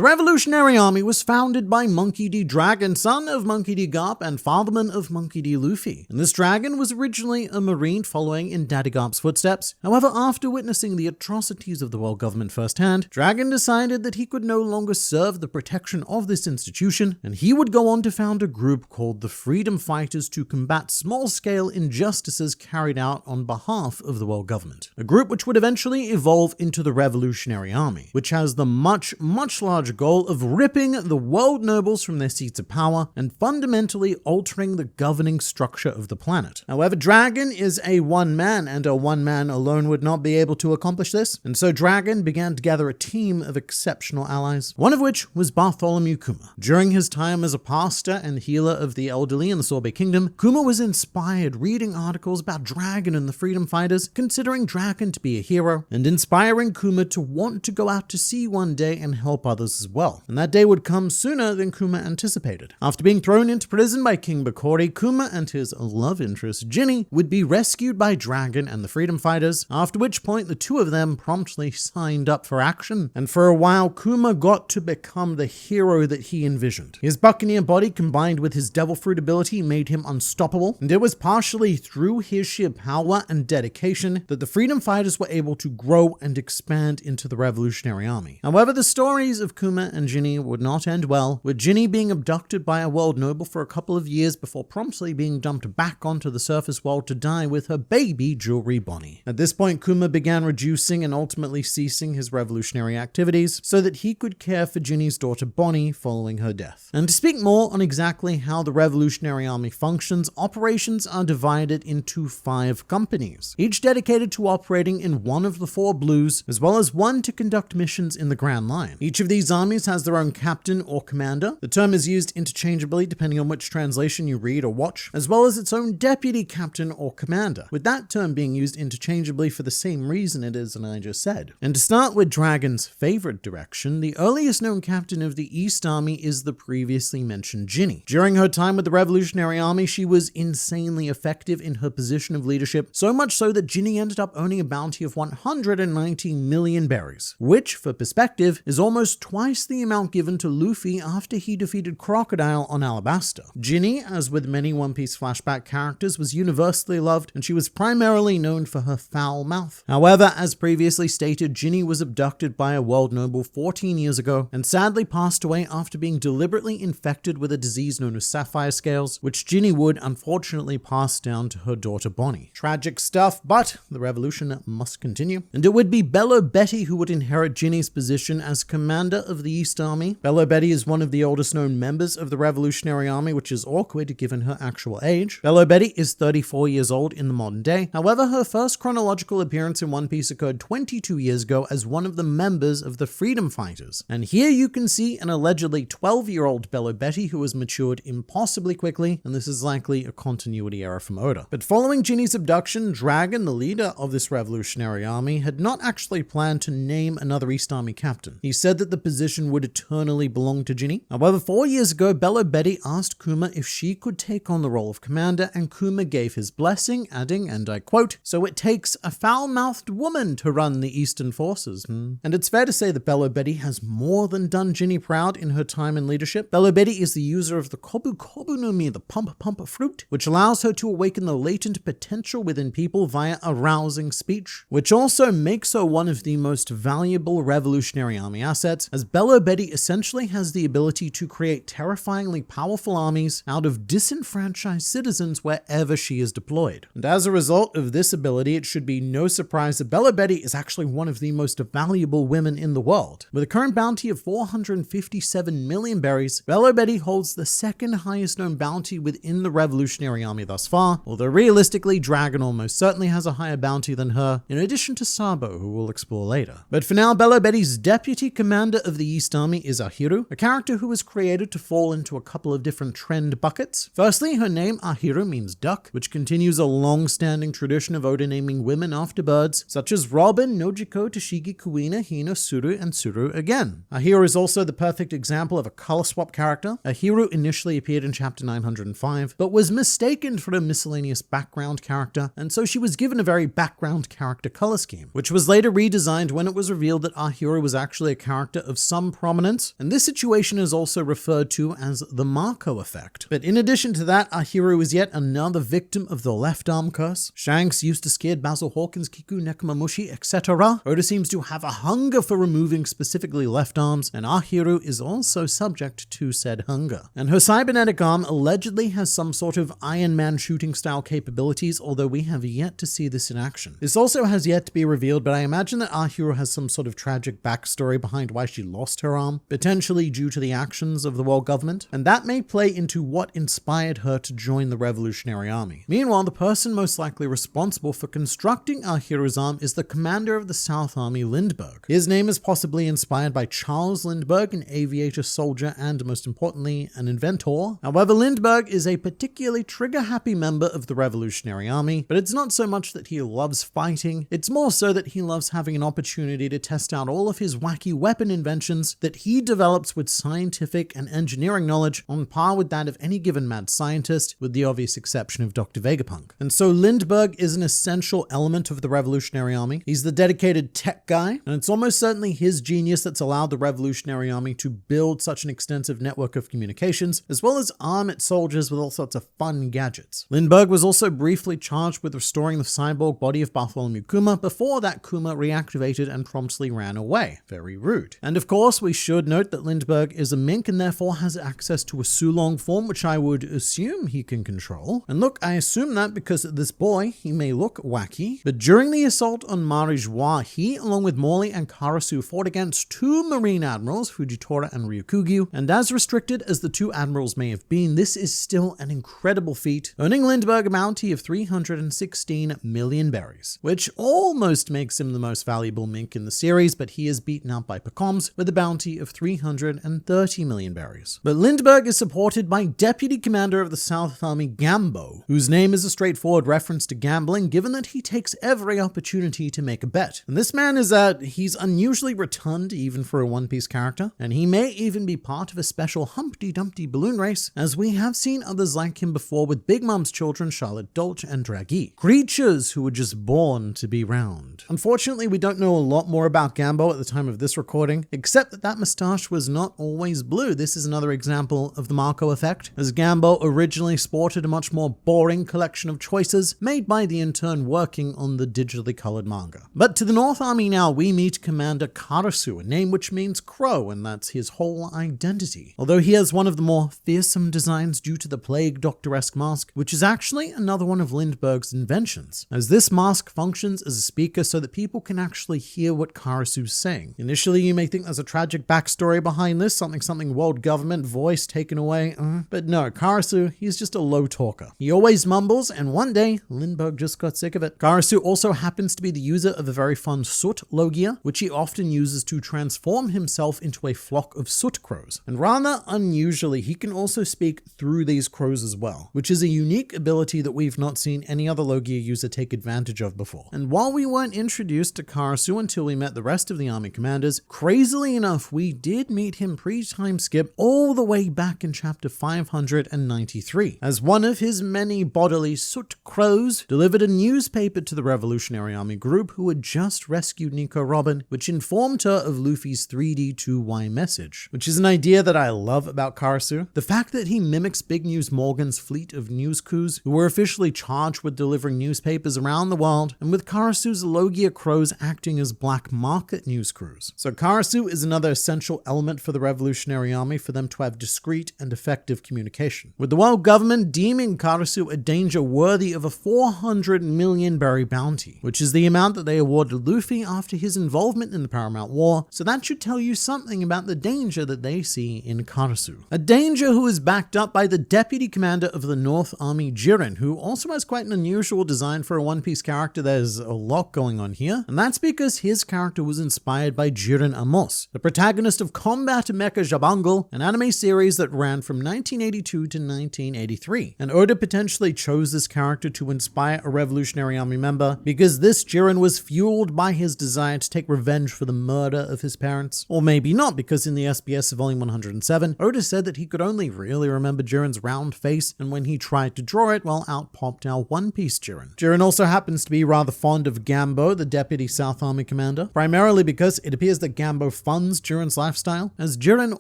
The Revolutionary Army was founded by Monkey D. Dragon, son of Monkey D. Garp and fatherman of Monkey D. Luffy. And this dragon was originally a marine following in Daddy Garp's footsteps. However, after witnessing the atrocities of the world government firsthand, Dragon decided that he could no longer serve the protection of this institution, and he would go on to found a group called the Freedom Fighters to combat small-scale injustices carried out on behalf of the world government. A group which would eventually evolve into the Revolutionary Army, which has the much larger goal of ripping the world nobles from their seats of power and fundamentally altering the governing structure of the planet. However, Dragon is a one-man, and a one-man alone would not be able to accomplish this, and so Dragon began to gather a team of exceptional allies, one of which was Bartholomew Kuma. During his time as a pastor and healer of the elderly in the Sorbet Kingdom, Kuma was inspired reading articles about Dragon and the Freedom Fighters, considering Dragon to be a hero, and inspiring Kuma to want to go out to sea one day and help others as well. And that day would come sooner than Kuma anticipated. After being thrown into prison by King Bakori, Kuma and his love interest Jinny would be rescued by Dragon and the Freedom Fighters, after which point the two of them promptly signed up for action, and for a while Kuma got to become the hero that he envisioned. His buccaneer body combined with his devil fruit ability made him unstoppable, and it was partially through his sheer power and dedication that the Freedom Fighters were able to grow and expand into the Revolutionary Army. However, the stories of Kuma and Jinny would not end well, with Jinny being abducted by a world noble for a couple of years before promptly being dumped back onto the surface world to die with her baby jewelry Bonnie. At this point, Kuma began reducing and ultimately ceasing his revolutionary activities so that he could care for Jinny's daughter Bonnie following her death. And to speak more on exactly how the Revolutionary Army functions, operations are divided into 5 companies, each dedicated to operating in one of the 4 blues, as well as one to conduct missions in the Grand Line. Each of these armies has their own captain or commander. The term is used interchangeably depending on which translation you read or watch, as well as its own deputy captain or commander, with that term being used interchangeably for the same reason it is that I just said. And to start with Dragon's favorite direction, the earliest known captain of the East Army is the previously mentioned Jinny. During her time with the Revolutionary Army, she was insanely effective in her position of leadership, so much so that Jinny ended up owning a bounty of 190 million berries, which, for perspective, is almost twice the amount given to Luffy after he defeated Crocodile on Alabasta. Jinny, as with many One Piece flashback characters, was universally loved, and she was primarily known for her foul mouth. However, as previously stated, Jinny was abducted by a world noble 14 years ago, and sadly passed away after being deliberately infected with a disease known as sapphire scales, which Jinny would unfortunately pass down to her daughter Bonnie. Tragic stuff, but the revolution must continue. And it would be Bellow Betty who would inherit Jinny's position as commander of the East Army. Bellow Betty is one of the oldest known members of the Revolutionary Army, which is awkward given her actual age. Bellow Betty is 34 years old in the modern day. However, her first chronological appearance in One Piece occurred 22 years ago as one of the members of the Freedom Fighters. And here you can see an allegedly 12-year-old Bellow Betty who has matured impossibly quickly, and this is likely a continuity error from Oda. But following Jinny's abduction, Dragon, the leader of this Revolutionary Army, had not actually planned to name another East Army captain. He said that the position would eternally belong to Jinny. However, 4 years ago, Bellow Betty asked Kuma if she could take on the role of commander, and Kuma gave his blessing, adding, and I quote, "So it takes a foul-mouthed woman to run the Eastern forces, And it's fair to say that Bellow Betty has more than done Jinny proud in her time in leadership. Bellow Betty is the user of the Kobu Kobu no Mi, the Pump Pump fruit, which allows her to awaken the latent potential within people via arousing speech, which also makes her one of the most valuable Revolutionary Army assets, as Bellow Betty essentially has the ability to create terrifyingly powerful armies out of disenfranchised citizens wherever she is deployed. And as a result of this ability, it should be no surprise that Bellow Betty is actually one of the most valuable women in the world. With a current bounty of 457 million berries, Bellow Betty holds the second highest known bounty within the Revolutionary Army thus far, although realistically, Dragon almost certainly has a higher bounty than her, in addition to Sabo, who we'll explore later. But for now, Bellow Betty's deputy commander of the East Army is Ahiru, a character who was created to fall into a couple of different trend buckets. Firstly, her name Ahiru means duck, which continues a long-standing tradition of Oda naming women after birds, such as Robin, Nojiko, Toshigi, Kuina, Hina, Suru, and Suru again. Ahiru is also the perfect example of a color swap character. Ahiru initially appeared in chapter 905, but was mistaken for a miscellaneous background character, and so she was given a very background character color scheme, which was later redesigned when it was revealed that Ahiru was actually a character of some prominence, and this situation is also referred to as the Marco effect. But in addition to that, our hero is yet another victim of the left arm curse. Shanks used to scared Basil Hawkins, Kiku, Nekomamushi, etc. Oda seems to have a hunger for removing specifically left arms, and our hero is also subject to said hunger. And her cybernetic arm allegedly has some sort of Iron Man shooting style capabilities, although we have yet to see this in action. This also has yet to be revealed, but I imagine that our hero has some sort of tragic backstory behind why she lost her arm, potentially due to the actions of the world government, and that may play into what inspired her to join the Revolutionary Army. Meanwhile, the person most likely responsible for constructing our hero's arm is the commander of the South Army, Lindbergh. His name is possibly inspired by Charles Lindbergh, an aviator, soldier, and most importantly, an inventor. However, Lindbergh is a particularly trigger-happy member of the Revolutionary Army, but it's not so much that he loves fighting, it's more so that he loves having an opportunity to test out all of his wacky weapon inventions that he develops with scientific and engineering knowledge on par with that of any given mad scientist, with the obvious exception of Dr. Vega Punk. And so Lindbergh is an essential element of the Revolutionary Army. He's the dedicated tech guy, and it's almost certainly his genius that's allowed the Revolutionary Army to build such an extensive network of communications, as well as arm its soldiers with all sorts of fun gadgets. Lindbergh was also briefly charged with restoring the cyborg body of Bartholomew Kuma before that Kuma reactivated and promptly ran away. Very rude. And of course, we should note that Lindbergh is a mink and therefore has access to a Sulong form, which I would assume he can control. And look, I assume that because this boy, he may look wacky, but during the assault on Marijoa, he, along with Morley and Karasu, fought against two Marine admirals, Fujitora and Ryukugyu, and as restricted as the two admirals may have been, this is still an incredible feat, earning Lindbergh a bounty of 316 million berries, which almost makes him the most valuable mink in the series, but he is beaten out by Pecoms with a bounty of 330 million berries. But Lindbergh is supported by Deputy Commander of the South Army, Gambo, whose name is a straightforward reference to gambling, given that he takes every opportunity to make a bet. And this man is he's unusually rotund even for a One Piece character, and he may even be part of a special Humpty Dumpty balloon race, as we have seen others like him before with Big Mom's children, Charlotte Dolce and Draghi. Creatures who were just born to be round. Unfortunately, we don't know a lot more about Gambo at the time of this recording, except that mustache was not always blue. This is another example of the Marco effect, as Gambo originally sported a much more boring collection of choices made by the intern working on the digitally colored manga. But to the North Army now, we meet Commander Karasu, a name which means crow, and that's his whole identity. Although he has one of the more fearsome designs due to the Plague Doctor-esque mask, which is actually another one of Lindbergh's inventions, as this mask functions as a speaker so that people can actually hear what Karasu's saying. Initially, you may think there's a tragic backstory behind this, something world government voice taken away, but no, Karasu, he's just a low talker. He always mumbles, and one day, Lindbergh just got sick of it. Karasu also happens to be the user of a very fun soot logia, which he often uses to transform himself into a flock of soot crows. And rather unusually, he can also speak through these crows as well, which is a unique ability that we've not seen any other logia user take advantage of before. And while we weren't introduced to Karasu until we met the rest of the army commanders, crazily enough, we did meet him pre-time skip all the way back in chapter 593, as one of his many bodily soot crows delivered a newspaper to the Revolutionary Army group who had just rescued Nico Robin, which informed her of Luffy's 3D2Y message, which is an idea that I love about Karasu. The fact that he mimics Big News Morgan's fleet of news crews who were officially charged with delivering newspapers around the world, and with Karasu's Logia crows acting as black market news crews. So Karasu is another essential element for the Revolutionary Army for them to have discreet and effective communication, with the world government deeming Karasu a danger worthy of a 400 million berry bounty, which is the amount that they awarded Luffy after his involvement in the Paramount War, so that should tell you something about the danger that they see in Karasu. A danger who is backed up by the Deputy Commander of the North Army, Jiren, who also has quite an unusual design for a One Piece character. There's a lot going on here, and that's because his character was inspired by Jiren Amos, the protagonist of Combat Mecha Jabangal, an anime series that ran from 1982 to 1983. And Oda potentially chose this character to inspire a Revolutionary Army member because this Jiren was fueled by his desire to take revenge for the murder of his parents. Or maybe not, because in the SBS of volume 107, Oda said that he could only really remember Jiren's round face, and when he tried to draw it, well, out popped our One Piece Jiren. Jiren also happens to be rather fond of Gambo, the Deputy South Army Commander, primarily because it appears that Gambo funds runs Jiren's lifestyle, as Jiren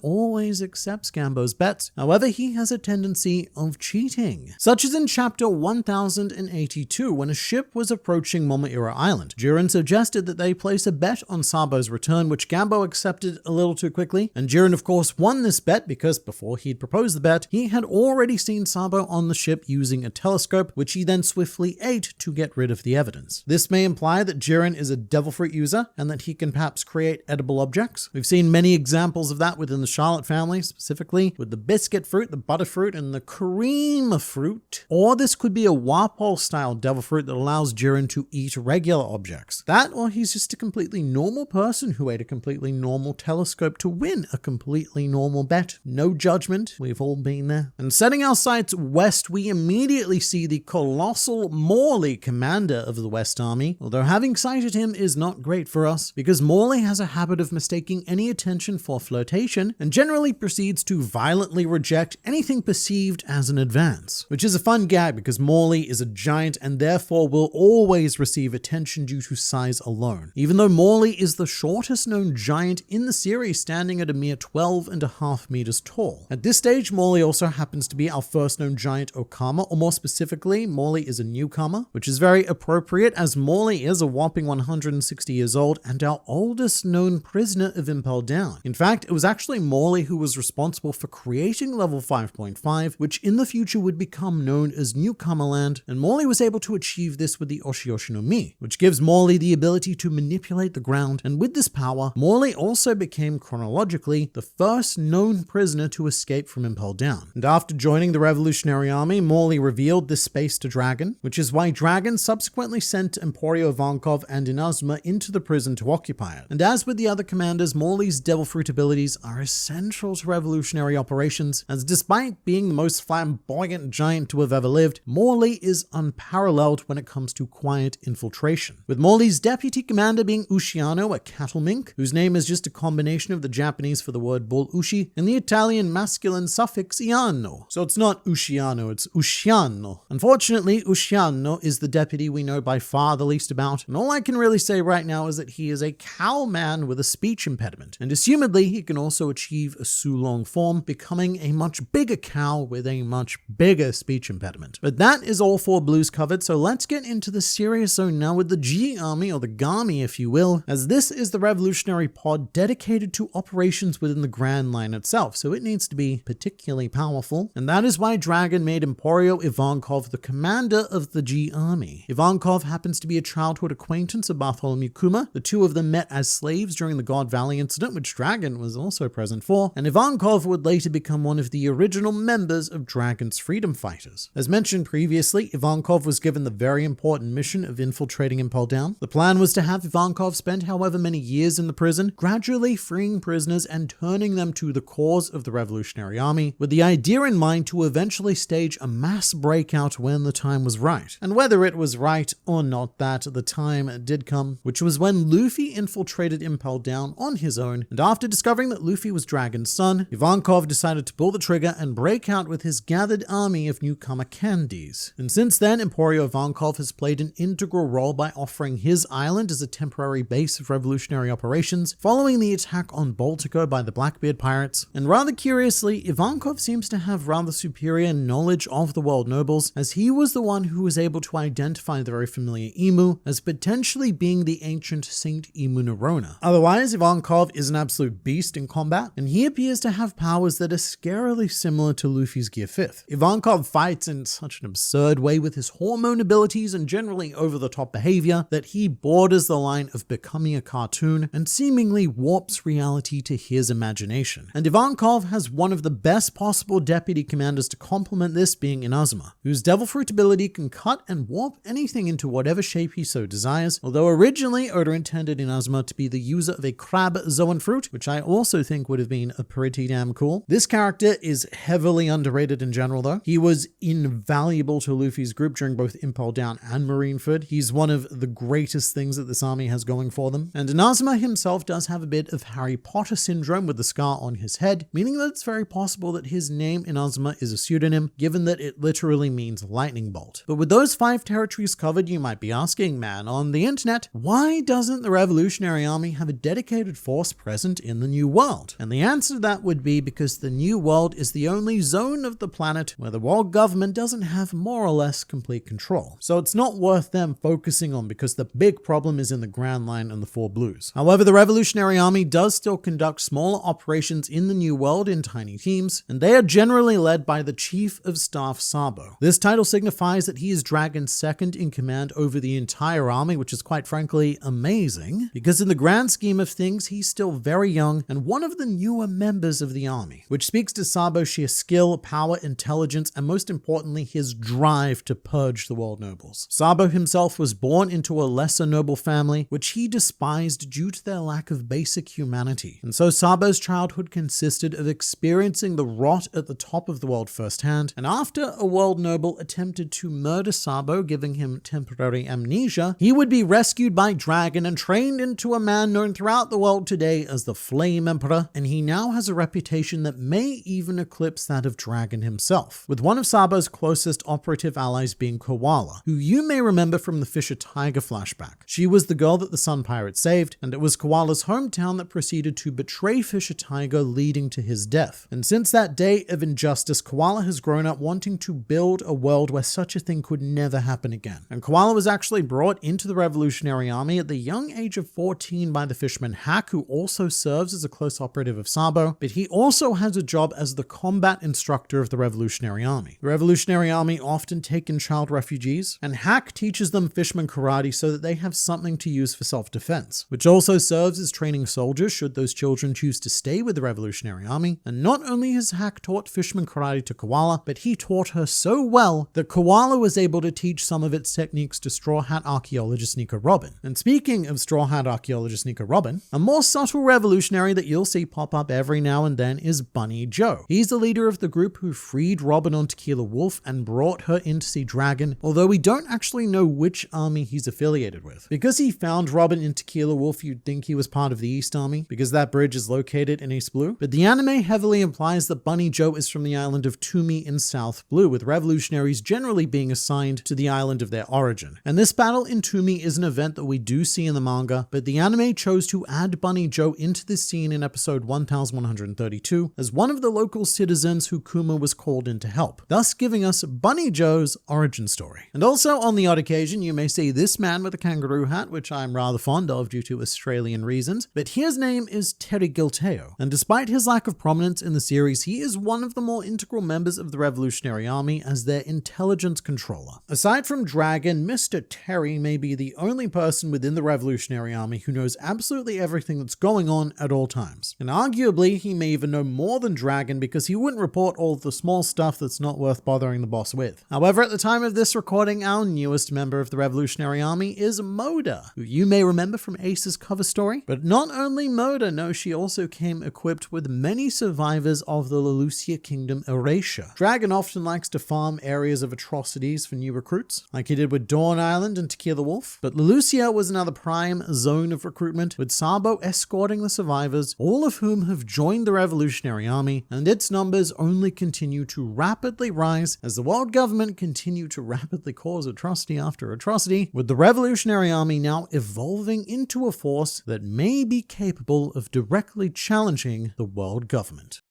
always accepts Gambo's bets. However, he has a tendency of cheating, such as in chapter 1082 when a ship was approaching Momoira Island. Jiren suggested that they place a bet on Sabo's return, which Gambo accepted a little too quickly, and Jiren of course won this bet because before he'd proposed the bet, he had already seen Sabo on the ship using a telescope, which he then swiftly ate to get rid of the evidence. This may imply that Jiren is a devil fruit user and that he can perhaps create edible objects. We've seen many examples of that within the Charlotte family, specifically with the biscuit fruit, the butterfruit, and the cream fruit. Or this could be a Warpole style devil fruit that allows Jiren to eat regular objects. That, or he's just a completely normal person who ate a completely normal telescope to win a completely normal bet. No judgment, we've all been there. And setting our sights west, we immediately see the colossal Morley, commander of the West Army, although having sighted him is not great for us, because Morley has a habit of mistaking any attention for flirtation and generally proceeds to violently reject anything perceived as an advance. Which is a fun gag because Morley is a giant and therefore will always receive attention due to size alone, even though Morley is the shortest known giant in the series, standing at a mere 12.5 meters tall. At this stage, Morley also happens to be our first known giant Okama, or more specifically, Morley is a newcomer, which is very appropriate as Morley is a whopping 160 years old and our oldest known prisoner of Impel Down. In fact, it was actually Morley who was responsible for creating level 5.5, which in the future would become known as Newcomer Land, and Morley was able to achieve this with the Oshiyoshi no Mi, which gives Morley the ability to manipulate the ground, and with this power, Morley also became chronologically the first known prisoner to escape from Impel Down. And after joining the Revolutionary Army, Morley revealed this space to Dragon, which is why Dragon subsequently sent Emporio Ivankov and Inazuma into the prison to occupy it. And as with the other commanders, Morley's devil fruit abilities are essential to revolutionary operations, as despite being the most flamboyant giant to have ever lived, Morley is unparalleled when it comes to quiet infiltration. With Morley's deputy commander being Ushiano, a cattle mink, whose name is just a combination of the Japanese for the word bull ushi and the Italian masculine suffix iano. So it's not Ushiano, it's Usciano. Unfortunately, Usciano is the deputy we know by far the least about, and all I can really say right now is that he is a cow man with a speech impediment, and assumedly he can also achieve a Sulong form, becoming a much bigger cow with a much bigger speech impediment. But that is all 4 blues covered, so let's get into the serious zone now with the G Army, or the Gami if you will, as this is the revolutionary pod dedicated to operations within the Grand Line itself, so it needs to be particularly powerful, and that is why Dragon made Emporio Ivankov the commander of the G Army. Ivankov happens to be a childhood acquaintance of Bartholomew Kuma. The two of them met as slaves during the God Valley incident, which Dragon was also present for, and Ivankov would later become one of the original members of Dragon's freedom fighters. As mentioned previously, Ivankov was given the very important mission of infiltrating Impel Down. The plan was to have Ivankov spend however many years in the prison, gradually freeing prisoners and turning them to the cause of the Revolutionary Army, with the idea in mind to eventually stage a mass breakout when the time was right. And whether it was right or not, that the time did come, which was when Luffy infiltrated Impel Down on his own, and after discovering that Luffy was Dragon's son, Ivankov decided to pull the trigger and break out with his gathered army of newcomer candies. And since then, Emporio Ivankov has played an integral role by offering his island as a temporary base of revolutionary operations, following the attack on Baltigo by the Blackbeard pirates. And rather curiously, Ivankov seems to have rather superior knowledge of the world nobles, as he was the one who was able to identify the very familiar Emu as potentially being the ancient Saint Emu Nerona. Otherwise, Ivankov is an absolute beast in combat, and he appears to have powers that are scarily similar to Luffy's Gear 5th. Ivankov fights in such an absurd way with his hormone abilities and generally over-the-top behavior that he borders the line of becoming a cartoon and seemingly warps reality to his imagination. And Ivankov has one of the best possible deputy commanders to complement this, being Inazuma, whose devil fruit ability can cut and warp anything into whatever shape he so desires, although originally Oda intended Inazuma to be the user of a crab Zoan fruit, which I also think would have been pretty damn cool. This character is heavily underrated in general though. He was invaluable to Luffy's group during both Impel Down and Marineford. He's one of the greatest things that this army has going for them. And Inazuma himself does have a bit of Harry Potter syndrome with the scar on his head, meaning that it's very possible that his name Inazuma is a pseudonym, given that it literally means lightning bolt. But with those 5 territories covered, you might be asking, man, on the internet, why doesn't the Revolutionary Army have a dedicated force present in the New World? And the answer to that would be because the New World is the only zone of the planet where the world government doesn't have more or less complete control. So it's not worth them focusing on because the big problem is in the Grand Line and the Four Blues. However, the Revolutionary Army does still conduct smaller operations in the New World in tiny teams, and they are generally led by the Chief of Staff Sabo. This title signifies that he is Dragon's second in command over the entire army, which is quite frankly amazing, because in the grand scheme of things, he's still very young and one of the newer members of the army, which speaks to Sabo's sheer skill, power, intelligence, and most importantly, his drive to purge the world nobles. Sabo himself was born into a lesser noble family, which he despised due to their lack of basic humanity. And so Sabo's childhood consisted of experiencing the rot at the top of the world firsthand, and after a world noble attempted to murder Sabo, giving him temporary amnesia, he would be rescued by Dragon and trained into a man known throughout the world today as the Flame Emperor, and he now has a reputation that may even eclipse that of Dragon himself, with one of Sabo's closest operative allies being Koala, who you may remember from the Fisher Tiger flashback. She was the girl that the Sun Pirate saved, and it was Koala's hometown that proceeded to betray Fisher Tiger, leading to his death. And since that day of injustice, Koala has grown up wanting to build a world where such a thing could never happen again. And Koala was actually brought into the Revolutionary Army at the young age of 14 by the fisherman Hack, who also serves as a close operative of Sabo, but he also has a job as the combat instructor of the Revolutionary Army. The Revolutionary Army often take in child refugees, and Hack teaches them fisherman karate so that they have something to use for self-defense, which also serves as training soldiers should those children choose to stay with the Revolutionary Army. And not only has Hack taught fisherman karate to Koala, but he taught her so well that Koala was able to teach some of its techniques to Straw Hat archaeologist Nico Robin. And speaking of Straw Hat archaeologist Nico Robin, a more subtle revolutionary that you'll see pop up every now and then is Bunny Joe. He's the leader of the group who freed Robin on Tequila Wolf and brought her in to see Dragon, although we don't actually know which army he's affiliated with. Because he found Robin in Tequila Wolf, you'd think he was part of the East Army, because that bridge is located in East Blue, but the anime heavily implies that Bunny Joe is from the island of Toomey in South Blue, with revolutionaries generally being assigned to the island of their origin. And this battle in Toomey is an event that we do see in the manga, but the anime chose to add Bunny Joe into this scene in episode 1132 as one of the local citizens who Kuma was called in to help, thus giving us Bunny Joe's origin story. And also on the odd occasion, you may see this man with a kangaroo hat, which I'm rather fond of due to Australian reasons, but his name is Terry Gilteo, and despite his lack of prominence in the series, he is one of the more integral members of the Revolutionary Army as their intelligence controller. Aside from Dragon, Mr. Terry may be the only person within the Revolutionary Army who knows absolutely everything that's going on at all times. And arguably, he may even know more than Dragon because he wouldn't report all of the small stuff that's not worth bothering the boss with. However, at the time of this recording, our newest member of the Revolutionary Army is Moda, who you may remember from Ace's cover story. But not only Moda, no, she also came equipped with many survivors of the Lelucia Kingdom erasure. Dragon often likes to farm areas of atrocities for new recruits, like he did with Dawn Island and Tequila Wolf, but Lelucia was another prime zone of recruitment, with Sabo escorting the survivors, all of whom have joined the Revolutionary Army, and its numbers only continue to rapidly rise as the world government continue to rapidly cause atrocity after atrocity, with the Revolutionary Army now evolving into a force that may be capable of directly challenging the world government.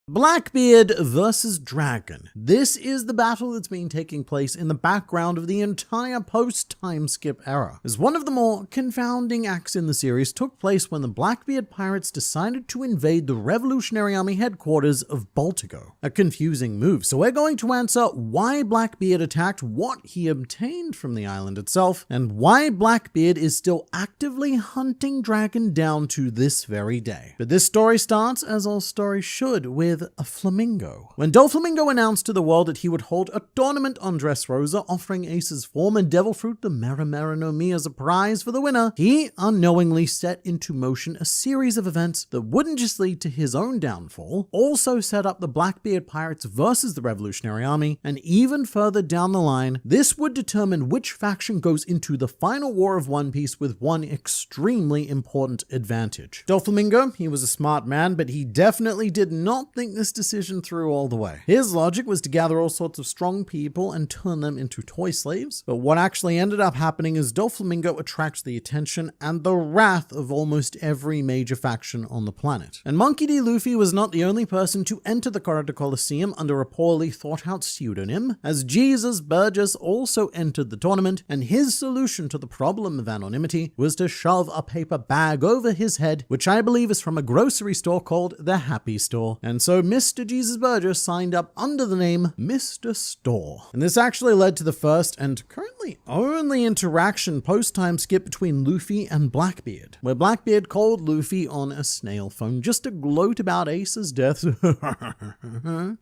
Blackbeard versus Dragon. This is the battle that's been taking place in the background of the entire post-time skip era, as one of the more confounding acts in the series took place when the Blackbeard pirates decided to invade the Revolutionary Army headquarters of Baltigo. A confusing move, so we're going to answer why Blackbeard attacked, what he obtained from the island itself, and why Blackbeard is still actively hunting Dragon down to this very day. But this story starts, as all stories should, with a flamingo. When Doflamingo announced to the world that he would hold a tournament on Dressrosa, offering Ace's former devil fruit, the Maramara no Mi, as a prize for the winner, he unknowingly set into motion a series of events that wouldn't just lead to his own downfall, also set up the Blackbeard pirates versus the Revolutionary Army, and even further down the line, this would determine which faction goes into the final war of One Piece with one extremely important advantage. Doflamingo, he was a smart man, but he definitely did not think think this decision through all the way. His logic was to gather all sorts of strong people and turn them into toy slaves, but what actually ended up happening is Doflamingo attracts the attention and the wrath of almost every major faction on the planet. And Monkey D. Luffy was not the only person to enter the Karate Coliseum under a poorly thought out pseudonym, as Jesus Burgess also entered the tournament, and his solution to the problem of anonymity was to shove a paper bag over his head, which I believe is from a grocery store called the Happy Store. And so Mr. Jesus Burgess signed up under the name Mr. Store. And this actually led to the first and currently only interaction post-time skip between Luffy and Blackbeard, where Blackbeard called Luffy on a snail phone just to gloat about Ace's death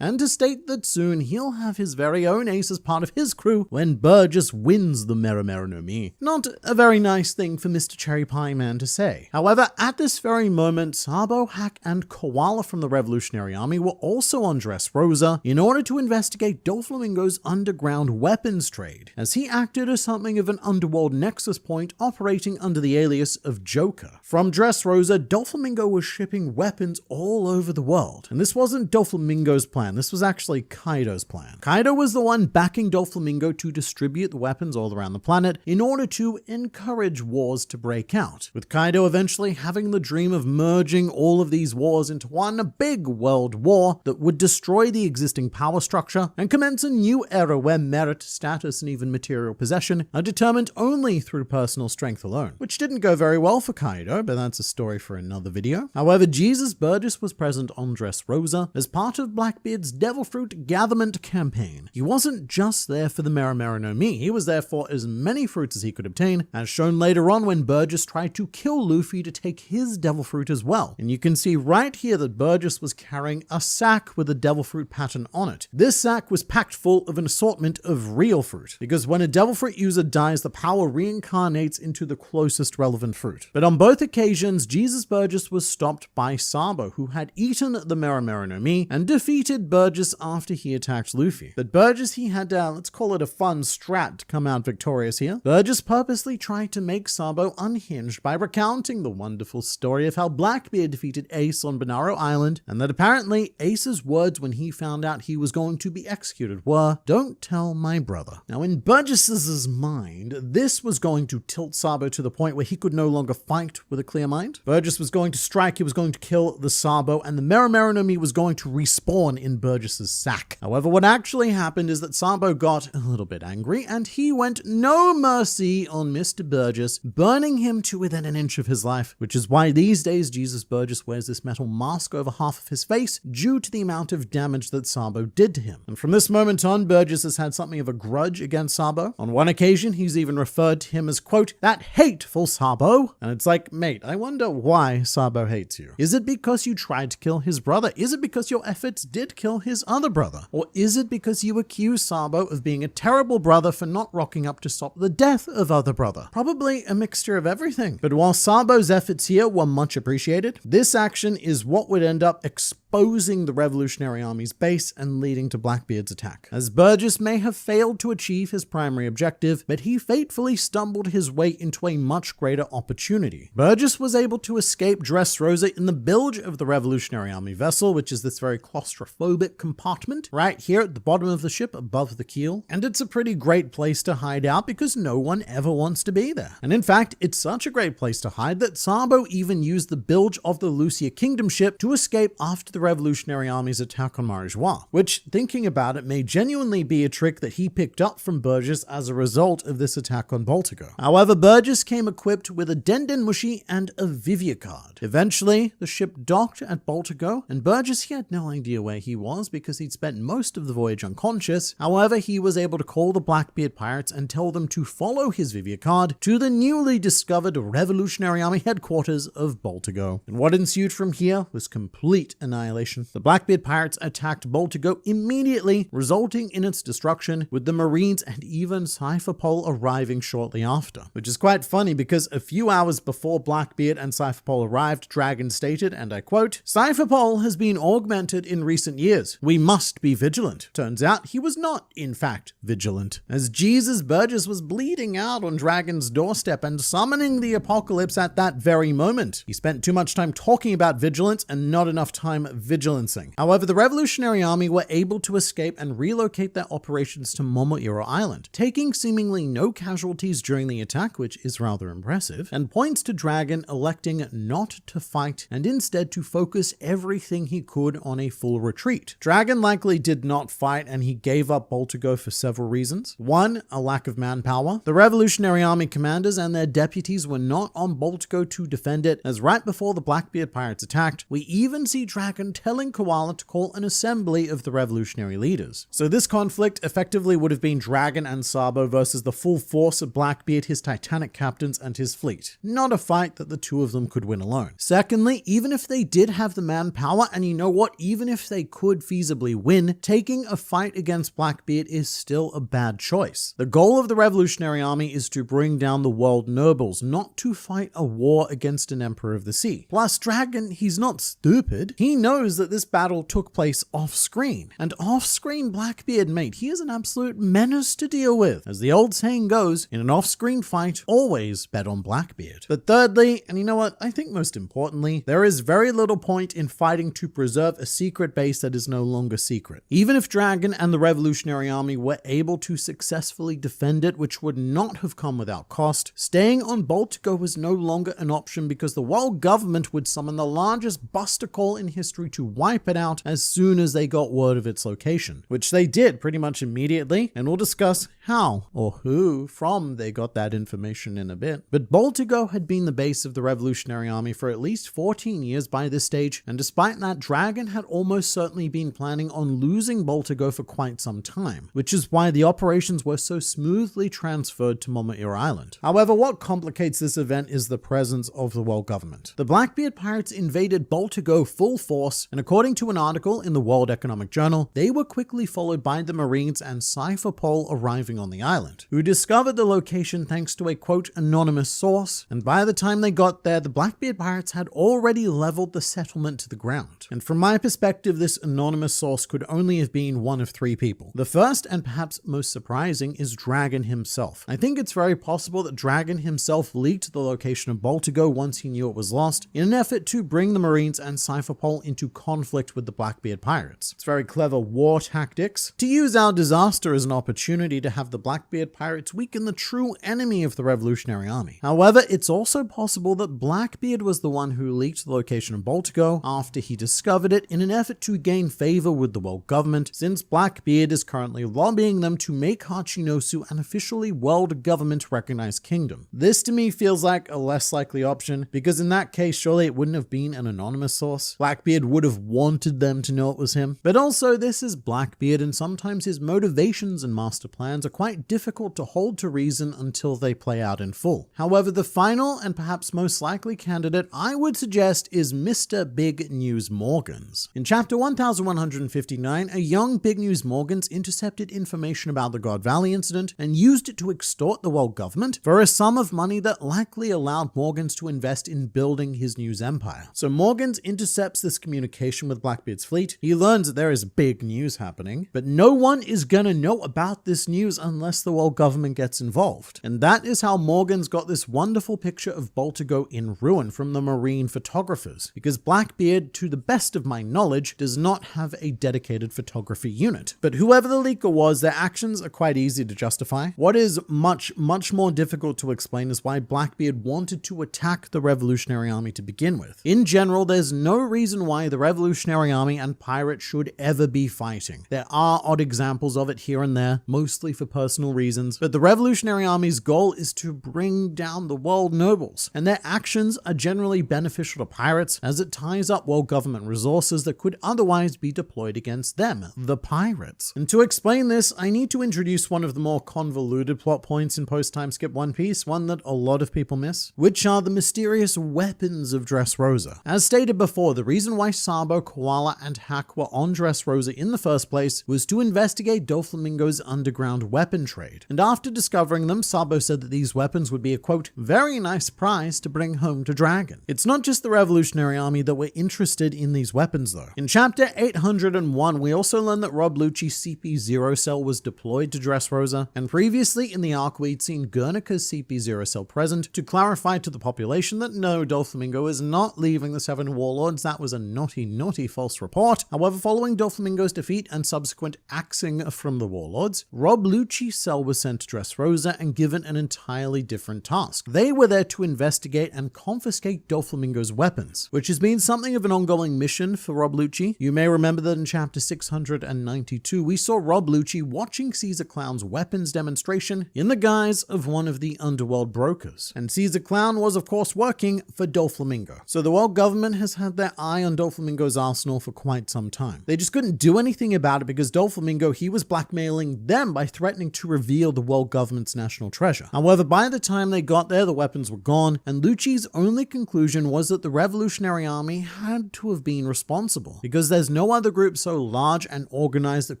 and to state that soon he'll have his very own Ace as part of his crew when Burgess wins the Merimera no Mi. Not a very nice thing for Mr. Cherry Pie Man to say. However, at this very moment, Sabo, Hack, and Koala from the Revolutionary Army were also on Dressrosa in order to investigate Doflamingo's underground weapons trade, as he acted as something of an underworld nexus point operating under the alias of Joker. From Dressrosa, Doflamingo was shipping weapons all over the world, and this wasn't Doflamingo's plan, this was actually Kaido's plan. Kaido was the one backing Doflamingo to distribute the weapons all around the planet in order to encourage wars to break out, with Kaido eventually having the dream of merging all of these wars into one big world war that would destroy the existing power structure and commence a new era where merit, status, and even material possession are determined only through personal strength alone, which didn't go very well for Kaido, but that's a story for another video. However, Jesus Burgess was present on Dressrosa as part of Blackbeard's Devil Fruit Gatherment campaign. He wasn't just there for the Merimera no Mi, he was there for as many fruits as he could obtain, as shown later on when Burgess tried to kill Luffy to take his Devil Fruit as well. And you can see right here that Burgess was carrying a sack with a Devil Fruit pattern on it. This sack was packed full of an assortment of real fruit, because when a Devil Fruit user dies, the power reincarnates into the closest relevant fruit. But on both occasions, Jesus Burgess was stopped by Sabo, who had eaten the Merimera no Mi and defeated Burgess after he attacked Luffy. But Burgess, he had, let's call it a fun strat to come out victorious here. Burgess purposely tried to make Sabo unhinged by recounting the wonderful story of how Blackbeard defeated Ace on Bonaro Island, and that apparently Ace's words when he found out he was going to be executed were, "Don't tell my brother." Now in Burgess's mind, this was going to tilt Sabo to the point where he could no longer fight with a clear mind. Burgess was going to strike, he was going to kill the Sabo, and the Merimera no Mi was going to respawn in Burgess's sack. However, what actually happened is that Sabo got a little bit angry, and he went no mercy on Mr. Burgess, burning him to within an inch of his life, which is why these days Jesus Burgess wears this metal mask over half of his face due to the amount of damage that Sabo did to him. And from this moment on, Burgess has had something of a grudge against Sabo. On one occasion, he's even referred to him as, quote, "that hateful Sabo." And it's like, mate, I wonder why Sabo hates you. Is it because you tried to kill his brother? Is it because your efforts did kill his other brother? Or is it because you accuse Sabo of being a terrible brother for not rocking up to stop the death of other brother? Probably a mixture of everything. But while Sabo's efforts here were much appreciated, this action is what would end up exposing the Revolutionary Army's base and leading to Blackbeard's attack. As Burgess may have failed to achieve his primary objective, but he fatefully stumbled his way into a much greater opportunity. Burgess was able to escape Dressrosa in the bilge of the Revolutionary Army vessel, which is this very claustrophobic compartment right here at the bottom of the ship above the keel. And it's a pretty great place to hide out because no one ever wants to be there. And in fact, it's such a great place to hide that Sabo even used the bilge of the Lucia Kingdom ship to escape after the Revolutionary Army's attack on Marijoa, which, thinking about it, may genuinely be a trick that he picked up from Burgess as a result of this attack on Baltigo. However, Burgess came equipped with a Denden Mushi and a Vivia card. Eventually, the ship docked at Baltigo, and Burgess, he had no idea where he was because he'd spent most of the voyage unconscious. However, he was able to call the Blackbeard pirates and tell them to follow his Vivia card to the newly discovered Revolutionary Army headquarters of Baltigo. And what ensued from here was complete annihilation. The Blackbeard pirates attacked Baltigo immediately, resulting in its destruction, with the Marines and even Cypherpole arriving shortly after. Which is quite funny because a few hours before Blackbeard and Cypherpole arrived, Dragon stated, and I quote, "Cypherpole has been augmented in recent years. We must be vigilant." Turns out he was not, in fact, vigilant, as Jesus Burgess was bleeding out on Dragon's doorstep and summoning the apocalypse at that very moment. He spent too much time talking about vigilance and not enough time vigilancing. However, the Revolutionary Army were able to escape and relocate their operations to Momoira Island, taking seemingly no casualties during the attack, which is rather impressive, and points to Dragon electing not to fight and instead to focus everything he could on a full retreat. Dragon likely did not fight, and he gave up Baltigo for several reasons. One, a lack of manpower. The Revolutionary Army commanders and their deputies were not on Baltigo to defend it, as right before the Blackbeard pirates attacked, we even see Dragon telling Koala to call an assembly of the revolutionary leaders. So this conflict effectively would have been Dragon and Sabo versus the full force of Blackbeard, his Titanic captains, and his fleet. Not a fight that the two of them could win alone. Secondly, even if they did have the manpower, and you know what, even if they could feasibly win, taking a fight against Blackbeard is still a bad choice. The goal of the Revolutionary Army is to bring down the world nobles, not to fight a war against an emperor of the sea. Plus, Dragon, he's not stupid. He knows that this battle took place off-screen. And off-screen Blackbeard, mate, he is an absolute menace to deal with. As the old saying goes, in an off-screen fight, always bet on Blackbeard. But thirdly, and you know what, I think most importantly, there is very little point in fighting to preserve a secret base that is no longer secret. Even if Dragon and the Revolutionary Army were able to successfully defend it, which would not have come without cost, staying on Baltigo was no longer an option because the world government would summon the largest buster call in history to wipe it out as soon as they got word of its location, which they did pretty much immediately, and we'll discuss how or who from they got that information in a bit. But Baltigo had been the base of the Revolutionary Army for at least 14 years by this stage, and despite that, Dragon had almost certainly been planning on losing Baltigo for quite some time, which is why the operations were so smoothly transferred to Momoira Island. However, what complicates this event is the presence of the world government. The Blackbeard pirates invaded Baltigo full force, and according to an article in the World Economic Journal, they were quickly followed by the Marines and Cypherpole arriving on the island, who discovered the location thanks to a quote anonymous source, and by the time they got there, the Blackbeard pirates had already leveled the settlement to the ground. And from my perspective, this anonymous source could only have been one of three people. The first, and perhaps most surprising, is Dragon himself. I think it's very possible that Dragon himself leaked the location of Baltigo once he knew it was lost, in an effort to bring the Marines and Cypherpole into conflict with the Blackbeard pirates. It's very clever war tactics to use our disaster as an opportunity to have the Blackbeard pirates weaken the true enemy of the Revolutionary Army. However, it's also possible that Blackbeard was the one who leaked the location of Baltigo after he discovered it in an effort to gain favor with the world government, since Blackbeard is currently lobbying them to make Hachinosu an officially world government recognized kingdom. This to me feels like a less likely option, because in that case, surely it wouldn't have been an anonymous source. Blackbeard would have wanted them to know it was him. But also, this is Blackbeard, and sometimes his motivations and master plans are quite difficult to hold to reason until they play out in full. However, the final and perhaps most likely candidate I would suggest is Mr. Big News Morgans. In chapter 1159, a young Big News Morgans intercepted information about the God Valley incident and used it to extort the world government for a sum of money that likely allowed Morgans to invest in building his news empire. So Morgans intercepts this communication with Blackbeard's fleet. He learns that there is big news happening, but no one is gonna know about this news unless the world government gets involved. And that is how Morgans got this wonderful picture of Baltigo in ruin from the marine photographers, because Blackbeard, to the best of my knowledge, does not have a dedicated photography unit. But whoever the leaker was, their actions are quite easy to justify. What is much more difficult to explain is why Blackbeard wanted to attack the Revolutionary Army to begin with. In general, there's no reason why the Revolutionary Army and pirates should ever be fighting. There are odd examples of it here and there, mostly for personal reasons, but the Revolutionary Army's goal is to bring down the world nobles, and their actions are generally beneficial to pirates as it ties up world government resources that could otherwise be deployed against them, the pirates. And to explain this, I need to introduce one of the more convoluted plot points in post-time skip One Piece, one that a lot of people miss, which are the mysterious weapons of Dressrosa. As stated before, the reason why Sabo, Koala, and Hack were on Dressrosa in the first place was to investigate Doflamingo's underground weapons weapon trade. And after discovering them, Sabo said that these weapons would be a quote, very nice prize to bring home to Dragon. It's not just the Revolutionary Army that were interested in these weapons though. In chapter 801, we also learned that Rob Lucci's CP0 cell was deployed to Dressrosa, and previously in the arc we'd seen Guernica's CP0 cell present to clarify to the population that no, Doflamingo is not leaving the Seven Warlords. That was a naughty false report. However, following Doflamingo's defeat and subsequent axing from the Warlords, Rob Lucci's cell was sent to Dressrosa and given an entirely different task. They were there to investigate and confiscate Doflamingo's weapons, which has been something of an ongoing mission for Rob Lucci. You may remember that in chapter 692, we saw Rob Lucci watching Caesar Clown's weapons demonstration in the guise of one of the underworld brokers. And Caesar Clown was of course working for Doflamingo. So the world government has had their eye on Doflamingo's arsenal for quite some time. They just couldn't do anything about it because Doflamingo, he was blackmailing them by threatening to reveal the world government's national treasure. However, by the time they got there, the weapons were gone, and Lucci's only conclusion was that the Revolutionary Army had to have been responsible, because there's no other group so large and organized that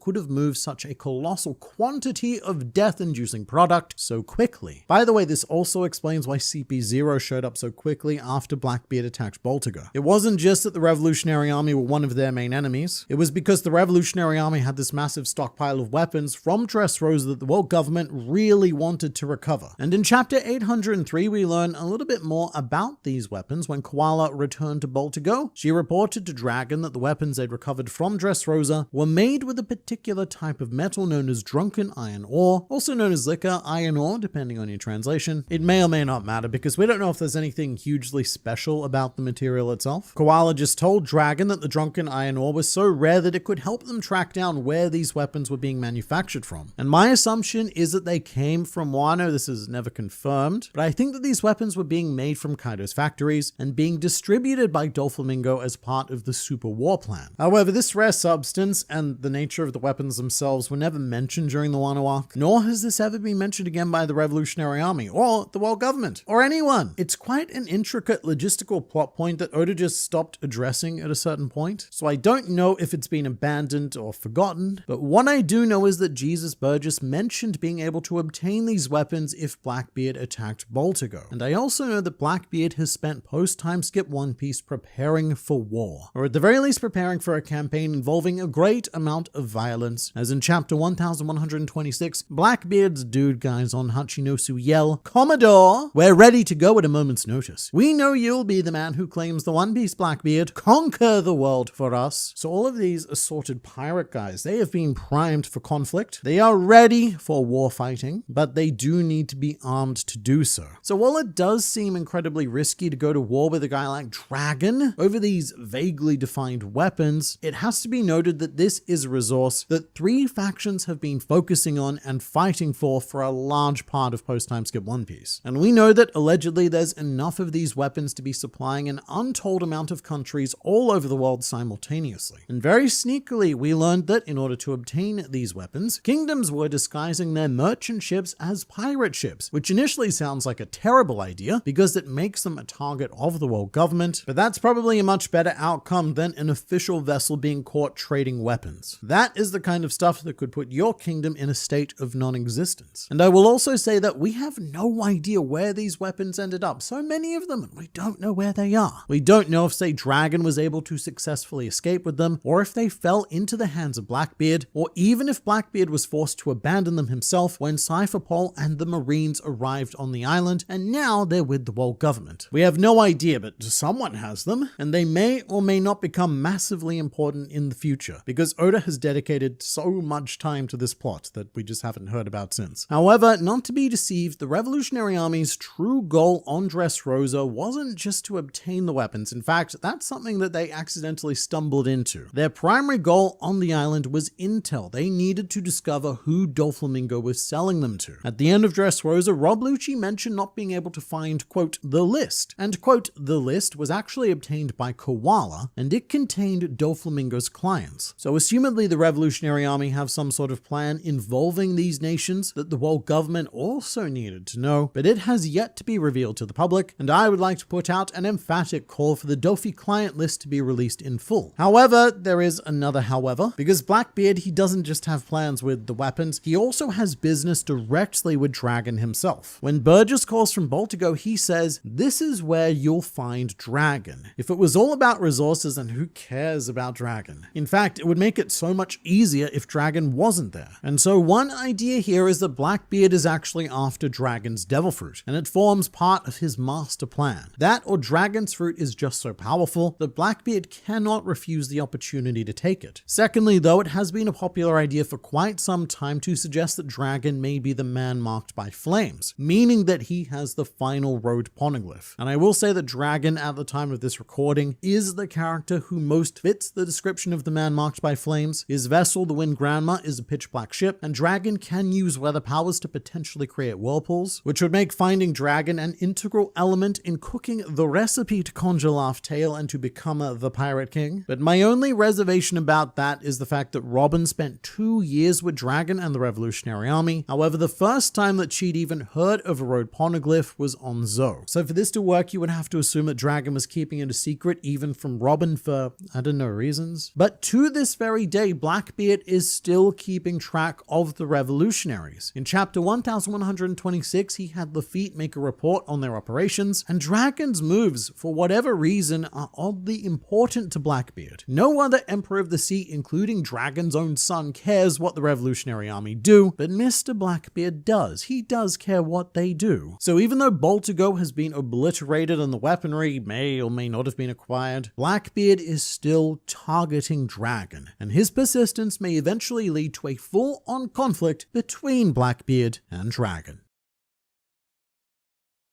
could have moved such a colossal quantity of death-inducing product so quickly. By the way, this also explains why CP0 showed up so quickly after Blackbeard attacked Baltigo. It wasn't just that the Revolutionary Army were one of their main enemies, it was because the Revolutionary Army had this massive stockpile of weapons from Dressrosa that the world government really wanted to recover. And in chapter 803, we learn a little bit more about these weapons. When Koala returned to Baltigo, she reported to Dragon that the weapons they'd recovered from Dressrosa were made with a particular type of metal known as drunken iron ore, also known as liquor iron ore, depending on your translation. It may or may not matter because we don't know if there's anything hugely special about the material itself. Koala just told Dragon that the drunken iron ore was so rare that it could help them track down where these weapons were being manufactured from. And my assumption is that they came from Wano. This is never confirmed, but I think that these weapons were being made from Kaido's factories and being distributed by Doflamingo as part of the Super War Plan. However, this rare substance and the nature of the weapons themselves were never mentioned during the Wano arc, nor has this ever been mentioned again by the Revolutionary Army or the world government or anyone. It's quite an intricate logistical plot point that Oda just stopped addressing at a certain point, so I don't know if it's been abandoned or forgotten, but what I do know is that Jesus Burgess mentioned being able to obtain these weapons if Blackbeard attacked Baltigo. And I also know that Blackbeard has spent post-time skip One Piece preparing for war, or at the very least preparing for a campaign involving a great amount of violence, as in chapter 1126, Blackbeard's dude guys on Hachinosu yell, "Commodore, we're ready to go at a moment's notice. We know you'll be the man who claims the One Piece, Blackbeard. Conquer the world for us." So all of these assorted pirate guys, they have been primed for conflict. They are ready for war fighting, but they do need to be armed to do so. So while it does seem incredibly risky to go to war with a guy like Dragon over these vaguely defined weapons, it has to be noted that this is a resource that three factions have been focusing on and fighting for a large part of post-time skip One Piece. And we know that allegedly there's enough of these weapons to be supplying an untold amount of countries all over the world simultaneously. And very sneakily, we learned that in order to obtain these weapons, kingdoms were disguising their merchant ships as pirate ships, which initially sounds like a terrible idea because it makes them a target of the world government, but that's probably a much better outcome than an official vessel being caught trading weapons. That is the kind of stuff that could put your kingdom in a state of non-existence. And I will also say that we have no idea where these weapons ended up. So many of them, and we don't know where they are. We don't know if, say, Dragon was able to successfully escape with them, or if they fell into the hands of Blackbeard, or even if Blackbeard was forced to abandon them himself when Cypherpole and the Marines arrived on the island, and now they're with the world government. We have no idea, but someone has them, and they may or may not become massively important in the future, because Oda has dedicated so much time to this plot that we just haven't heard about since. However, not to be deceived, the Revolutionary Army's true goal on Dressrosa wasn't just to obtain the weapons. In fact, that's something that they accidentally stumbled into. Their primary goal on the island was intel. They needed to discover who Doflamingo was selling them to. At the end of Dressrosa, Rob Lucci mentioned not being able to find, quote, the list. And, quote, the list was actually obtained by Koala, and it contained Doflamingo's clients. So assumedly the Revolutionary Army have some sort of plan involving these nations that the world government also needed to know, but it has yet to be revealed to the public, and I would like to put out an emphatic call for the Dofi client list to be released in full. However, there is another however, because Blackbeard, he doesn't just have plans with the weapons, he also has business directly with Dragon himself. When Burgess calls from Baltigo, he says, "This is where you'll find Dragon." If it was all about resources, then who cares about Dragon? In fact, it would make it so much easier if Dragon wasn't there. And so one idea here is that Blackbeard is actually after Dragon's devil fruit, and it forms part of his master plan. That or Dragon's fruit is just so powerful that Blackbeard cannot refuse the opportunity to take it. Secondly, though, it has been a popular idea for quite some time to suggest that Dragon may be the man marked by flames, meaning that he has the final road poneglyph. And I will say that Dragon, at the time of this recording, is the character who most fits the description of the man marked by flames. His vessel, the Wind Grandma, is a pitch black ship, and Dragon can use weather powers to potentially create whirlpools, which would make finding Dragon an integral element in cooking the recipe to conjure Laugh Tale and to become the Pirate King. But my only reservation about that is the fact that Robin spent 2 years with Dragon and the Revolutionary Army. However, the first time that she'd even heard of a road poneglyph was on Zoe. So for this to work, you would have to assume that Dragon was keeping it a secret even from Robin for, I don't know, reasons. But to this very day, Blackbeard is still keeping track of the revolutionaries. In chapter 1126, he had Lafitte make a report on their operations, and Dragon's moves, for whatever reason, are oddly important to Blackbeard. No other Emperor of the Sea, including Dragon's own son, cares what the Revolutionary Army do, but Mr. Blackbeard does. He does care what they do. So even though Baltigo has been obliterated and the weaponry may or may not have been acquired, Blackbeard is still targeting Dragon, and his persistence may eventually lead to a full-on conflict between Blackbeard and Dragon.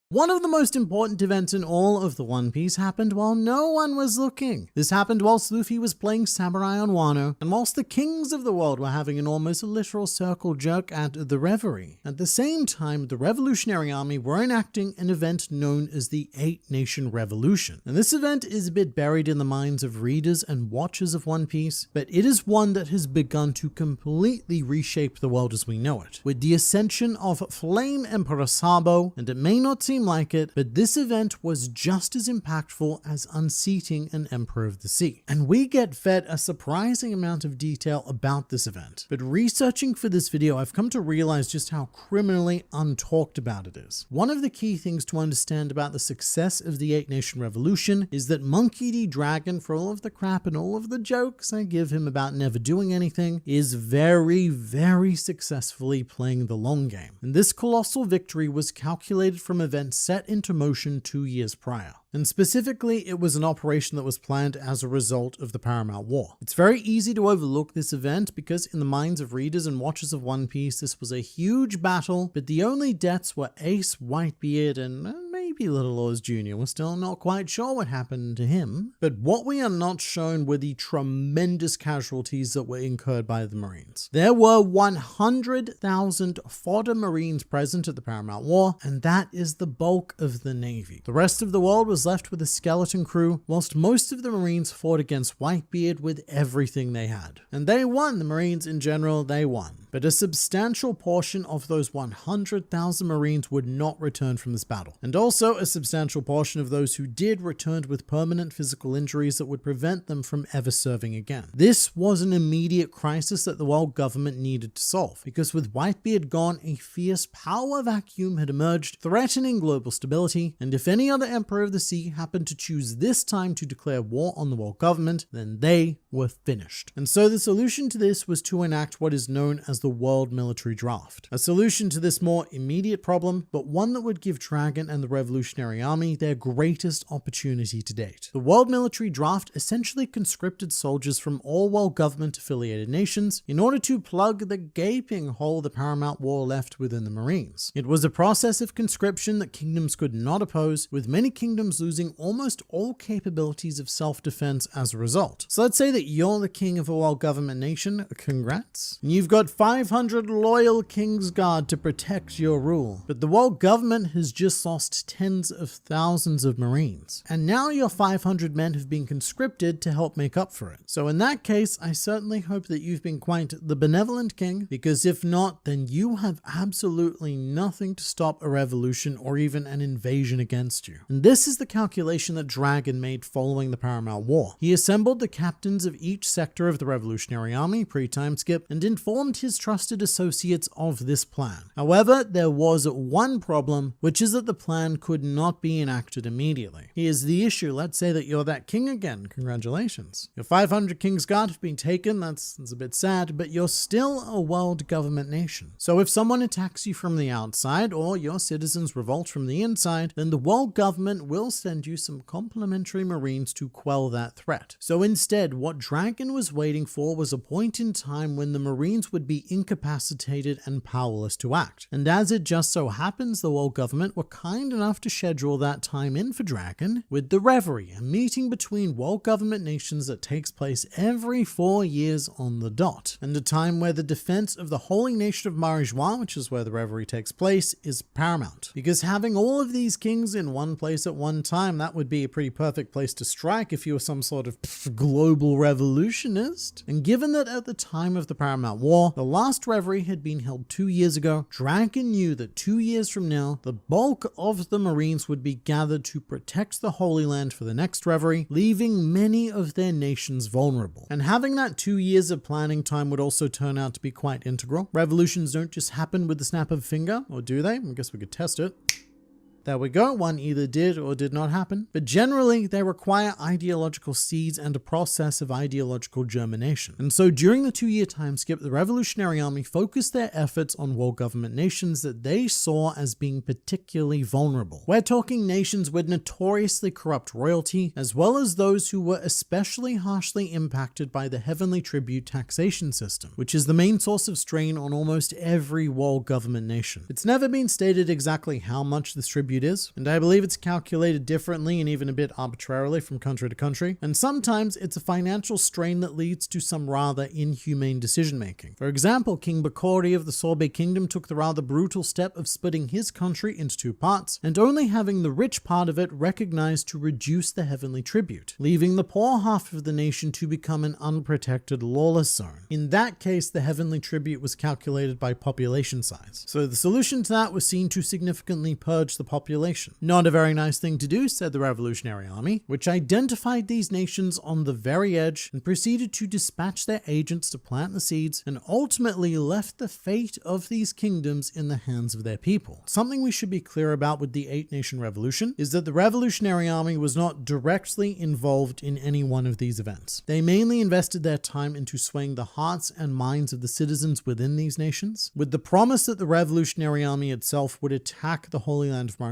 One of the most important events in all of the One Piece happened while no one was looking. This happened whilst Luffy was playing Samurai on Wano, and whilst the kings of the world were having an almost literal circle jerk at the Revery. At the same time, the Revolutionary Army were enacting an event known as the 8-Nation Revolution. And this event is a bit buried in the minds of readers and watchers of One Piece, but it is one that has begun to completely reshape the world as we know it, with the ascension of Flame Emperor Sabo, and it may not seem like it, but this event was just as impactful as unseating an Emperor of the Sea. And we get fed a surprising amount of detail about this event. But researching for this video, I've come to realize just how criminally untalked about it is. One of the key things to understand about the success of the 8-Nation Revolution is that Monkey D. Dragon, for all of the crap and all of the jokes I give him about never doing anything, is very, very successfully playing the long game. And this colossal victory was calculated from events set into motion 2 years prior. And specifically, it was an operation that was planned as a result of the Paramount War. It's very easy to overlook this event because in the minds of readers and watchers of One Piece, this was a huge battle, but the only deaths were Ace, Whitebeard, and maybe Little Oars Jr. We're still not quite sure what happened to him. But what we are not shown were the tremendous casualties that were incurred by the Marines. There were 100,000 fodder Marines present at the Paramount War, and that is the bulk of the Navy. The rest of the world was left with a skeleton crew, whilst most of the Marines fought against Whitebeard with everything they had. And they won. The Marines in general, they won. But a substantial portion of those 100,000 Marines would not return from this battle. And also a substantial portion of those who did returned with permanent physical injuries that would prevent them from ever serving again. This was an immediate crisis that the world government needed to solve, because with Whitebeard gone, a fierce power vacuum had emerged, threatening global stability, and if any other Emperor of the Sea happened to choose this time to declare war on the world government, then they were finished. And so the solution to this was to enact what is known as the World Military Draft. A solution to this more immediate problem, but one that would give Dragon and the Revolutionary Army their greatest opportunity to date. The World Military Draft essentially conscripted soldiers from all world government affiliated nations in order to plug the gaping hole the Paramount War left within the Marines. It was a process of conscription that kingdoms could not oppose, with many kingdoms losing almost all capabilities of self-defense as a result. So let's say that you're the king of a world government nation, congrats. And you've got 500 loyal King's Guard to protect your rule. But the world government has just lost tens of thousands of Marines. And now your 500 men have been conscripted to help make up for it. So in that case, I certainly hope that you've been quite the benevolent king, because if not, then you have absolutely nothing to stop a revolution or even an invasion against you. And this is the calculation that Dragon made following the Paramount War. He assembled the captains of of each sector of the Revolutionary Army pre-time skip and informed his trusted associates of this plan. However, there was one problem, which is that the plan could not be enacted immediately. Here's the issue. Let's say that you're that king again. Congratulations. Your 500 Kings Guard have been taken. That's a bit sad, but you're still a world government nation. So if someone attacks you from the outside or your citizens revolt from the inside, then the world government will send you some complimentary marines to quell that threat. So instead, what Dragon was waiting for was a point in time when the marines would be incapacitated and powerless to act. And as it just so happens, the world government were kind enough to schedule that time in for Dragon with the Revery, a meeting between world government nations that takes place every 4 years on the dot, and a time where the defense of the holy nation of Marijoa, which is where the Revery takes place, is paramount. Because having all of these kings in one place at one time, that would be a pretty perfect place to strike if you were some sort of global revolutionist. And given that at the time of the Paramount War, the last Revery had been held 2 years ago, Dragon knew that 2 years from now, the bulk of the Marines would be gathered to protect the Holy Land for the next Revery, leaving many of their nations vulnerable. And having that 2 years of planning time would also turn out to be quite integral. Revolutions don't just happen with the snap of a finger, or do they? I guess we could test it. There we go, one either did or did not happen. But generally, they require ideological seeds and a process of ideological germination. And so during the 2-year time skip, the Revolutionary Army focused their efforts on world government nations that they saw as being particularly vulnerable. We're talking nations with notoriously corrupt royalty, as well as those who were especially harshly impacted by the heavenly tribute taxation system, which is the main source of strain on almost every world government nation. It's never been stated exactly how much this tribute is, and I believe it's calculated differently and even a bit arbitrarily from country to country, and sometimes it's a financial strain that leads to some rather inhumane decision making. For example, King Bakori of the Sorbet Kingdom took the rather brutal step of splitting his country into 2 parts, and only having the rich part of it recognized to reduce the heavenly tribute, leaving the poor half of the nation to become an unprotected lawless zone. In that case, the heavenly tribute was calculated by population size. So the solution to that was seen to significantly purge the population. Not a very nice thing to do, said the Revolutionary Army, which identified these nations on the very edge and proceeded to dispatch their agents to plant the seeds and ultimately left the fate of these kingdoms in the hands of their people. Something we should be clear about with the 8-Nation Revolution is that the Revolutionary Army was not directly involved in any one of these events. They mainly invested their time into swaying the hearts and minds of the citizens within these nations, with the promise that the Revolutionary Army itself would attack the Holy Land of Marijoa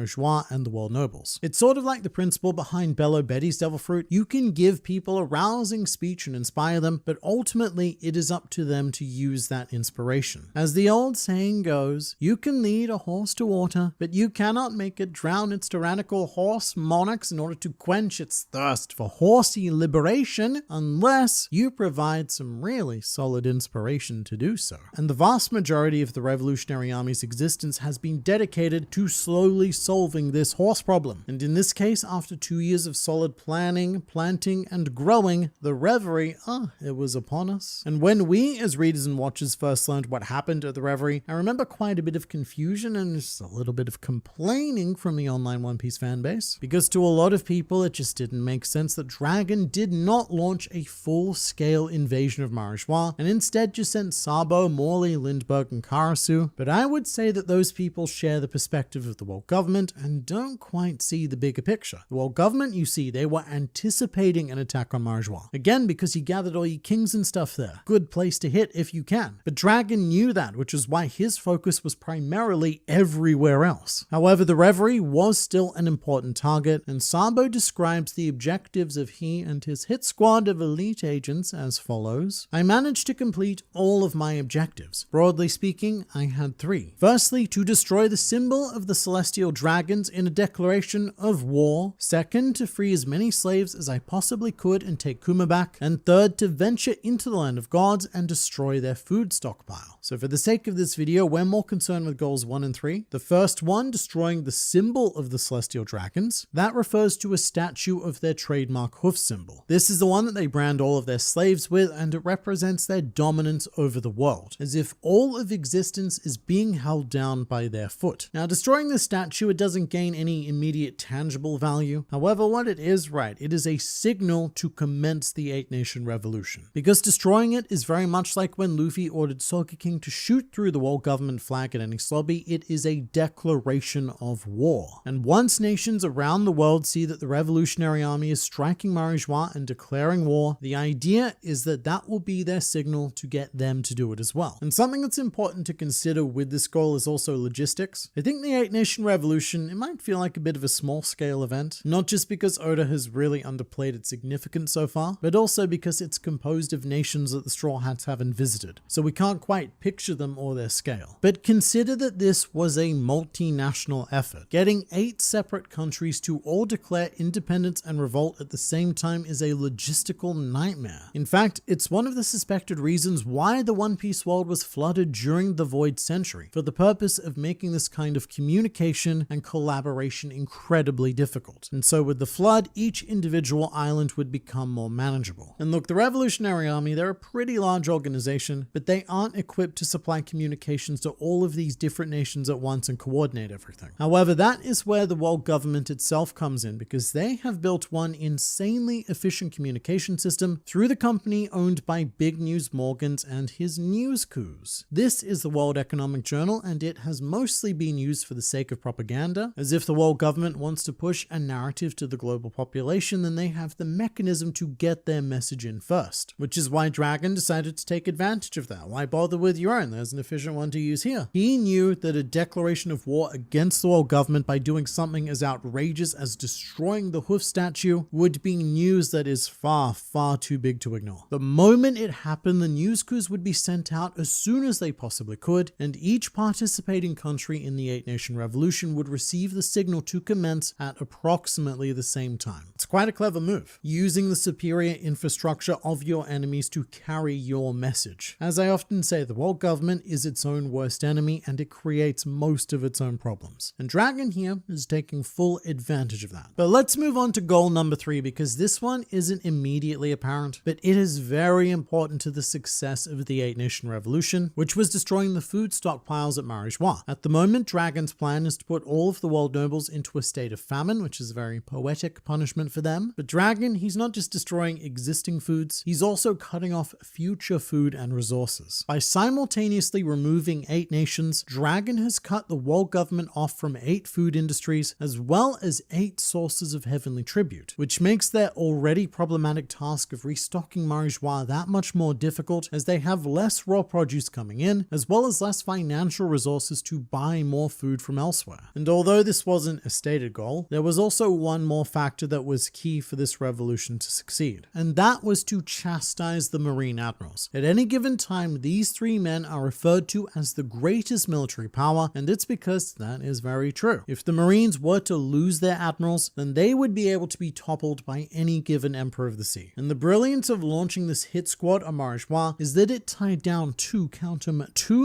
and the world nobles. It's sort of like the principle behind Bellow Betty's Devil Fruit. You can give people a rousing speech and inspire them, but ultimately it is up to them to use that inspiration. As the old saying goes, you can lead a horse to water, but you cannot make it drown its tyrannical horse monarchs in order to quench its thirst for horsey liberation unless you provide some really solid inspiration to do so. And the vast majority of the Revolutionary Army's existence has been dedicated to slowly solving this horse problem. And in this case, after 2 years of solid planning, planting, and growing, the Revery, it was upon us. And when we as readers and watchers first learned what happened at the Revery, I remember quite a bit of confusion and just a little bit of complaining from the online One Piece fan base. Because to a lot of people, it just didn't make sense that Dragon did not launch a full-scale invasion of Marijoa, and instead just sent Sabo, Morley, Lindbergh, and Karasu. But I would say that those people share the perspective of the world government and don't quite see the bigger picture. The world government, you see, they were anticipating an attack on Marijoa. Again, because he gathered all your kings and stuff there. Good place to hit if you can. But Dragon knew that, which is why his focus was primarily everywhere else. However, the Revery was still an important target, and Sabo describes the objectives of he and his hit squad of elite agents as follows. I managed to complete all of my objectives. Broadly speaking, I had 3. Firstly, to destroy the symbol of the celestial dragons in a declaration of war. Second, to free as many slaves as I possibly could and take Kuma back. And third, to venture into the land of gods and destroy their food stockpile. So for the sake of this video, we're more concerned with goals 1 and 3. The first one, destroying the symbol of the celestial dragons. That refers to a statue of their trademark hoof symbol. This is the one that they brand all of their slaves with, and it represents their dominance over the world, as if all of existence is being held down by their foot. Now, destroying the statue, it doesn't gain any immediate tangible value. However, what it is, right, it is a signal to commence the 8-Nation Revolution. Because destroying it is very much like when Luffy ordered Soka King to shoot through the world government flag at any slobby. It is a declaration of war. And once nations around the world see that the Revolutionary Army is striking Marijoa and declaring war, the idea is that that will be their signal to get them to do it as well. And something that's important to consider with this goal is also logistics. I think the 8-Nation Revolution, it might feel like a bit of a small-scale event, not just because Oda has really underplayed its significance so far, but also because it's composed of nations that the Straw Hats haven't visited, so we can't quite picture them or their scale. But consider that this was a multinational effort. Getting 8 separate countries to all declare independence and revolt at the same time is a logistical nightmare. In fact, it's one of the suspected reasons why the One Piece world was flooded during the Void Century, for the purpose of making this kind of communication and collaboration incredibly difficult. And so with the flood, each individual island would become more manageable. And look, the Revolutionary Army, they're a pretty large organization, but they aren't equipped to supply communications to all of these different nations at once and coordinate everything. However, that is where the world government itself comes in, because they have built one insanely efficient communication system through the company owned by Big News Morgans and his news coups. This is the World Economic Journal, and it has mostly been used for the sake of propaganda. As if the world government wants to push a narrative to the global population, then they have the mechanism to get their message in first. Which is why Dragon decided to take advantage of that. Why bother with your own? There's an efficient one to use here. He knew that a declaration of war against the world government by doing something as outrageous as destroying the hoof statue would be news that is far, far too big to ignore. The moment it happened, the news coups would be sent out as soon as they possibly could, and each participating country in the 8-Nation Revolution would receive the signal to commence at approximately the same time. It's quite a clever move, using the superior infrastructure of your enemies to carry your message. As I often say, the world government is its own worst enemy, and it creates most of its own problems. And Dragon here is taking full advantage of that. But let's move on to goal number 3, because this one isn't immediately apparent, but it is very important to the success of the 8-Nation Revolution, which was destroying the food stockpiles at Marijoa. At the moment, Dragon's plan is to put all of the world nobles into a state of famine, which is a very poetic punishment for them. But Dragon, he's not just destroying existing foods, he's also cutting off future food and resources. By simultaneously removing 8 nations, Dragon has cut the world government off from 8 food industries, as well as 8 sources of heavenly tribute, which makes their already problematic task of restocking Marijoa that much more difficult, as they have less raw produce coming in, as well as less financial resources to buy more food from elsewhere. And although this wasn't a stated goal, there was also one more factor that was key for this revolution to succeed, and that was to chastise the Marine Admirals. At any given time, these 3 men are referred to as the greatest military power, and it's because that is very true. If the Marines were to lose their admirals, then they would be able to be toppled by any given Emperor of the Sea. And the brilliance of launching this hit squad on Marijoa is that it tied down 2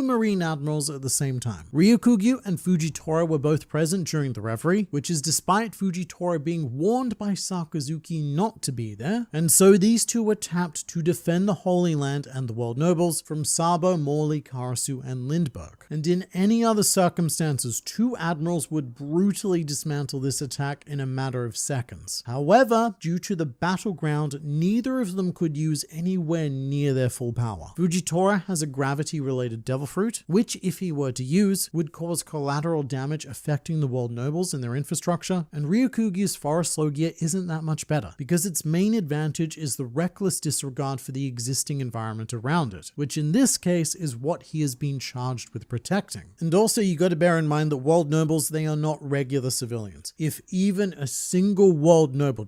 Marine Admirals at the same time. Ryukugyu and Fujitora were both present during the Revery, which is despite Fujitora being warned by Sakazuki not to be there, and so these 2 were tapped to defend the Holy Land and the world nobles from Sabo, Morley, Karasu, and Lindbergh. And in any other circumstances, 2 admirals would brutally dismantle this attack in a matter of seconds. However, due to the battleground, neither of them could use anywhere near their full power. Fujitora has a gravity-related devil fruit, which if he were to use, would cause collateral damage affecting the world nobles and their infrastructure, and Ryukugyu's forest logia isn't that much better, because its main advantage is the reckless disregard for the existing environment around it, which in this case is what he has been charged with protecting. And also you got to bear in mind that world nobles, they are not regular civilians. If even a single world noble,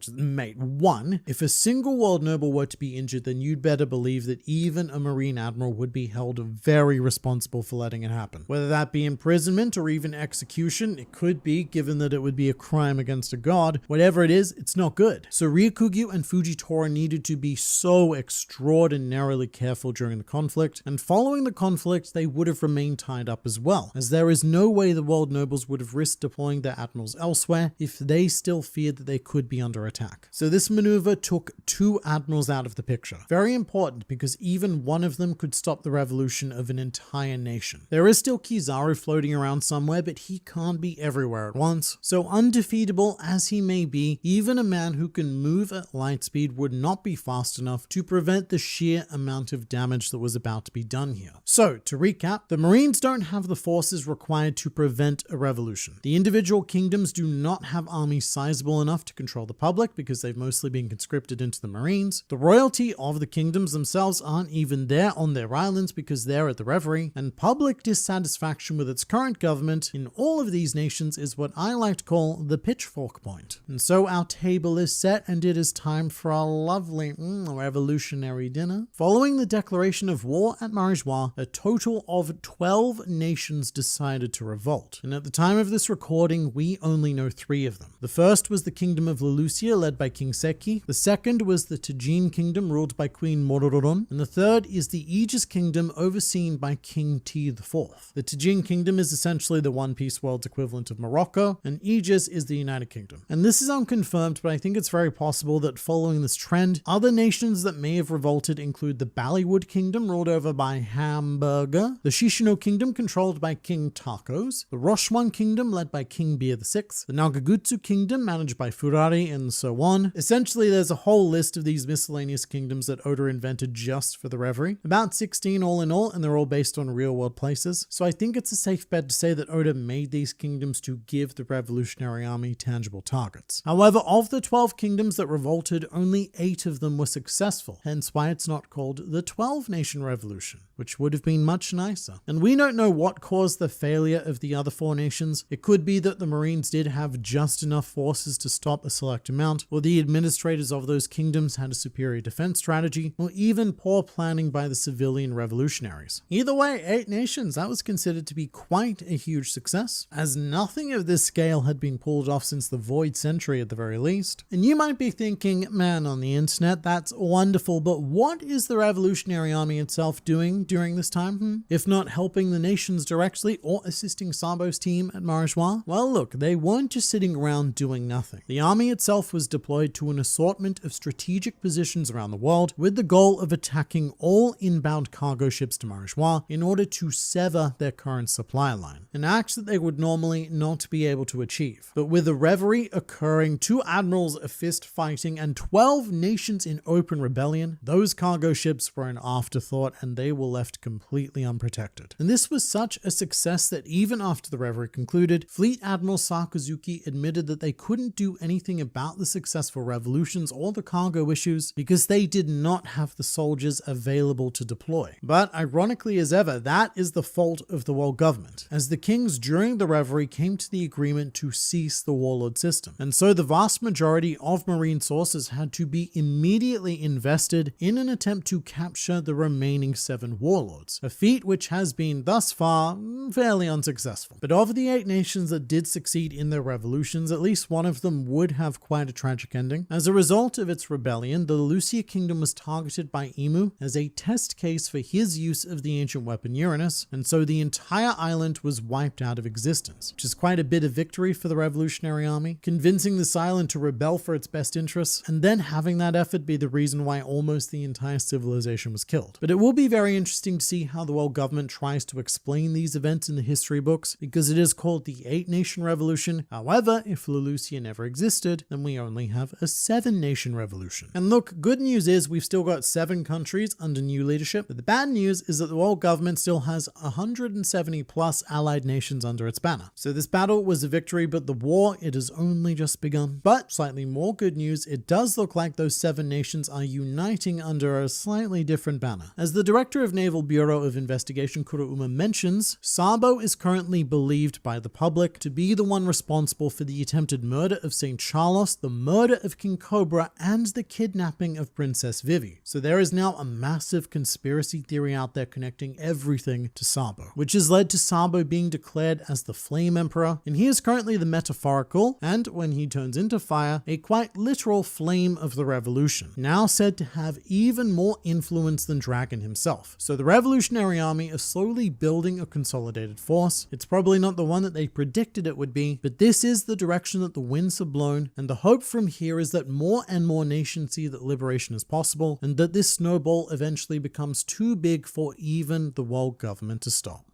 if a single world noble were to be injured, then you'd better believe that even a Marine Admiral would be held very responsible for letting it happen. Whether that be imprisonment or even execution, it could be, given that it would be a crime against a god. Whatever it is, it's not good. So Ryukugyu and Fujitora needed to be so extraordinarily careful during the conflict, and following the conflict, they would have remained tied up as well, as there is no way the world nobles would have risked deploying their admirals elsewhere if they still feared that they could be under attack. So this maneuver took 2 admirals out of the picture. Very important, because even one of them could stop the revolution of an entire nation. There is still Kizaru floating around somewhere, but he can't be be everywhere at once, so undefeatable as he may be, even a man who can move at light speed would not be fast enough to prevent the sheer amount of damage that was about to be done here. So, to recap, the Marines don't have the forces required to prevent a revolution. The individual kingdoms do not have armies sizable enough to control the public because they've mostly been conscripted into the Marines. The royalty of the kingdoms themselves aren't even there on their islands because they're at the Revery, and public dissatisfaction with its current government in all of these nations is what I like to call the pitchfork point. And so our table is set and it is time for a lovely revolutionary dinner. Following the declaration of war at Marijoa, a total of 12 nations decided to revolt. And at the time of this recording, we only know 3 of them. The first was the Kingdom of Lelucia, led by King Seki. The second was the Tajin Kingdom, ruled by Queen Mororodon. And the third is the Aegis Kingdom, overseen by King T IV. The Tajin Kingdom is essentially the One Piece world's equivalent of Morocco, and Aegis is the United Kingdom. And this is unconfirmed, but I think it's very possible that following this trend, other nations that may have revolted include the Ballywood Kingdom, ruled over by Hamburger, the Shishino Kingdom, controlled by King Tacos, the Roshuan Kingdom, led by King Beer VI, the Nagagutsu Kingdom, managed by Furari, and so on. Essentially, there's a whole list of these miscellaneous kingdoms that Oda invented just for the Revery. About 16 all in all, and they're all based on real-world places. So I think it's a safe bet to say that Oda made these kingdoms to give the Revolutionary Army tangible targets. However, of the 12 kingdoms that revolted, only 8 of them were successful, hence why it's not called the 12-Nation Revolution, which would have been much nicer. And we don't know what caused the failure of the other 4 nations. It could be that the Marines did have just enough forces to stop a select amount, or the administrators of those kingdoms had a superior defense strategy, or even poor planning by the civilian revolutionaries. Either way, 8 nations, that was considered to be quite a huge success, as nothing of this scale had been pulled off since the Void Century at the very least. And you might be thinking, man, on the internet, that's wonderful, but what is the Revolutionary Army itself doing during this time? If not helping the nations directly or assisting Sabo's team at Marijoa? Well, look, they weren't just sitting around doing nothing. The army itself was deployed to an assortment of strategic positions around the world with the goal of attacking all inbound cargo ships to Marijoa in order to sever their current supply line, an act that they would normally not be able to achieve. But with the Revery occurring, 2 admirals a fist fighting, and 12 nations in open rebellion, those cargo ships were an afterthought and they were left completely unprotected. And this was such a success that even after the Revery concluded, Fleet Admiral Sakazuki admitted that they couldn't do anything about the successful revolutions or the cargo issues because they did not have the soldiers available to deploy. But ironically as ever, that is the fault of the world government, as the kings during the Revery came to the agreement to cease the warlord system. And so the vast majority of marine sources had to be immediately invested in an attempt to capture the remaining 7 warlords, a feat which has been thus far fairly unsuccessful. But of the 8 nations that did succeed in their revolutions, at least one of them would have quite a tragic ending. As a result of its rebellion, the Lucia Kingdom was targeted by Imu as a test case for his use of the ancient weapon Uranus, and so the entire island was wiped out of existence, which is quite a bit of victory for the Revolutionary Army, convincing this island to rebel for its best interests, and then having that effort be the reason why almost the entire civilization was killed. But it will be very interesting to see how the world government tries to explain these events in the history books, because it is called the 8-Nation Revolution. However, if Lelucia never existed, then we only have a 7-Nation Revolution. And look, good news is we've still got 7 countries under new leadership, but the bad news is that the world government still has 170 plus allied nations under its banner. So this battle was a victory, but the war, it has only just begun. But slightly more good news, it does look like those 7 nations are uniting under a slightly different banner. As the director of Naval Bureau of Investigation Kurouma mentions, Sabo is currently believed by the public to be the one responsible for the attempted murder of St. Charles, the murder of King Cobra, and the kidnapping of Princess Vivi. So there is now a massive conspiracy theory out there connecting everything to Sabo, which has led to Sabo being declared as the Flame Emperor, and he is currently the metaphorical, and when he turns into fire, a quite literal flame of the revolution, now said to have even more influence than Dragon himself. So the Revolutionary Army is slowly building a consolidated force. It's probably not the one that they predicted it would be, but this is the direction that the winds have blown, and the hope from here is that more and more nations see that liberation is possible, and that this snowball eventually becomes too big for even the world government to stop.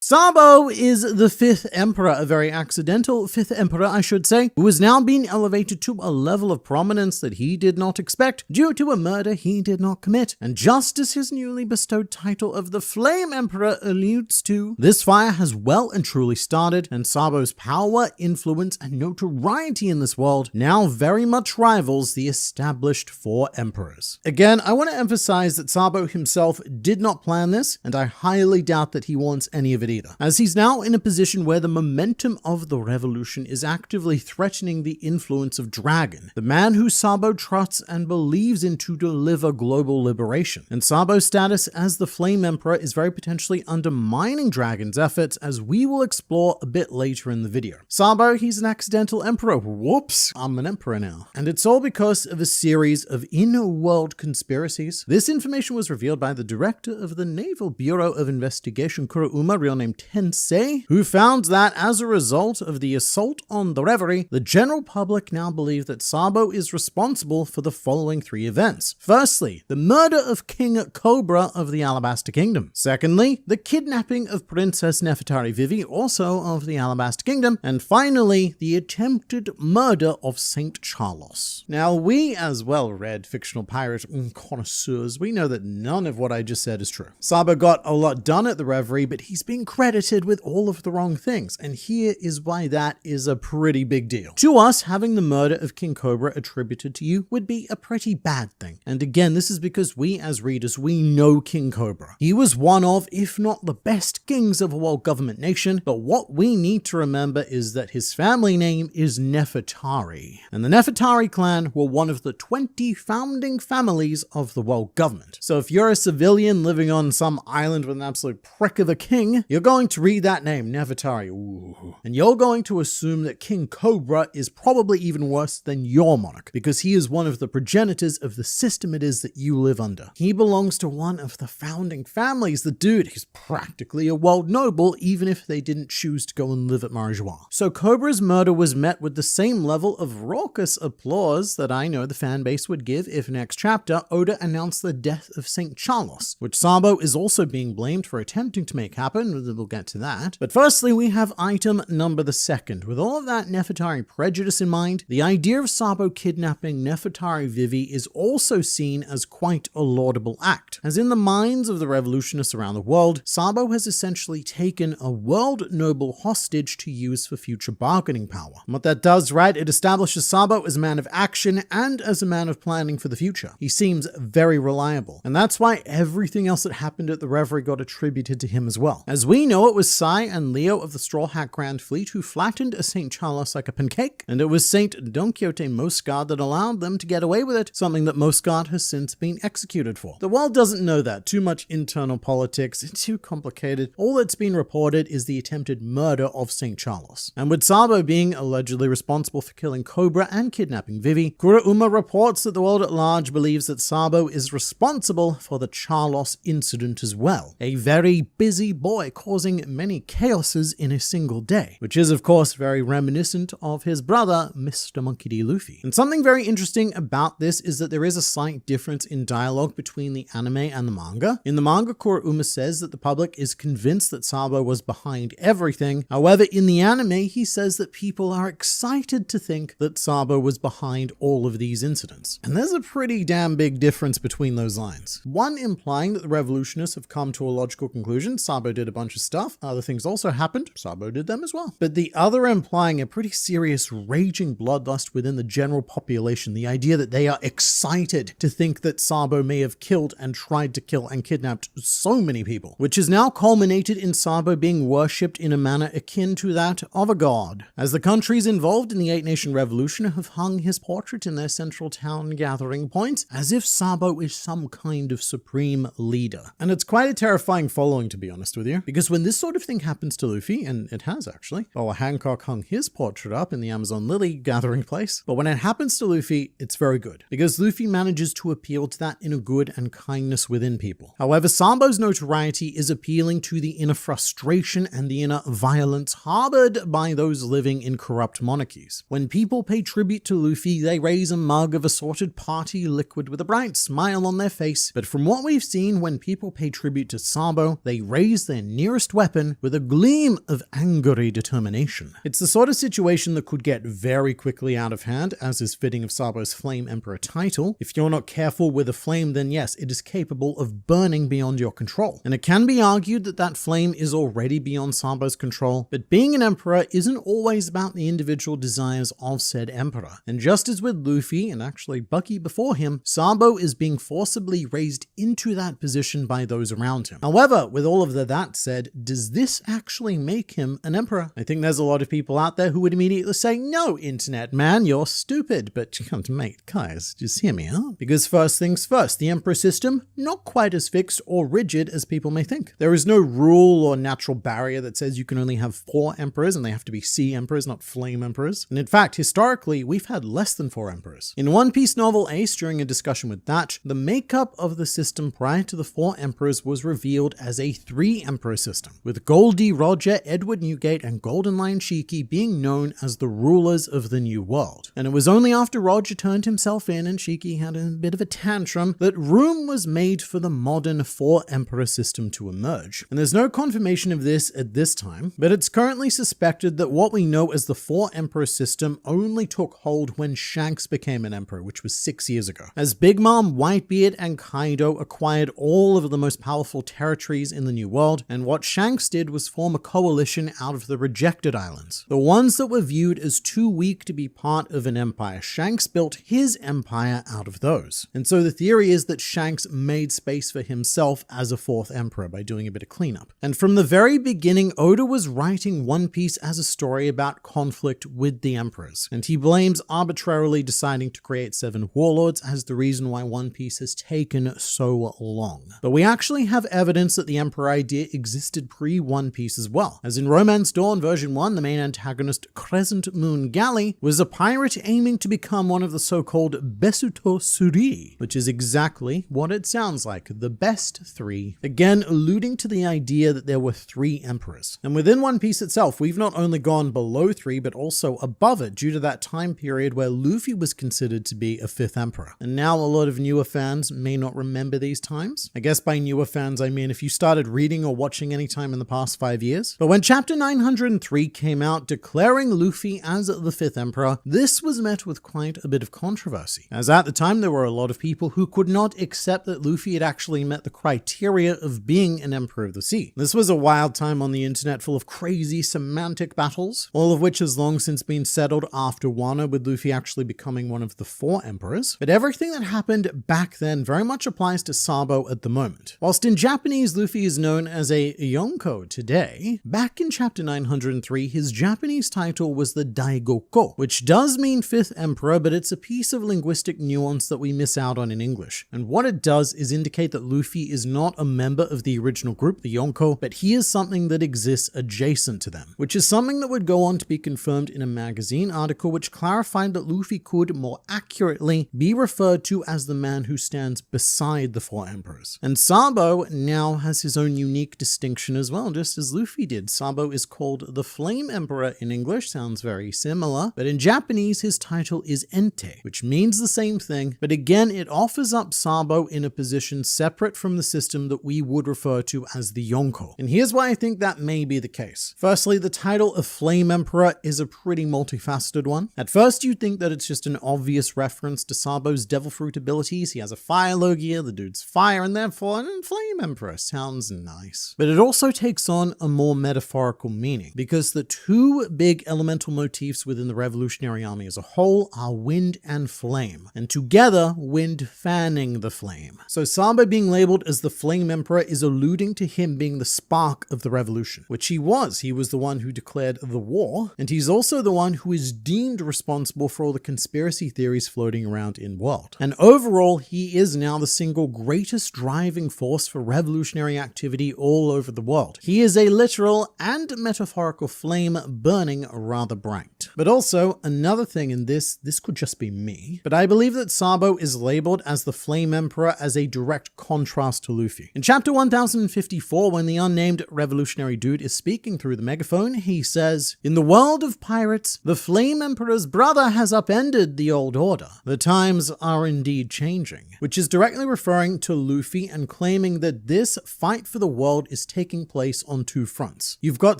Sabo is the 5th emperor, a very accidental 5th emperor, I should say, who has now been elevated to a level of prominence that he did not expect due to a murder he did not commit. And just as his newly bestowed title of the Flame Emperor alludes to, this fire has well and truly started, and Sabo's power, influence, and notoriety in this world now very much rivals the established 4 emperors. Again, I want to emphasize that Sabo himself did not plan this, and I highly doubt that he wants any of it either, as he's now in a position where the momentum of the revolution is actively threatening the influence of Dragon, the man who Sabo trusts and believes in to deliver global liberation. And Sabo's status as the Flame Emperor is very potentially undermining Dragon's efforts, as we will explore a bit later in the video. Sabo, he's an accidental emperor. Whoops, I'm an emperor now. And it's all because of a series of inner-world conspiracies. This information was revealed by the director of the Naval Bureau of Investigation, Kuruma, real name Tensei, who found that as a result of the assault on the Revery, the general public now believe that Sabo is responsible for the following 3 events. Firstly, the murder of King Cobra of the Alabaster Kingdom. Secondly, the kidnapping of Princess Nefertari Vivi, also of the Alabaster Kingdom. And finally, the attempted murder of Saint Charles. Now, we as well-read fictional pirate connoisseurs, we know that none of what I just said is true. Sabo got a lot done at the Revery, but he's been credited with all of the wrong things, and here is why that is a pretty big deal. To us, having the murder of King Cobra attributed to you would be a pretty bad thing. And again, this is because we as readers, we know King Cobra. He was one of, if not the best kings of a world government nation, but what we need to remember is that his family name is Nefertari. And the Nefertari clan were one of the 20 founding families of the world government. So if you're a civilian living on some island with an absolute prick of a king, you're going to read that name, Nefertari, ooh, and you're going to assume that King Cobra is probably even worse than your monarch, because he is one of the progenitors of the system it is that you live under. He belongs to one of the founding families. The dude is practically a world noble, even if they didn't choose to go and live at Marijoa. So Cobra's murder was met with the same level of raucous applause that I know the fan base would give if next chapter Oda announced the death of Saint Charles, which Sabo is also being blamed for attempting to make happen. We'll get to that. But firstly, we have item number the 2nd. With all of that Nefertari prejudice in mind, the idea of Sabo kidnapping Nefertari Vivi is also seen as quite a laudable act, as in the minds of the revolutionists around the world, Sabo has essentially taken a world noble hostage to use for future bargaining power. And what that does, right, it establishes Sabo as a man of action and as a man of planning for the future. He seems very reliable, and that's why everything else that happened at the Revery got attributed to him as well. As we know, it was Sai and Leo of the Straw Hat Grand Fleet who flattened a St. Charles like a pancake, and it was Saint Don Quixote Moscard that allowed them to get away with it, something that Moscard has since been executed for. The world doesn't know that. Too much internal politics, it's too complicated. All that's been reported is the attempted murder of St. Charles. And with Sabo being allegedly responsible for killing Cobra and kidnapping Vivi, Kuruma reports that the world at large believes that Sabo is responsible for the Charlos incident as well. A very busy boy causing many chaoses in a single day, which is of course very reminiscent of his brother, Mr. Monkey D. Luffy. And something very interesting about this is that there is a slight difference in dialogue between the anime and the manga. In the manga, Kuruma says that the public is convinced that Sabo was behind everything. However, in the anime, he says that people are excited to think that Sabo was behind all of these incidents. And there's a pretty damn big difference between those lines. One implying that the revolutionists have come to a logical conclusion. Sabo did a bunch of stuff. Other things also happened. Sabo did them as well. But the other implying a pretty serious raging bloodlust within the general population. The idea that they are excited to think that Sabo may have killed and tried to kill and kidnapped so many people, which has now culminated in Sabo being worshipped in a manner akin to that of a god, as the countries involved in the 8-Nation Revolution have hung his portrait in their central town gathering points, as if Sabo is some kind of supreme leader. And it's quite a terrifying following, to be honest with you, because when this sort of thing happens to Luffy, and it has actually, Hancock hung his portrait up in the Amazon Lily gathering place, but when it happens to Luffy, it's very good, because Luffy manages to appeal to that inner good and kindness within people. However, Sabo's notoriety is appealing to the inner frustration and the inner violence harbored by those living in corrupt monarchies. When people pay tribute to Luffy, they raise a mug of assorted party liquid with a bright smile on their face, but from what we've seen, when people pay tribute to Sabo, they raise their nearest purest weapon with a gleam of angry determination. It's the sort of situation that could get very quickly out of hand, as is fitting of Sabo's Flame Emperor title. If you're not careful with a flame, then yes, it is capable of burning beyond your control. And it can be argued that that flame is already beyond Sabo's control, but being an emperor isn't always about the individual desires of said emperor. And just as with Luffy, and actually Bucky before him, Sabo is being forcibly raised into that position by those around him. However, with all of that said, does this actually make him an emperor? I think there's a lot of people out there who would immediately say, no, internet man, you're stupid. But mate, guys, just hear me out. Because first things first, the emperor system, not quite as fixed or rigid as people may think. There is no rule or natural barrier that says you can only have 4 emperors and they have to be sea emperors, not flame emperors. And in fact, historically, we've had less than 4 emperors. In One Piece novel Ace, during a discussion with Thatch, the makeup of the system prior to the 4 emperors was revealed as a 3 emperor system, with Goldie Roger, Edward Newgate, and Golden Lion Shiki being known as the rulers of the New World. And it was only after Roger turned himself in and Shiki had a bit of a tantrum that room was made for the modern 4 emperor system to emerge. And there's no confirmation of this at this time, but it's currently suspected that what we know as the 4 emperor system only took hold when Shanks became an emperor, which was 6 years ago, as Big Mom, Whitebeard, and Kaido acquired all of the most powerful territories in the New World, and what Shanks did was form a coalition out of the rejected islands, the ones that were viewed as too weak to be part of an empire. Shanks built his empire out of those. And so the theory is that Shanks made space for himself as a 4th emperor by doing a bit of cleanup. And from the very beginning, Oda was writing One Piece as a story about conflict with the emperors, and he blames arbitrarily deciding to create 7 warlords as the reason why One Piece has taken so long. But we actually have evidence that the emperor idea existed pre-One Piece as well, as in Romance Dawn version 1, the main antagonist Crescent Moon Galley was a pirate aiming to become one of the so-called Besuto Suri, which is exactly what it sounds like, the best 3, again alluding to the idea that there were 3 emperors. And within One Piece itself, we've not only gone below 3, but also above it due to that time period where Luffy was considered to be a 5th emperor. And now a lot of newer fans may not remember these times. I guess by newer fans, I mean if you started reading or watching any time in the past 5 years. But when chapter 903 came out declaring Luffy as the 5th emperor, this was met with quite a bit of controversy, as at the time there were a lot of people who could not accept that Luffy had actually met the criteria of being an emperor of the sea. This was a wild time on the internet full of crazy semantic battles, all of which has long since been settled after Wano, with Luffy actually becoming one of the 4 emperors. But everything that happened back then very much applies to Sabo at the moment. Whilst in Japanese Luffy is known as a Yonko today, back in chapter 903 his Japanese title was the Daigoko, which does mean 5th emperor, but it's a piece of linguistic nuance that we miss out on in English. And what it does is indicate that Luffy is not a member of the original group, the Yonko, but he is something that exists adjacent to them, which is something that would go on to be confirmed in a magazine article which clarified that Luffy could more accurately be referred to as the man who stands beside the 4 emperors. And Sabo now has his own unique distinction as well, just as Luffy did. Sabo is called the Flame Emperor in English, sounds very similar, but in Japanese his title is Ente, which means the same thing, but again it offers up Sabo in a position separate from the system that we would refer to as the Yonko. And here's why I think that may be the case. Firstly, the title of Flame Emperor is a pretty multifaceted one. At first you'd think that it's just an obvious reference to Sabo's devil fruit abilities. He has a fire logia, the dude's fire, and therefore Flame Emperor sounds nice. But it also takes on a more metaphorical meaning, because the 2 big elemental motifs within the Revolutionary Army as a whole are wind and flame, and together wind fanning the flame. So Sabo being labeled as the Flame Emperor is alluding to him being the spark of the revolution, which he was. He was the one who declared the war, and he's also the one who is deemed responsible for all the conspiracy theories floating around in world. And overall, he is now the single greatest driving force for revolutionary activity all over the world. He is a literal and metaphorical flame burning rather bright. But also, another thing in this could just be me, but I believe that Sabo is labeled as the Flame Emperor as a direct contrast to Luffy. In chapter 1054, when the unnamed revolutionary dude is speaking through the megaphone, he says, "In the world of pirates, the Flame Emperor's brother has upended the old order. The times are indeed changing," which is directly referring to Luffy and claiming that this fight for the world is taking taking place on two fronts. You've got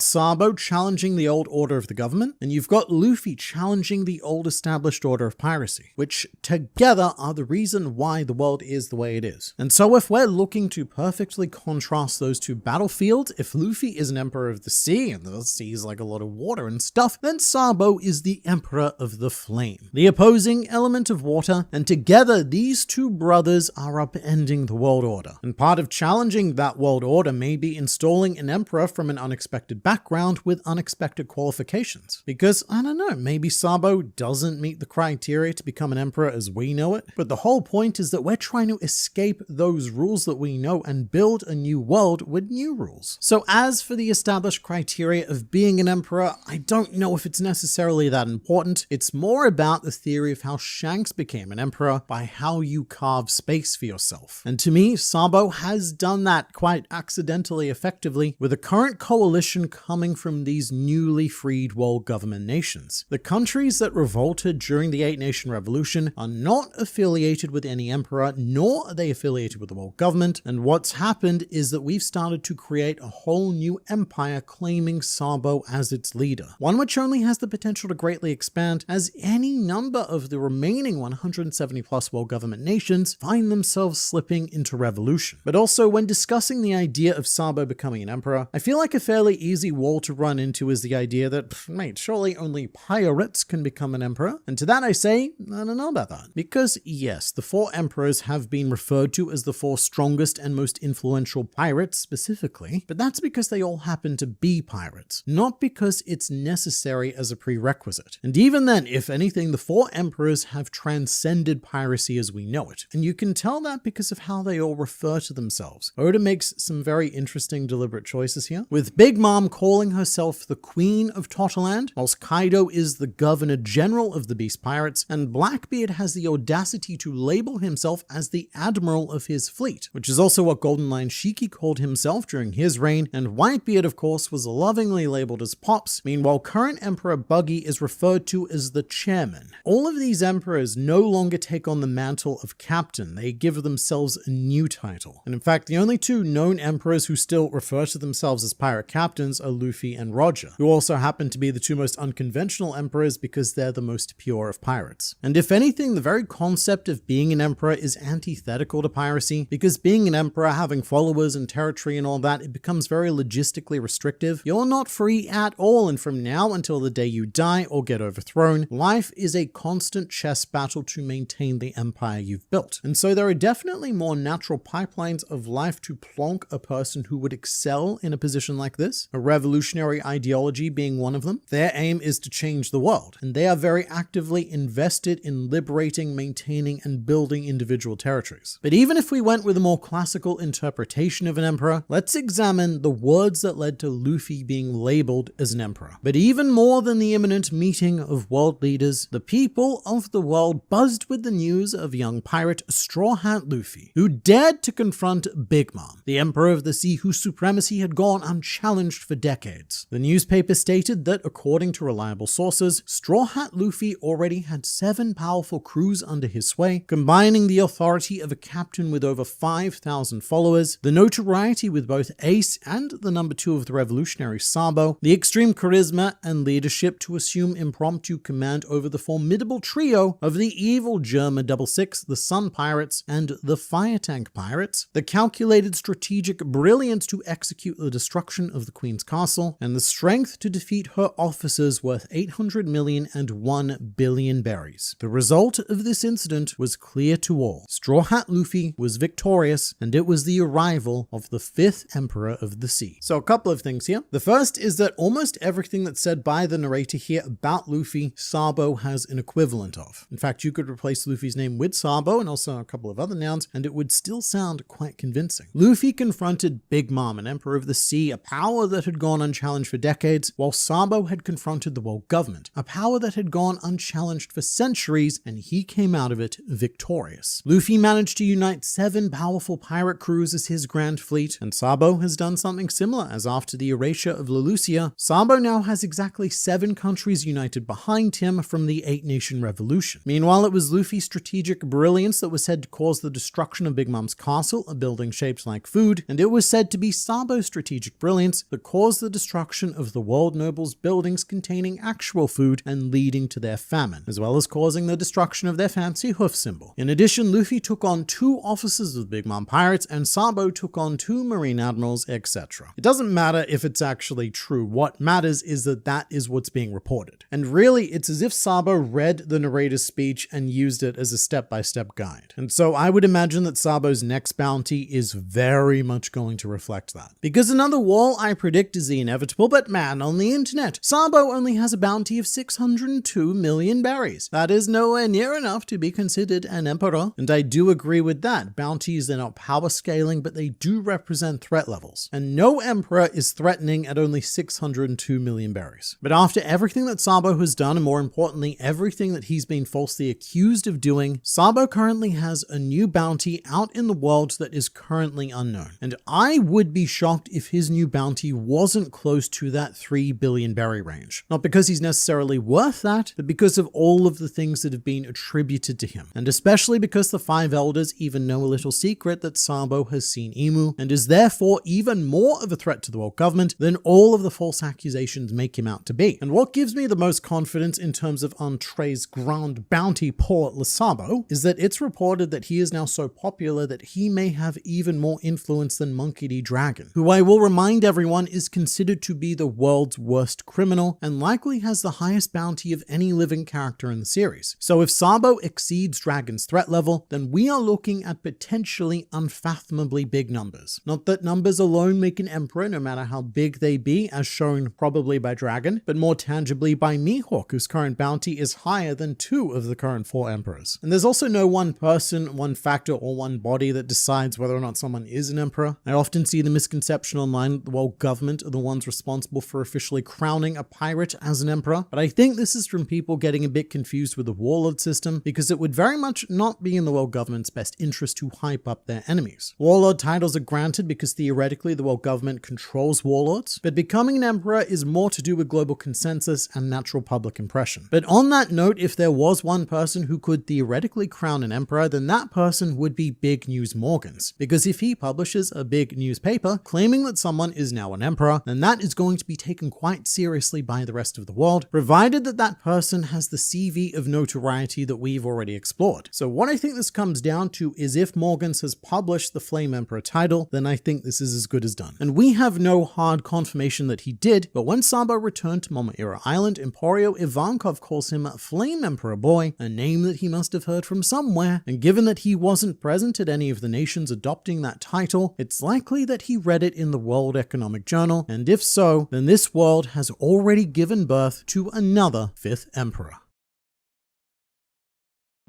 Sabo challenging the old order of the government, and you've got Luffy challenging the old established order of piracy, which together are the reason why the world is the way it is. And so if we're looking to perfectly contrast those two battlefields, if Luffy is an emperor of the sea, and the sea is like a lot of water and stuff, then Sabo is the emperor of the flame, the opposing element of water, and together these two brothers are upending the world order. And part of challenging that world order may be installing an emperor from an unexpected background with unexpected qualifications. Because, I don't know, maybe Sabo doesn't meet the criteria to become an emperor as we know it, but the whole point is that we're trying to escape those rules that we know and build a new world with new rules. So as for the established criteria of being an emperor, I don't know if it's necessarily that important. It's more about the theory of how Shanks became an emperor by how you carve space for yourself. And to me, Sabo has done that quite accidentally effectively with a current coalition coming from these newly freed world government nations. The countries that revolted during the Eight Nation Revolution are not affiliated with any emperor, nor are they affiliated with the world government, and what's happened is that we've started to create a whole new empire claiming Sabo as its leader, one which only has the potential to greatly expand as any number of the remaining 170 plus world government nations find themselves slipping into revolution. But also, when discussing the idea of Sabo becoming an emperor, I feel like a fairly easy wall to run into is the idea that, mate, surely only pirates can become an emperor. And to that I say, I don't know about that. Because yes, the four emperors have been referred to as the four strongest and most influential pirates specifically, but that's because they all happen to be pirates, not because it's necessary as a prerequisite. And even then, if anything, the four emperors have transcended piracy as we know it. And you can tell that because of how they all refer to themselves. Oda makes some very interesting deliberate choices here, with Big Mom calling herself the Queen of Totterland, whilst Kaido is the Governor General of the Beast Pirates, and Blackbeard has the audacity to label himself as the Admiral of his fleet, which is also what Golden Lion Shiki called himself during his reign, and Whitebeard, of course, was lovingly labeled as Pops. Meanwhile, current Emperor Buggy is referred to as the Chairman. All of these emperors no longer take on the mantle of Captain, they give themselves a new title. And in fact, the only two known emperors who still refer to themselves as pirate captains are Luffy and Roger, who also happen to be the two most unconventional emperors because they're the most pure of pirates. And if anything, the very concept of being an emperor is antithetical to piracy, because being an emperor, having followers and territory and all that, it becomes very logistically restrictive. You're not free at all, and from now until the day you die or get overthrown, life is a constant chess battle to maintain the empire you've built. And so there are definitely more natural pipelines of life to plonk a person who would excel in a position like this, a revolutionary ideology being one of them. Their aim is to change the world, and they are very actively invested in liberating, maintaining, and building individual territories. But even if we went with a more classical interpretation of an emperor, let's examine the words that led to Luffy being labeled as an emperor. But even more than the imminent meeting of world leaders, the people of the world buzzed with the news of young pirate Straw Hat Luffy, who dared to confront Big Mom, the Emperor of the Sea whose supremacy had gone unchallenged for decades. The newspaper stated that, according to reliable sources, Straw Hat Luffy already had 7 powerful crews under his sway, combining the authority of a captain with over 5,000 followers, the notoriety with both Ace and the number 2 of the revolutionary Sabo, the extreme charisma and leadership to assume impromptu command over the formidable trio of the evil Germa 66, the Sun Pirates, and the Fire Tank Pirates, the calculated strategic brilliance to execute the destruction of the Queen's castle, and the strength to defeat her officers worth 800 million and 1 billion berries. The result of this incident was clear to all. Straw Hat Luffy was victorious, and it was the arrival of the 5th Emperor of the Sea. So a couple of things here. The first is that almost everything that's said by the narrator here about Luffy, Sabo has an equivalent of. In fact, you could replace Luffy's name with Sabo and also a couple of other nouns, and it would still sound quite convincing. Luffy confronted Big Mom, an Emperor of the Sea, a power that had gone unchallenged for decades, while Sabo had confronted the world government, a power that had gone unchallenged for centuries, and he came out of it victorious. Luffy managed to unite 7 powerful pirate crews as his grand fleet, and Sabo has done something similar, as after the erasure of Lelucia, Sabo now has exactly 7 countries united behind him from the 8 Nation Revolution. Meanwhile, it was Luffy's strategic brilliance that was said to cause the destruction of Big Mom's castle, a building shaped like food, and it was said to be Sabo's strategic brilliance that caused the destruction of the world nobles' buildings containing actual food and leading to their famine, as well as causing the destruction of their fancy hoof symbol. In addition, Luffy took on 2 officers of the Big Mom Pirates, and Sabo took on 2 Marine Admirals, etc. It doesn't matter if it's actually true. What matters is that that is what's being reported. And really, it's as if Sabo read the narrator's speech and used it as a step-by-step guide. And so I would imagine that Sabo's next bounty is very much going to reflect that. Because another wall I predict is the inevitable, but man, on the internet, Sabo only has a bounty of 602 million berries. That is nowhere near enough to be considered an emperor, and I do agree with that. Bounties are not power scaling, but they do represent threat levels. And no emperor is threatening at only 602 million berries. But after everything that Sabo has done, and more importantly, everything that he's been falsely accused of doing, Sabo currently has a new bounty out in the world that is currently unknown. And I would be shocked if his new bounty wasn't close to that 3 billion berry range. Not because he's necessarily worth that, but because of all of the things that have been attributed to him. And especially because the 5 elders even know a little secret that Sabo has seen Imu, and is therefore even more of a threat to the world government than all of the false accusations make him out to be. And what gives me the most confidence in terms of Entree's grand bounty pour Le Sabo is that it's reported that he is now so popular that he may have even more influence than Monkey D. Dragon, who I will remind everyone is considered to be the world's worst criminal and likely has the highest bounty of any living character in the series. So if Sabo exceeds Dragon's threat level, then we are looking at potentially unfathomably big numbers. Not that numbers alone make an emperor, no matter how big they be, as shown probably by Dragon, but more tangibly by Mihawk, whose current bounty is higher than 2 of the current 4 emperors. And there's also no one person, one factor, or one body that decides whether or not someone is an emperor. I often see the misconception online that the world government are the ones responsible for officially crowning a pirate as an emperor, but I think this is from people getting a bit confused with the warlord system, because it would very much not be in the world government's best interest to hype up their enemies. Warlord titles are granted because theoretically the world government controls warlords, but becoming an emperor is more to do with global consensus and natural public impression. But on that note, if there was one person who could theoretically crown an emperor, then that person would be Big News Morgans, because if he publishes a big newspaper claiming that someone is now an emperor, then that is going to be taken quite seriously by the rest of the world, provided that that person has the CV of notoriety that we've already explored. So what I think this comes down to is if Morgans has published the Flame Emperor title, then I think this is as good as done. And we have no hard confirmation that he did, but when Sabo returned to Momoira Island, Emporio Ivankov calls him Flame Emperor Boy, a name that he must have heard from somewhere, and given that he wasn't present at any of the nations adopting that title, it's likely that he read it in the World Economic Journal, and if so, then this world has already given birth to another 5th emperor.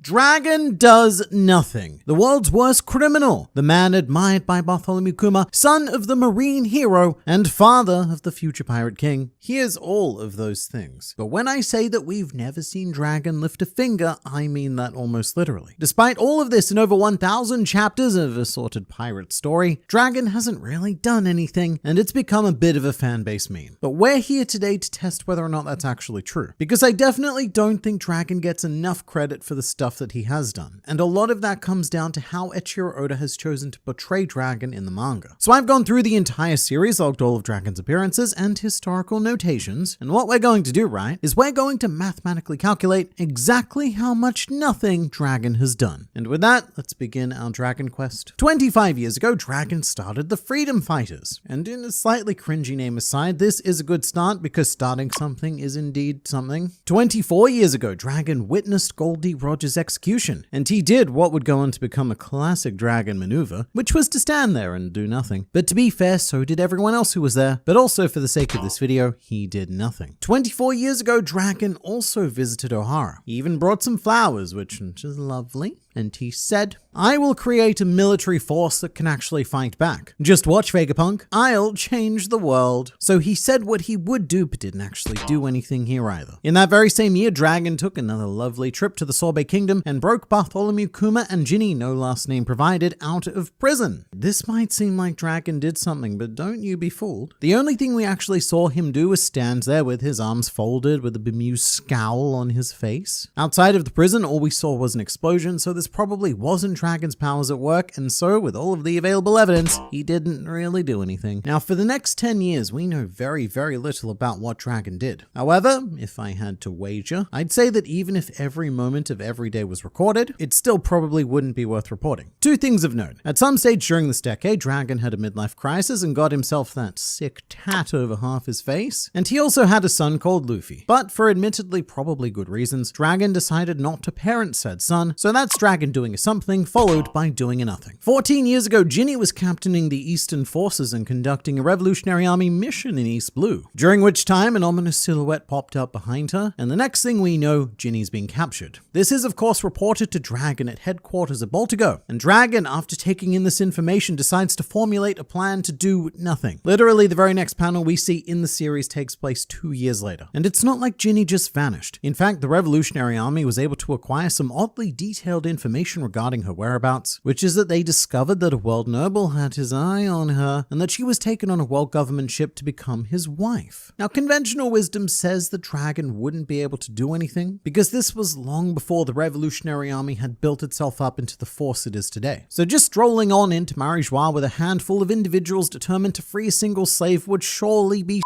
Dragon does nothing. The world's worst criminal. The man admired by Bartholomew Kuma, son of the marine hero and father of the future pirate king. He is all of those things. But when I say that we've never seen Dragon lift a finger, I mean that almost literally. Despite all of this and over 1,000 chapters of assorted pirate story, Dragon hasn't really done anything, and it's become a bit of a fanbase meme. But we're here today to test whether or not that's actually true. Because I definitely don't think Dragon gets enough credit for the stuff that he has done, and a lot of that comes down to how Eiichiro Oda has chosen to portray Dragon in the manga. So I've gone through the entire series, logged all of Dragon's appearances and historical notations, and what we're going to do, right, is we're going to mathematically calculate exactly how much nothing Dragon has done. And with that, let's begin our Dragon quest. 25 years ago, Dragon started the Freedom Fighters, and in a slightly cringy name aside, this is a good start because starting something is indeed something. 24 years ago, Dragon witnessed Goldie Roger's execution, and he did what would go on to become a classic Dragon maneuver, which was to stand there and do nothing. But to be fair, so did everyone else who was there, but also for the sake of this video, he did nothing. 24 years ago, Dragon also visited Ohara. He even brought some flowers, which is lovely. And he said, "I will create a military force that can actually fight back. Just watch, Vega Punk. I'll change the world." So he said what he would do, but didn't actually do anything here either. In that very same year, Dragon took another lovely trip to the Sorbet Kingdom kingdom and broke Bartholomew Kuma and Jinny, no last name provided, out of prison. This might seem like Dragon did something, but don't you be fooled. The only thing we actually saw him do was stand there with his arms folded with a bemused scowl on his face. Outside of the prison, all we saw was an explosion, so this probably wasn't Dragon's powers at work, and so with all of the available evidence, he didn't really do anything. Now, for the next 10 years, we know very, very little about what Dragon did. However, if I had to wager, I'd say that even if every moment of every day was recorded, it still probably wouldn't be worth reporting. Two things of note. At some stage during this decade, Dragon had a midlife crisis and got himself that sick tat over half his face, and he also had a son called Luffy. But for admittedly probably good reasons, Dragon decided not to parent said son, so that's Dragon doing a something followed by doing a nothing. 14 years ago, Jinny was captaining the Eastern Forces and conducting a Revolutionary Army mission in East Blue, during which time an ominous silhouette popped up behind her, and the next thing we know, Jinny's being captured. This is of course reported to Dragon at headquarters at Baltigo, and Dragon, after taking in this information, decides to formulate a plan to do nothing. Literally, the very next panel we see in the series takes place 2 years later. And it's not like Jinny just vanished. In fact, the Revolutionary Army was able to acquire some oddly detailed information regarding her whereabouts, which is that they discovered that a world noble had his eye on her, and that she was taken on a world government ship to become his wife. Now, conventional wisdom says that Dragon wouldn't be able to do anything, because this was long before the Revolutionary Army had built itself up into the force it is today. So just strolling on into Marijoa with a handful of individuals determined to free a single slave would surely be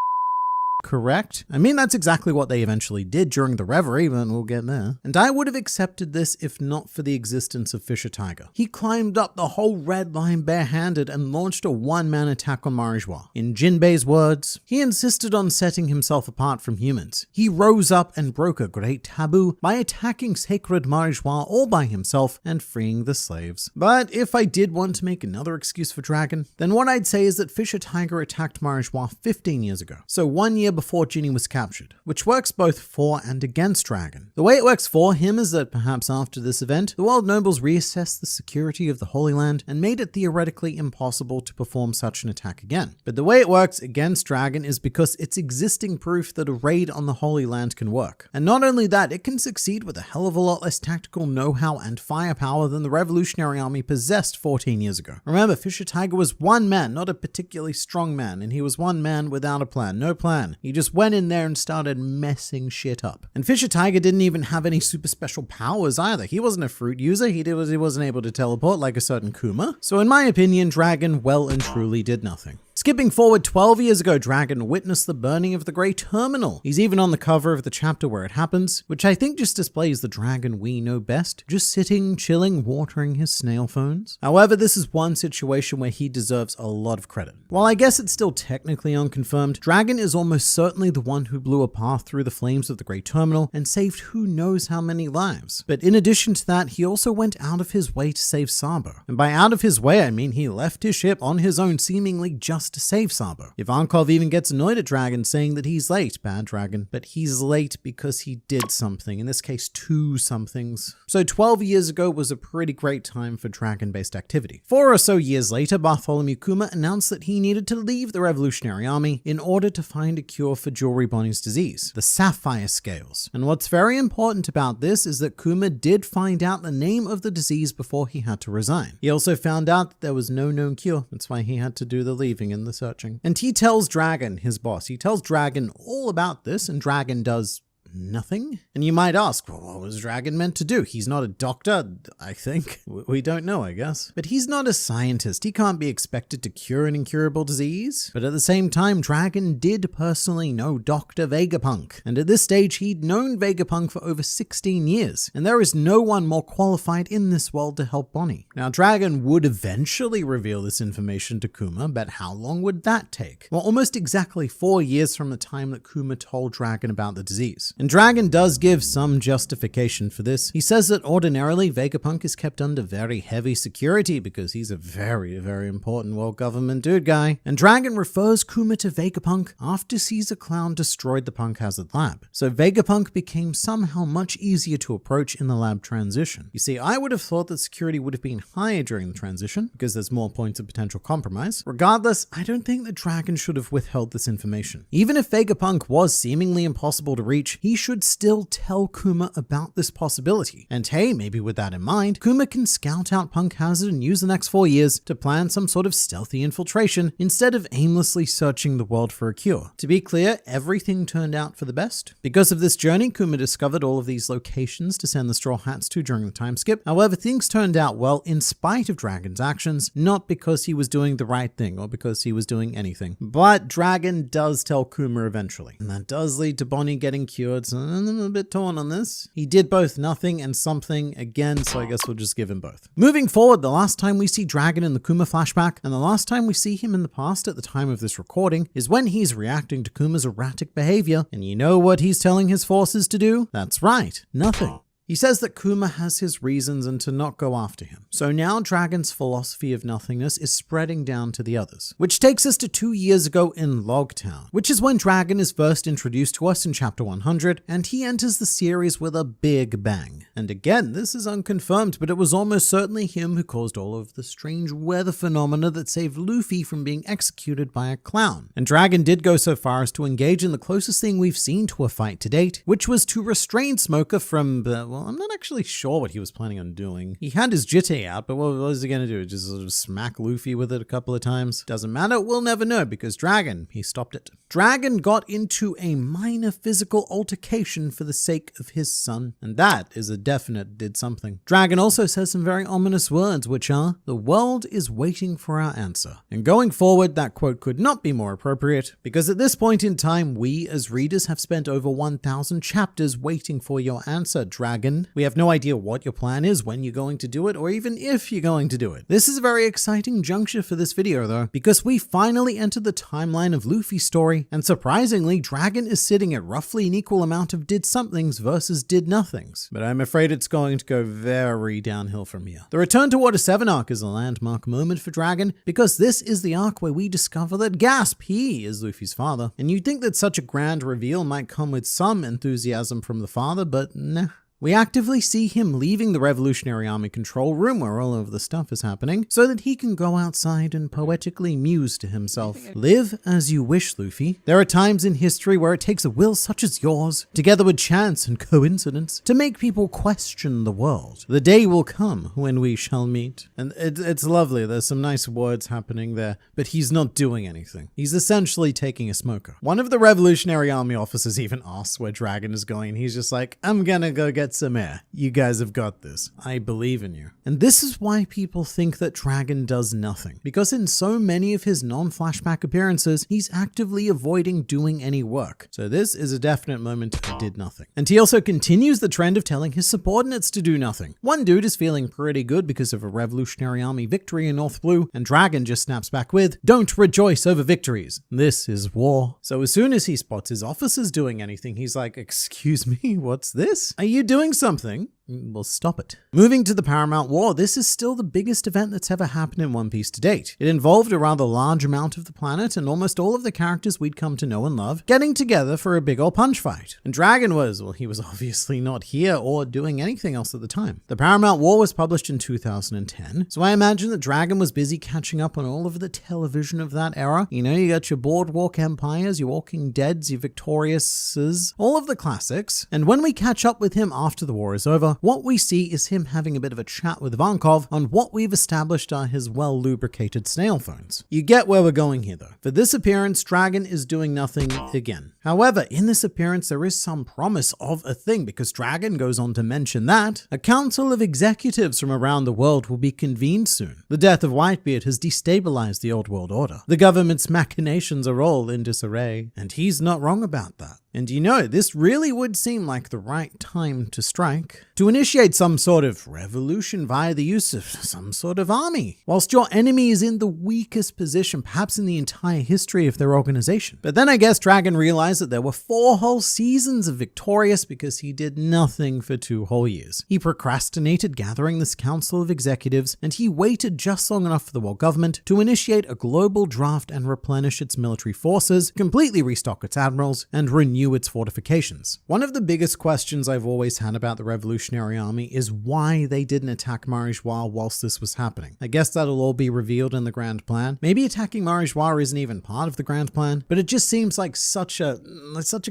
correct? I mean, that's exactly what they eventually did during the Revery, but we'll get there. And I would have accepted this if not for the existence of Fisher Tiger. He climbed up the whole red line barehanded and launched a one-man attack on Marijoa. In Jinbei's words, he insisted on setting himself apart from humans. He rose up and broke a great taboo by attacking sacred Marijoa all by himself and freeing the slaves. But if I did want to make another excuse for Dragon, then what I'd say is that Fisher Tiger attacked Marijoa 15 years ago. So 1 year before Jinny was captured, which works both for and against Dragon. The way it works for him is that perhaps after this event, the world nobles reassessed the security of the Holy Land and made it theoretically impossible to perform such an attack again. But the way it works against Dragon is because it's existing proof that a raid on the Holy Land can work. And not only that, it can succeed with a hell of a lot less tactical know-how and firepower than the Revolutionary Army possessed 14 years ago. Remember, Fisher Tiger was one man, not a particularly strong man, and he was one man without a plan, no plan. He just went in there and started messing shit up. And Fisher Tiger didn't even have any super special powers either. He wasn't a fruit user. He wasn't able to teleport like a certain Kuma. So in my opinion, Dragon well and truly did nothing. Skipping forward 12 years ago, Dragon witnessed the burning of the Great Terminal. He's even on the cover of the chapter where it happens, which I think just displays the Dragon we know best, just sitting, chilling, watering his snail phones. However, this is one situation where he deserves a lot of credit. While I guess it's still technically unconfirmed, Dragon is almost certainly the one who blew a path through the flames of the Great Terminal and saved who knows how many lives. But in addition to that, he also went out of his way to save Sabo. And by out of his way, I mean he left his ship on his own, seemingly just to save Sabo. Ivankov even gets annoyed at Dragon, saying that he's late, bad Dragon, but he's late because he did something, in this case 2 somethings. So 12 years ago was a pretty great time for Dragon-based activity. 4 or so years later, Bartholomew Kuma announced that he needed to leave the Revolutionary Army in order to find a cure for Jewelry Bonnie's disease, the sapphire scales. And what's very important about this is that Kuma did find out the name of the disease before he had to resign. He also found out that there was no known cure. That's why he had to do the leaving and the searching. And he tells Dragon, his boss, he tells Dragon all about this, and Dragon does nothing. And you might ask, well, what was Dragon meant to do? He's not a doctor, I think. We don't know, I guess. But he's not a scientist. He can't be expected to cure an incurable disease. But at the same time, Dragon did personally know Dr. Vega Punk. And at this stage, he'd known Vega Punk for over 16 years. And there is no one more qualified in this world to help Bonnie. Now, Dragon would eventually reveal this information to Kuma, but how long would that take? Well, almost exactly 4 years from the time that Kuma told Dragon about the disease. And Dragon does give some justification for this. He says that ordinarily Vega Punk is kept under very heavy security because he's a very, very important world government dude guy. And Dragon refers Kuma to Vega Punk after Caesar Clown destroyed the Punk Hazard lab. So Vega Punk became somehow much easier to approach in the lab transition. You see, I would have thought that security would have been higher during the transition because there's more points of potential compromise. Regardless, I don't think that Dragon should have withheld this information. Even if Vega Punk was seemingly impossible to reach, he he should still tell Kuma about this possibility. And hey, maybe with that in mind, Kuma can scout out Punk Hazard and use the next 4 years to plan some sort of stealthy infiltration instead of aimlessly searching the world for a cure. To be clear, everything turned out for the best. Because of this journey, Kuma discovered all of these locations to send the Straw Hats to during the time skip. However, things turned out well in spite of Dragon's actions, not because he was doing the right thing or because he was doing anything. But Dragon does tell Kuma eventually, and that does lead to Bonnie getting cured, so I'm a bit torn on this. He did both nothing and something again, so I guess we'll just give him both. Moving forward, the last time we see Dragon in the Kuma flashback, and the last time we see him in the past at the time of this recording, is when he's reacting to Kuma's erratic behavior, and you know what he's telling his forces to do? That's right, nothing. He says that Kuma has his reasons and to not go after him. So now Dragon's philosophy of nothingness is spreading down to the others. Which takes us to 2 years ago in Logtown, which is when Dragon is first introduced to us in chapter 100, and he enters the series with a big bang. And again, this is unconfirmed, but it was almost certainly him who caused all of the strange weather phenomena that saved Luffy from being executed by a clown. And Dragon did go so far as to engage in the closest thing we've seen to a fight to date, which was to restrain Smoker from well, I'm not actually sure what he was planning on doing. He had his jitte out, but what was he going to do? Just sort of smack Luffy with it a couple of times? Doesn't matter, we'll never know because Dragon, he stopped it. Dragon got into a minor physical altercation for the sake of his son, and that is a definite did something. Dragon also says some very ominous words, which are, "The world is waiting for our answer." And going forward, that quote could not be more appropriate, because at this point in time, we as readers have spent over 1,000 chapters waiting for your answer, Dragon. We have no idea what your plan is, when you're going to do it, or even if you're going to do it. This is a very exciting juncture for this video though, because we finally entered the timeline of Luffy's story, and surprisingly, Dragon is sitting at roughly an equal amount of did somethings versus did nothings. But I'm afraid it's going to go very downhill from here. The Return to Water 7 arc is a landmark moment for Dragon, because this is the arc where we discover that gasp, he is Luffy's father. And you'd think that such a grand reveal might come with some enthusiasm from the father, but nah. We actively see him leaving the Revolutionary Army control room where all of the stuff is happening so that he can go outside and poetically muse to himself. Live as you wish, Luffy. There are times in history where it takes a will such as yours, together with chance and coincidence, to make people question the world. The day will come when we shall meet. And it's lovely. There's some nice words happening there, but he's not doing anything. He's essentially taking a smoker. One of the Revolutionary Army officers even asks where Dragon is going. He's just like, I'm gonna go get some air. You guys have got this. I believe in you. And this is why people think that Dragon does nothing. Because in so many of his non-flashback appearances, he's actively avoiding doing any work. So this is a definite moment he did nothing. And he also continues the trend of telling his subordinates to do nothing. One dude is feeling pretty good because of a Revolutionary Army victory in North Blue, and Dragon just snaps back with, "Don't rejoice over victories. This is war." So as soon as he spots his officers doing anything, he's like, "Excuse me, what's this? Are you doing something?" Well, stop it. Moving to the Paramount War, this is still the biggest event that's ever happened in One Piece to date. It involved a rather large amount of the planet and almost all of the characters we'd come to know and love getting together for a big old punch fight. And Dragon was, well, he was obviously not here or doing anything else at the time. The Paramount War was published in 2010, so I imagine that Dragon was busy catching up on all of the television of that era. You know, you got your Boardwalk Empires, your Walking Deads, your Victoriouses, all of the classics. And when we catch up with him after the war is over, what we see is him having a bit of a chat with Ivankov on what we've established are his well-lubricated snail phones. You get where we're going here though. For this appearance, Dragon is doing nothing again. However, in this appearance, there is some promise of a thing because Dragon goes on to mention that a council of executives from around the world will be convened soon. The death of Whitebeard has destabilized the old world order. The government's machinations are all in disarray, and he's not wrong about that. And you know, this really would seem like the right time to strike, to initiate some sort of revolution via the use of some sort of army, whilst your enemy is in the weakest position perhaps in the entire history of their organization. But then I guess Dragon realized that there were 4 whole seasons of Victorious because he did nothing for 2 whole years. He procrastinated gathering this council of executives, and he waited just long enough for the world government to initiate a global draft and replenish its military forces, completely restock its admirals, and renew renew its fortifications. One of the biggest questions I've always had about the Revolutionary Army is why they didn't attack Marijoa whilst this was happening. I guess that'll all be revealed in the grand plan. Maybe attacking Marijoa isn't even part of the grand plan, but it just seems like such a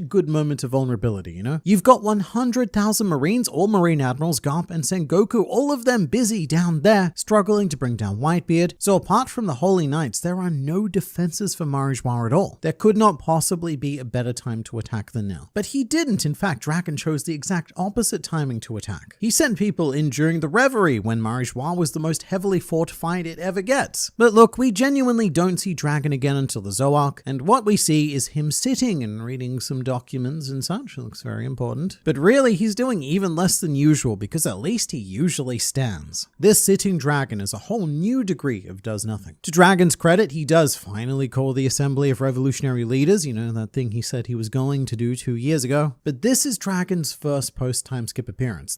good moment of vulnerability, you know? You've got 100,000 Marines, all Marine Admirals, Garp and Sengoku, all of them busy down there, struggling to bring down Whitebeard. So apart from the Holy Knights, there are no defenses for Marijoa at all. There could not possibly be a better time to attack than now. But he didn't. In fact, Dragon chose the exact opposite timing to attack. He sent people in during the Revery, when Marijoa was the most heavily fortified it ever gets. But look, we genuinely don't see Dragon again until the Zoark, and what we see is him sitting and reading some documents and such. It looks very important. But really, he's doing even less than usual, because at least he usually stands. This sitting Dragon is a whole new degree of does nothing. To Dragon's credit, he does finally call the Assembly of Revolutionary Leaders, you know, that thing he said he was going to do 2 years ago. But this is Dragon's first post-time skip appearance.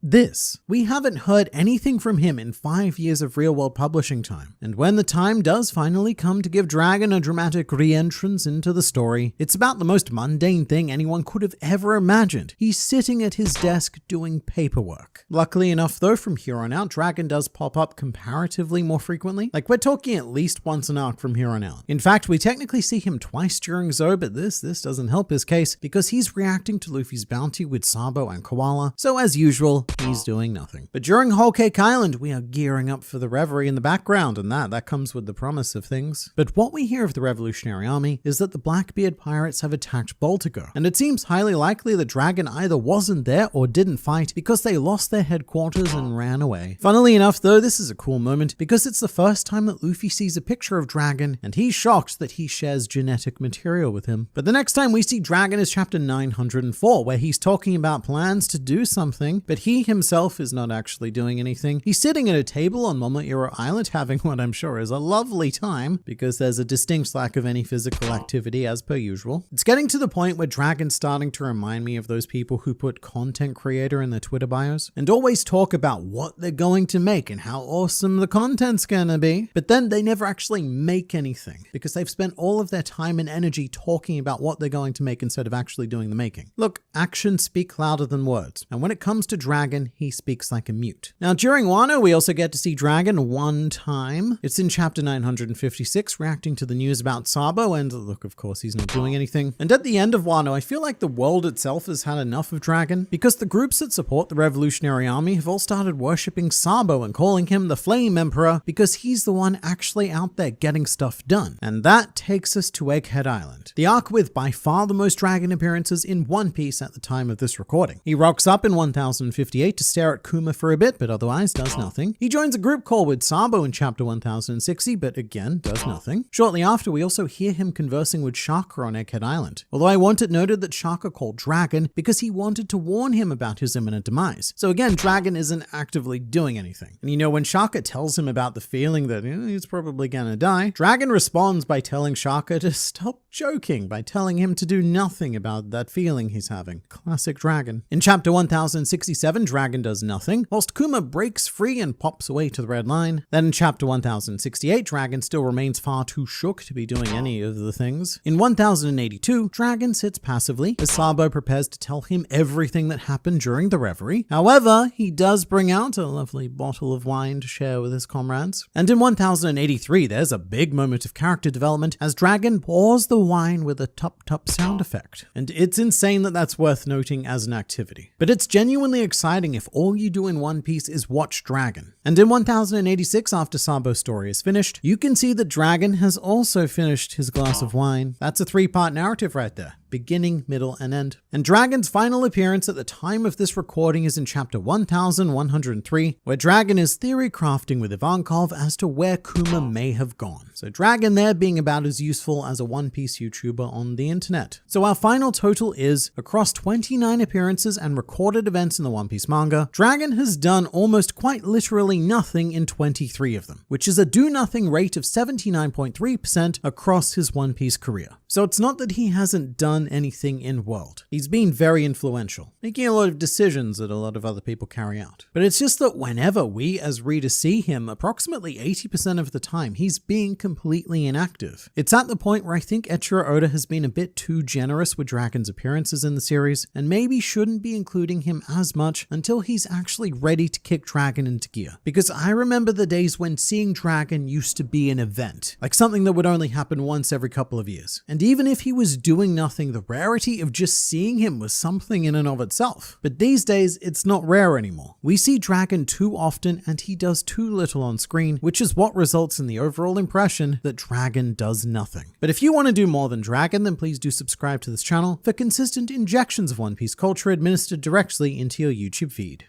We haven't heard anything from him in 5 years of real-world publishing time. And when the time does finally come to give Dragon a dramatic re-entrance into the story, it's about the most mundane thing anyone could have ever imagined. He's sitting at his desk doing paperwork. Luckily enough though, from here on out, Dragon does pop up comparatively more frequently. Like, we're talking at least once an arc from here on out. In fact, we technically see him twice during Zo, but this doesn't help his case, because he's reacting to Luffy's bounty with Sabo and Koala, so as usual, he's doing nothing. But during Whole Cake Island, we are gearing up for the Revery in the background, and that comes with the promise of things. But what we hear of the Revolutionary Army is that the Blackbeard pirates have attacked Baltigo, and it seems highly likely that Dragon either wasn't there or didn't fight because they lost their headquarters and ran away. Funnily enough though, this is a cool moment because it's the first time that Luffy sees a picture of Dragon, and he's shocked that he shares genetic material with him. But the next time we see Dragon is chapter 904, where he's talking about plans to do something, but he himself is not actually doing anything. He's sitting at a table on Momoiro Island having what I'm sure is a lovely time, because there's a distinct lack of any physical activity as per usual. It's getting to the point where Dragon's starting to remind me of those people who put content creator in their Twitter bios and always talk about what they're going to make and how awesome the content's gonna be, but then they never actually make anything because they've spent all of their time and energy talking about what they're going to make instead of actually doing the making. Look, actions speak louder than words, and when it comes to Dragon, he speaks like a mute. Now, during Wano, we also get to see Dragon one time. It's in chapter 956, reacting to the news about Sabo, and look, of course, he's not doing anything. And at the end of Wano, I feel like the world itself has had enough of Dragon, because the groups that support the Revolutionary Army have all started worshipping Sabo and calling him the Flame Emperor, because he's the one actually out there getting stuff done. And that takes us to Egghead Island, the arc with by far the most Dragon appearances in One Piece at the time of this recording. He rocks up in 1058 to stare at Kuma for a bit, but otherwise does nothing. He joins a group call with Sabo in chapter 1060, but again, does nothing. Shortly after, we also hear him conversing with Shaka on Egghead Island, although I want it noted that Shaka called Dragon because he wanted to warn him about his imminent demise. So again, Dragon isn't actively doing anything. And you know, when Shaka tells him about the feeling that he's probably gonna die, Dragon responds by telling Shaka to stop joking, by telling him to do nothing about that feeling he's having. Classic Dragon. In chapter 1067, Dragon does nothing, whilst Kuma breaks free and pops away to the red line. Then in chapter 1068, Dragon still remains far too shook to be doing any of the things. In 1082, Dragon sits passively as Sabo prepares to tell him everything that happened during the Revery. However, he does bring out a lovely bottle of wine to share with his comrades. And in 1083, there's a big moment of character development as Dragon pours the wine with a tup-tup sound effect. And it's insane that that's worth noting as an activity. But it's genuinely exciting if all you do in One Piece is watch Dragon. And in 1086, after Sabo's story is finished, you can see that Dragon has also finished his glass of wine. That's a 3-part narrative right there. Beginning, middle, and end. And Dragon's final appearance at the time of this recording is in chapter 1103, where Dragon is theory crafting with Ivankov as to where Kuma may have gone. So Dragon there being about as useful as a One Piece YouTuber on the internet. So our final total is, across 29 appearances and recorded events in the One Piece manga, Dragon has done almost quite literally nothing in 23 of them, which is a do-nothing rate of 79.3% across his One Piece career. So it's not that he hasn't done done anything in world. He's been very influential, making a lot of decisions that a lot of other people carry out. But it's just that whenever we as readers see him, approximately 80% of the time, he's being completely inactive. It's at the point where I think Eiichiro Oda has been a bit too generous with Dragon's appearances in the series, and maybe shouldn't be including him as much until he's actually ready to kick Dragon into gear. Because I remember the days when seeing Dragon used to be an event, like something that would only happen once every couple of years. And even if he was doing nothing, the rarity of just seeing him was something in and of itself. But these days, it's not rare anymore. We see Dragon too often and he does too little on screen, which is what results in the overall impression that Dragon does nothing. But if you want to do more than Dragon, then please do subscribe to this channel for consistent injections of One Piece culture administered directly into your YouTube feed.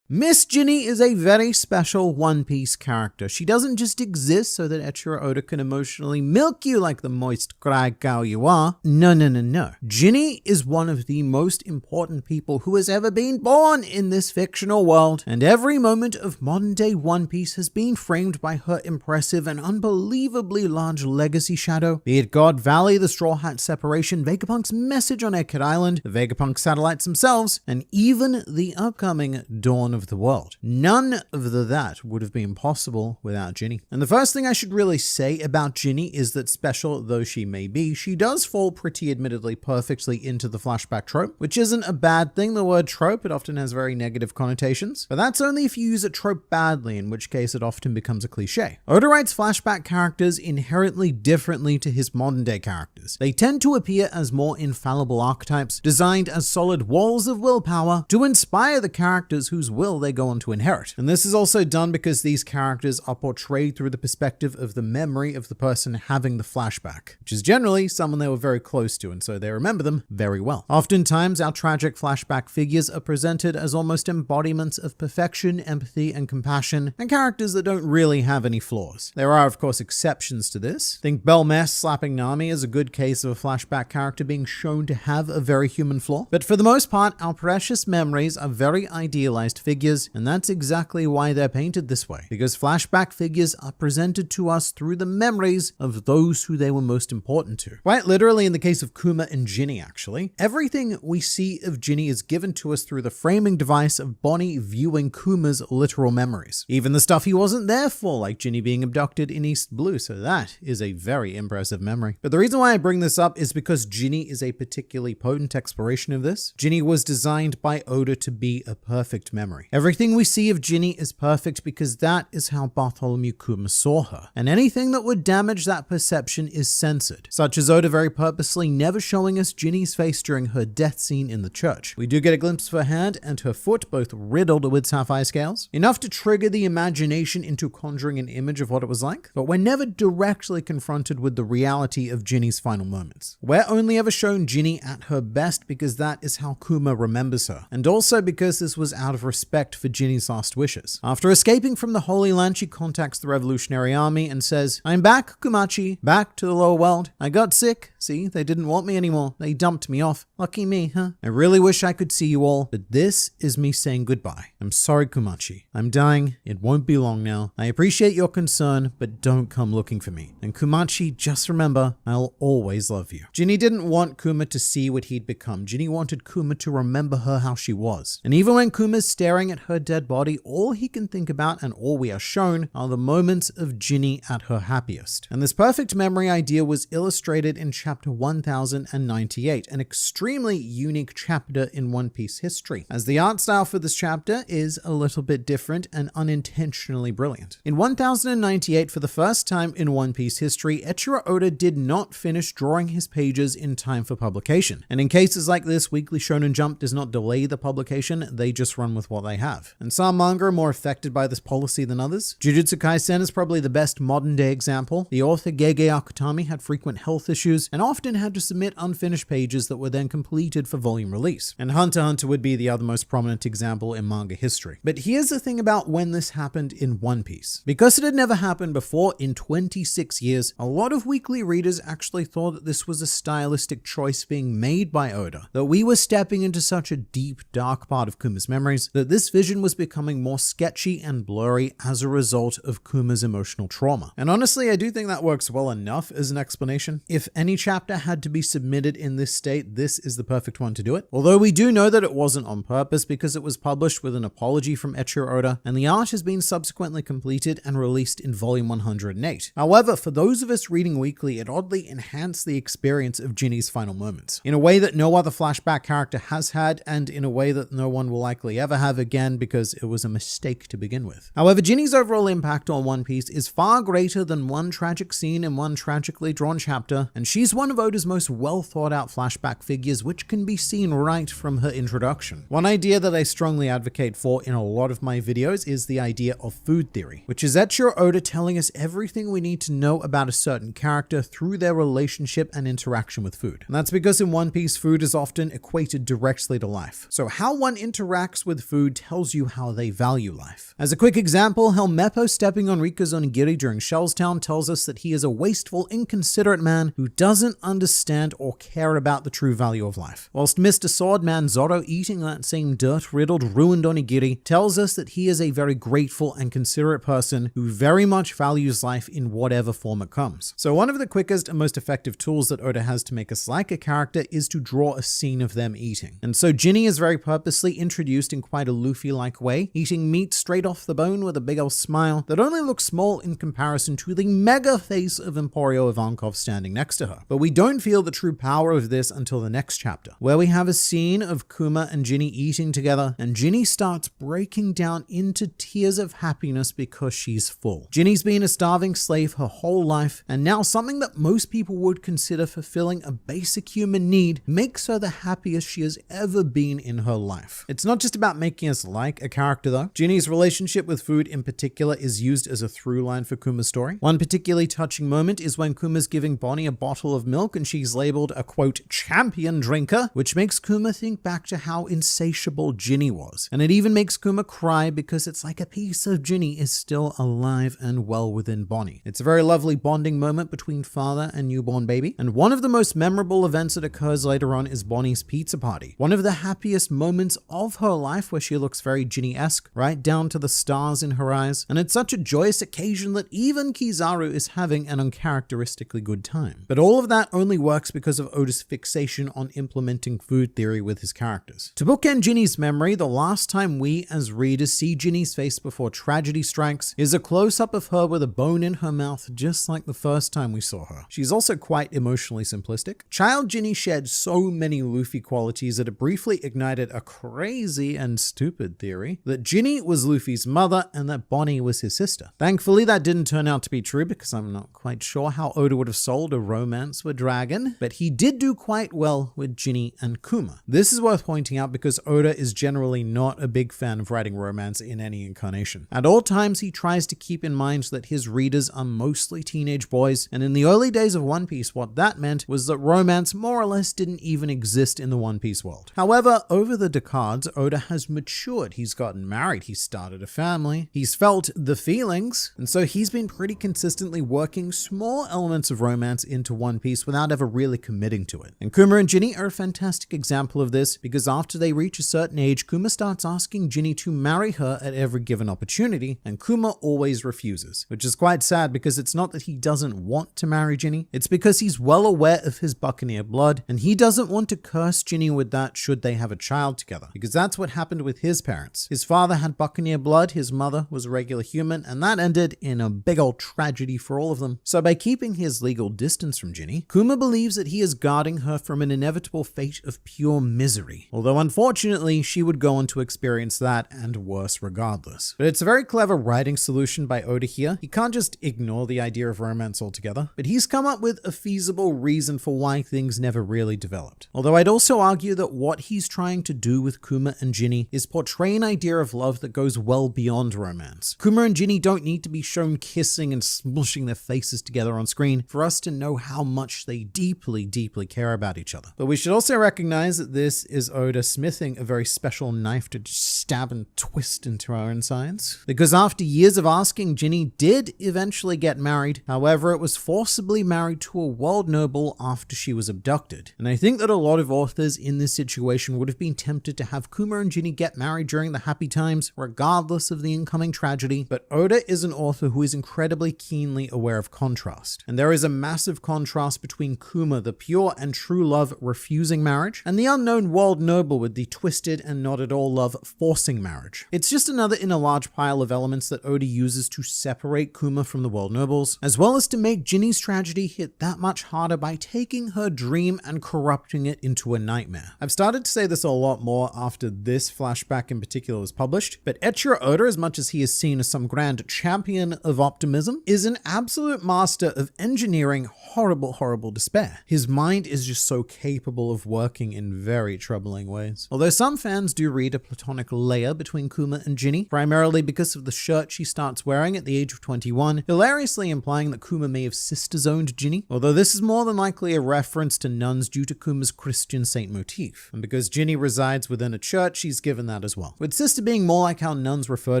Miss Jinny is a very special One Piece character. She doesn't just exist so that Eiichiro Oda can emotionally milk you like the moist cry cow you are. No. Jinny is one of the most important people who has ever been born in this fictional world, and every moment of modern day One Piece has been framed by her impressive and unbelievably large legacy shadow. Be it God Valley, the Straw Hat separation, Vega Punk's message on Eckert Island, the Vega Punk satellites themselves, and even the upcoming Dawn of the world. None of that would have been possible without Jinny. And the first thing I should really say about Jinny is that, special though she may be, she does fall pretty admittedly perfectly into the flashback trope, which isn't a bad thing. The word trope, it often has very negative connotations, but that's only if you use a trope badly, in which case it often becomes a cliche. Oda writes flashback characters inherently differently to his modern day characters. They tend to appear as more infallible archetypes, designed as solid walls of willpower to inspire the characters whose will they go on to inherit. And this is also done because these characters are portrayed through the perspective of the memory of the person having the flashback, which is generally someone they were very close to, and so they remember them very well. Oftentimes, our tragic flashback figures are presented as almost embodiments of perfection, empathy, and compassion, and characters that don't really have any flaws. There are, of course, exceptions to this. Think Belmess slapping Nami is a good case of a flashback character being shown to have a very human flaw. But for the most part, our precious memories are very idealized figures, and that's exactly why they're painted this way, because flashback figures are presented to us through the memories of those who they were most important to. Quite literally in the case of Kuma and Jinny, actually, everything we see of Jinny is given to us through the framing device of Bonnie viewing Kuma's literal memories. Even the stuff he wasn't there for, like Jinny being abducted in East Blue, so that is a very impressive memory. But the reason why I bring this up is because Jinny is a particularly potent exploration of this. Jinny was designed by Oda to be a perfect memory. Everything we see of Jinny is perfect because that is how Bartholomew Kuma saw her, and anything that would damage that perception is censored, such as Oda very purposely never showing us Jinny's face during her death scene in the church. We do get a glimpse of her hand and her foot, both riddled with sapphire scales, enough to trigger the imagination into conjuring an image of what it was like, but we're never directly confronted with the reality of Jinny's final moments. We're only ever shown Jinny at her best because that is how Kuma remembers her, and also because this was out of respect for Jinny's last wishes. After escaping from the Holy Land, she contacts the Revolutionary Army and says, "I'm back, Kumachi, back to the lower world. I got sick. See, they didn't want me anymore. They dumped me off. Lucky me, huh? I really wish I could see you all, but this is me saying goodbye. I'm sorry, Kumachi. I'm dying. It won't be long now. I appreciate your concern, but don't come looking for me. And Kumachi, just remember, I'll always love you." Jinny didn't want Kuma to see what he'd become. Jinny wanted Kuma to remember her how she was. And even when Kuma's staring at her dead body, all he can think about and all we are shown are the moments of Jinny at her happiest. And this perfect memory idea was illustrated in chapter 1098, an extremely unique chapter in One Piece history, as the art style for this chapter is a little bit different and unintentionally brilliant. In 1098, for the first time in One Piece history, Eiichiro Oda did not finish drawing his pages in time for publication. And in cases like this, Weekly Shonen Jump does not delay the publication, they just run with what they have. And some manga are more affected by this policy than others. Jujutsu Kaisen is probably the best modern day example. The author Gege Akutami had frequent health issues and often had to submit unfinished pages that were then completed for volume release. And Hunter x Hunter would be the other most prominent example in manga history. But here's the thing about when this happened in One Piece. Because it had never happened before in 26 years, a lot of weekly readers actually thought that this was a stylistic choice being made by Oda, that we were stepping into such a deep, dark part of Kuma's memories, that this vision was becoming more sketchy and blurry as a result of Kuma's emotional trauma. And honestly, I do think that works well enough as an explanation. If any chapter chapter had to be submitted in this state, this is the perfect one to do it. Although we do know that it wasn't on purpose because it was published with an apology from Eiichiro Oda, and the art has been subsequently completed and released in volume 108. However, for those of us reading weekly, it oddly enhanced the experience of Jinny's final moments, in a way that no other flashback character has had, and in a way that no one will likely ever have again because it was a mistake to begin with. However, Jinny's overall impact on One Piece is far greater than one tragic scene in one tragically drawn chapter, and she's one of Oda's most well thought out flashback figures, which can be seen right from her introduction. One idea that I strongly advocate for in a lot of my videos is the idea of food theory, which is Eiichiro Oda telling us everything we need to know about a certain character through their relationship and interaction with food. And that's because in One Piece, food is often equated directly to life. So how one interacts with food tells you how they value life. As a quick example, Helmeppo stepping on Rika's onigiri during Shellstown tells us that he is a wasteful, inconsiderate man who doesn't understand or care about the true value of life. Whilst Mr. Swordman Zoro eating that same dirt-riddled, ruined onigiri tells us that he is a very grateful and considerate person who very much values life in whatever form it comes. So one of the quickest and most effective tools that Oda has to make us like a character is to draw a scene of them eating. And so Jinny is very purposely introduced in quite a Luffy-like way, eating meat straight off the bone with a big old smile that only looks small in comparison to the mega face of Emporio Ivankov standing next to her. But we don't feel the true power of this until the next chapter, where we have a scene of Kuma and Jinny eating together, and Jinny starts breaking down into tears of happiness because she's full. Jinny's been a starving slave her whole life, and now something that most people would consider fulfilling a basic human need makes her the happiest she has ever been in her life. It's not just about making us like a character though. Jinny's relationship with food in particular is used as a through line for Kuma's story. One particularly touching moment is when Kuma's giving Bonnie a bottle of milk and she's labeled a quote champion drinker, which makes Kuma think back to how insatiable Jinny was. And it even makes Kuma cry because it's like a piece of Jinny is still alive and well within Bonnie. It's a very lovely bonding moment between father and newborn baby. And one of the most memorable events that occurs later on is Bonnie's pizza party. One of the happiest moments of her life where she looks very Jinny-esque, right down to the stars in her eyes. And it's such a joyous occasion that even Kizaru is having an uncharacteristically good time. But all of that only works because of Oda's fixation on implementing food theory with his characters. To bookend Jinny's memory, the last time we as readers see Jinny's face before tragedy strikes is a close-up of her with a bone in her mouth, just like the first time we saw her. She's also quite emotionally simplistic. Child Jinny shared so many Luffy qualities that it briefly ignited a crazy and stupid theory that Jinny was Luffy's mother and that Bonnie was his sister. Thankfully, that didn't turn out to be true because I'm not quite sure how Oda would have sold a romance with Dragon, but he did do quite well with Jinny and Kuma. This is worth pointing out because Oda is generally not a big fan of writing romance in any incarnation. At all times, he tries to keep in mind that his readers are mostly teenage boys, and in the early days of One Piece, what that meant was that romance more or less didn't even exist in the One Piece world. However, over the decades, Oda has matured. He's gotten married, he's started a family, he's felt the feelings, and so he's been pretty consistently working small elements of romance into One Piece without ever really committing to it. And Kuma and Jinny are a fantastic example of this because after they reach a certain age, Kuma starts asking Jinny to marry her at every given opportunity, and Kuma always refuses, which is quite sad because it's not that he doesn't want to marry Jinny, it's because he's well aware of his Buccaneer blood, and he doesn't want to curse Jinny with that should they have a child together, because that's what happened with his parents. His father had Buccaneer blood, his mother was a regular human, and that ended in a big old tragedy for all of them. So by keeping his legal distance from Jinny, Kuma believes that he is guarding her from an inevitable fate of pure misery, although unfortunately she would go on to experience that and worse regardless. But it's a very clever writing solution by Oda here. He can't just ignore the idea of romance altogether, but he's come up with a feasible reason for why things never really developed. Although I'd also argue that what he's trying to do with Kuma and Jinny is portray an idea of love that goes well beyond romance. Kuma and Jinny don't need to be shown kissing and smushing their faces together on screen for us to know how much they deeply, deeply care about each other. But we should also recognize that this is Oda smithing a very special knife to just stab and twist into our insides. Because after years of asking, Jinny did eventually get married. However, it was forcibly married to a world noble after she was abducted. And I think that a lot of authors in this situation would have been tempted to have Kuma and Jinny get married during the happy times, regardless of the incoming tragedy. But Oda is an author who is incredibly keenly aware of contrast. And there is a massive contrast contrast between Kuma, the pure and true love refusing marriage, and the unknown world noble with the twisted and not at all love forcing marriage. It's just another in a large pile of elements that Oda uses to separate Kuma from the world nobles, as well as to make Jinny's tragedy hit that much harder by taking her dream and corrupting it into a nightmare. I've started to say this a lot more after this flashback in particular was published, but Eiichiro Oda, as much as he is seen as some grand champion of optimism, is an absolute master of engineering horrible despair. His mind is just so capable of working in very troubling ways. Although some fans do read a platonic layer between Kuma and Jinny, primarily because of the shirt she starts wearing at the age of 21, hilariously implying that Kuma may have sister-zoned Jinny, although this is more than likely a reference to nuns due to Kuma's Christian saint motif. And because Jinny resides within a church, she's given that as well. With sister being more like how nuns refer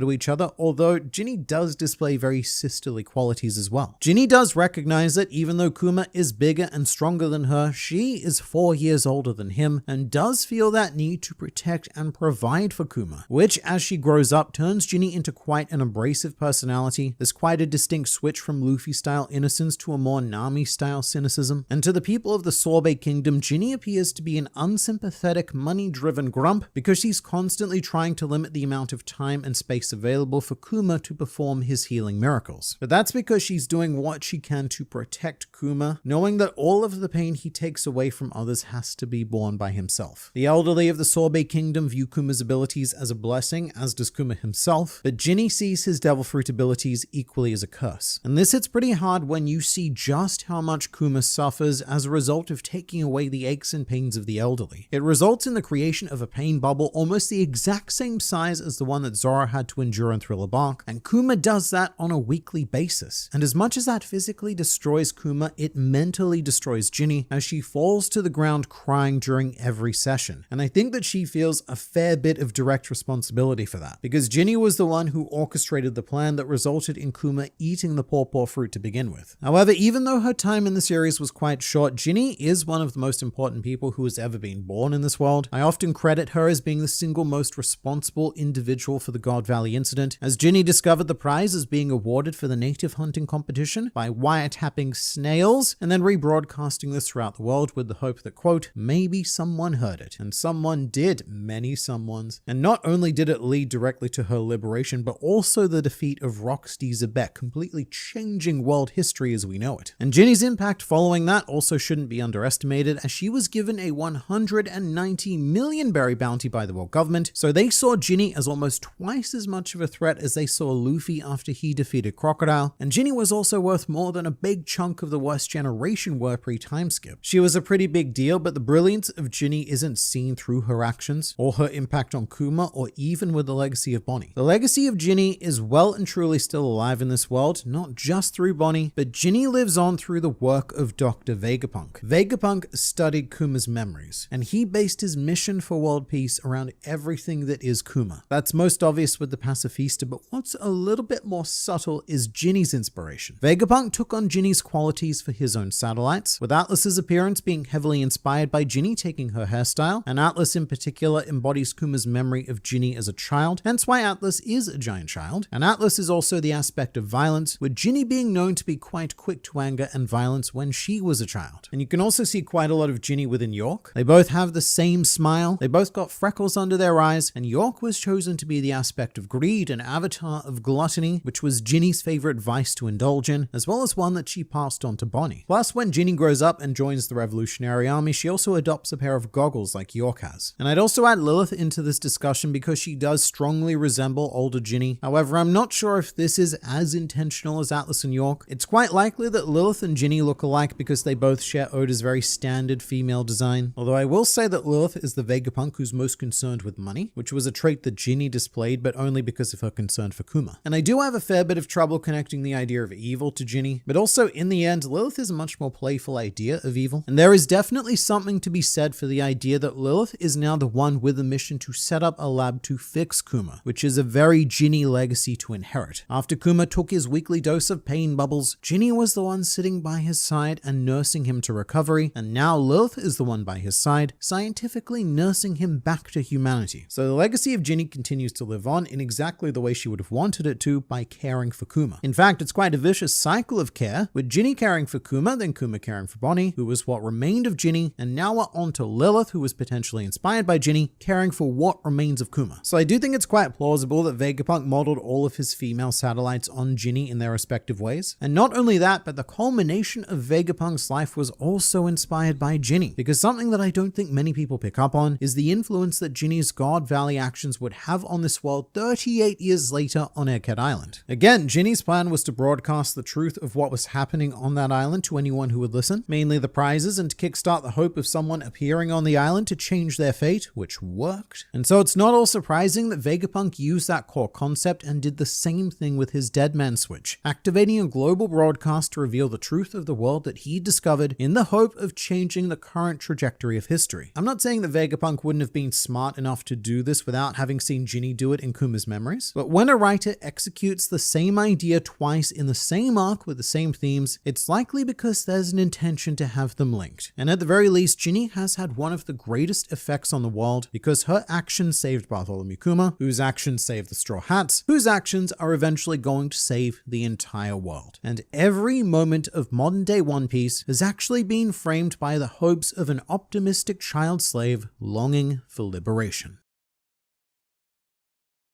to each other, although Jinny does display very sisterly qualities as well. Jinny does recognize that even though Kuma is bigger and stronger than her, she is 4 years older than him and does feel that need to protect and provide for Kuma, which as she grows up turns Jinny into quite an abrasive personality. There's quite a distinct switch from Luffy-style innocence to a more Nami-style cynicism, and to the people of the Sorbet Kingdom, Jinny appears to be an unsympathetic, money-driven grump because she's constantly trying to limit the amount of time and space available for Kuma to perform his healing miracles. But that's because she's doing what she can to protect Kuma, knowing that all of the pain he takes away from others has to be borne by himself. The elderly of the Sorbet Kingdom view Kuma's abilities as a blessing, as does Kuma himself, but Jinny sees his devil fruit abilities equally as a curse. And this hits pretty hard when you see just how much Kuma suffers as a result of taking away the aches and pains of the elderly. It results in the creation of a pain bubble almost the exact same size as the one that Zoro had to endure in Thriller Bark, and Kuma does that on a weekly basis. And as much as that physically destroys Kuma, it mentally destroys Jinny as she falls to the ground crying during every session. And I think that she feels a fair bit of direct responsibility for that, because Jinny was the one who orchestrated the plan that resulted in Kuma eating the pawpaw fruit to begin with. However, even though her time in the series was quite short, Jinny is one of the most important people who has ever been born in this world. I often credit her as being the single most responsible individual for the God Valley incident, as Jinny discovered the prize as being awarded for the native hunting competition by wiretapping snails and then rebroadcasting this throughout the world with the hope that, quote, maybe someone heard it. And someone did, many someones. And not only did it lead directly to her liberation, but also the defeat of Rocksteady Zebek, completely changing world history as we know it. And Jinny's impact following that also shouldn't be underestimated, as she was given a 190 million berry bounty by the world government, so they saw Jinny as almost twice as much of a threat as they saw Luffy after he defeated Crocodile. And Jinny was also worth more than a big chunk of the worst generation were pre-time skip. She was a pretty big deal, but the brilliance of Jinny isn't seen through her actions or her impact on Kuma or even with the legacy of Bonnie. The legacy of Jinny is well and truly still alive in this world, not just through Bonnie, but Jinny lives on through the work of Dr. Vega Punk. Vega Punk studied Kuma's memories, and he based his mission for world peace around everything that is Kuma. That's most obvious with the Pacifista, but what's a little bit more subtle is Jinny's inspiration. Vega Punk took on Jinny's qualities for his own satellites, with Atlas's appearance being heavily inspired by Jinny taking her hairstyle, and Atlas in particular embodies Kuma's memory of Jinny as a child, hence why Atlas is a giant child. And Atlas is also the aspect of violence, with Jinny being known to be quite quick to anger and violence when she was a child. And you can also see quite a lot of Jinny within York. They both have the same smile, they both got freckles under their eyes, and York was chosen to be the aspect of greed and avatar of gluttony, which was Jinny's favorite vice to indulge in, as well as one that she passed on to Bonnie. Plus, when Jinny grows up and joins the Revolutionary Army, she also adopts a pair of goggles like York has. And I'd also add Lilith into this discussion because she does strongly resemble older Jinny. However, I'm not sure if this is as intentional as Atlas and York. It's quite likely that Lilith and Jinny look alike because they both share Oda's very standard female design. Although I will say that Lilith is the Vega Punk who's most concerned with money, which was a trait that Jinny displayed, but only because of her concern for Kuma. And I do have a fair bit of trouble connecting the idea of evil to Jinny, but also in the end, Lilith is a much more playful idea of evil. And there is definitely something to be said for the idea that Lilith is now the one with a mission to set up a lab to fix Kuma, which is a very Jinny legacy to inherit. After Kuma took his weekly dose of pain bubbles, Jinny was the one sitting by his side and nursing him to recovery, and now Lilith is the one by his side, scientifically nursing him back to humanity. So the legacy of Jinny continues to live on in exactly the way she would have wanted it to, by caring for Kuma. In fact, it's quite a vicious cycle of care, with Jinny caring for Kuma, then Kuma caring for Bonnie, who was what remained of Jinny, and now we're on to Lilith, who was potentially inspired by Jinny, caring for what remains of Kuma. So I do think it's quite plausible that Vega Punk modeled all of his female satellites on Jinny in their respective ways. And not only that, but the culmination of Vega Punk's life was also inspired by Jinny, because something that I don't think many people pick up on is the influence that Jinny's God Valley actions would have on this world 38 years later on Egghead Island. Again, Jinny's plan was to broadcast the truth of what was happening on that island to anyone who would listen, mainly the prizes, and to kickstart the hope of someone appearing on the island to change their fate, which worked. And so it's not all surprising that Vega Punk used that core concept and did the same thing with his Dead Man switch, activating a global broadcast to reveal the truth of the world that he discovered in the hope of changing the current trajectory of history. I'm not saying that Vega Punk wouldn't have been smart enough to do this without having seen Jinny do it in Kuma's memories, but when a writer executes the same idea twice in the same arc with the same themes, it's likely because there's an intention to have them linked. And at the very least, Jinny has had one of the greatest effects on the world because her actions saved Bartholomew Kuma, whose actions saved the Straw Hats, whose actions are eventually going to save the entire world. And every moment of modern day One Piece has actually been framed by the hopes of an optimistic child slave longing for liberation.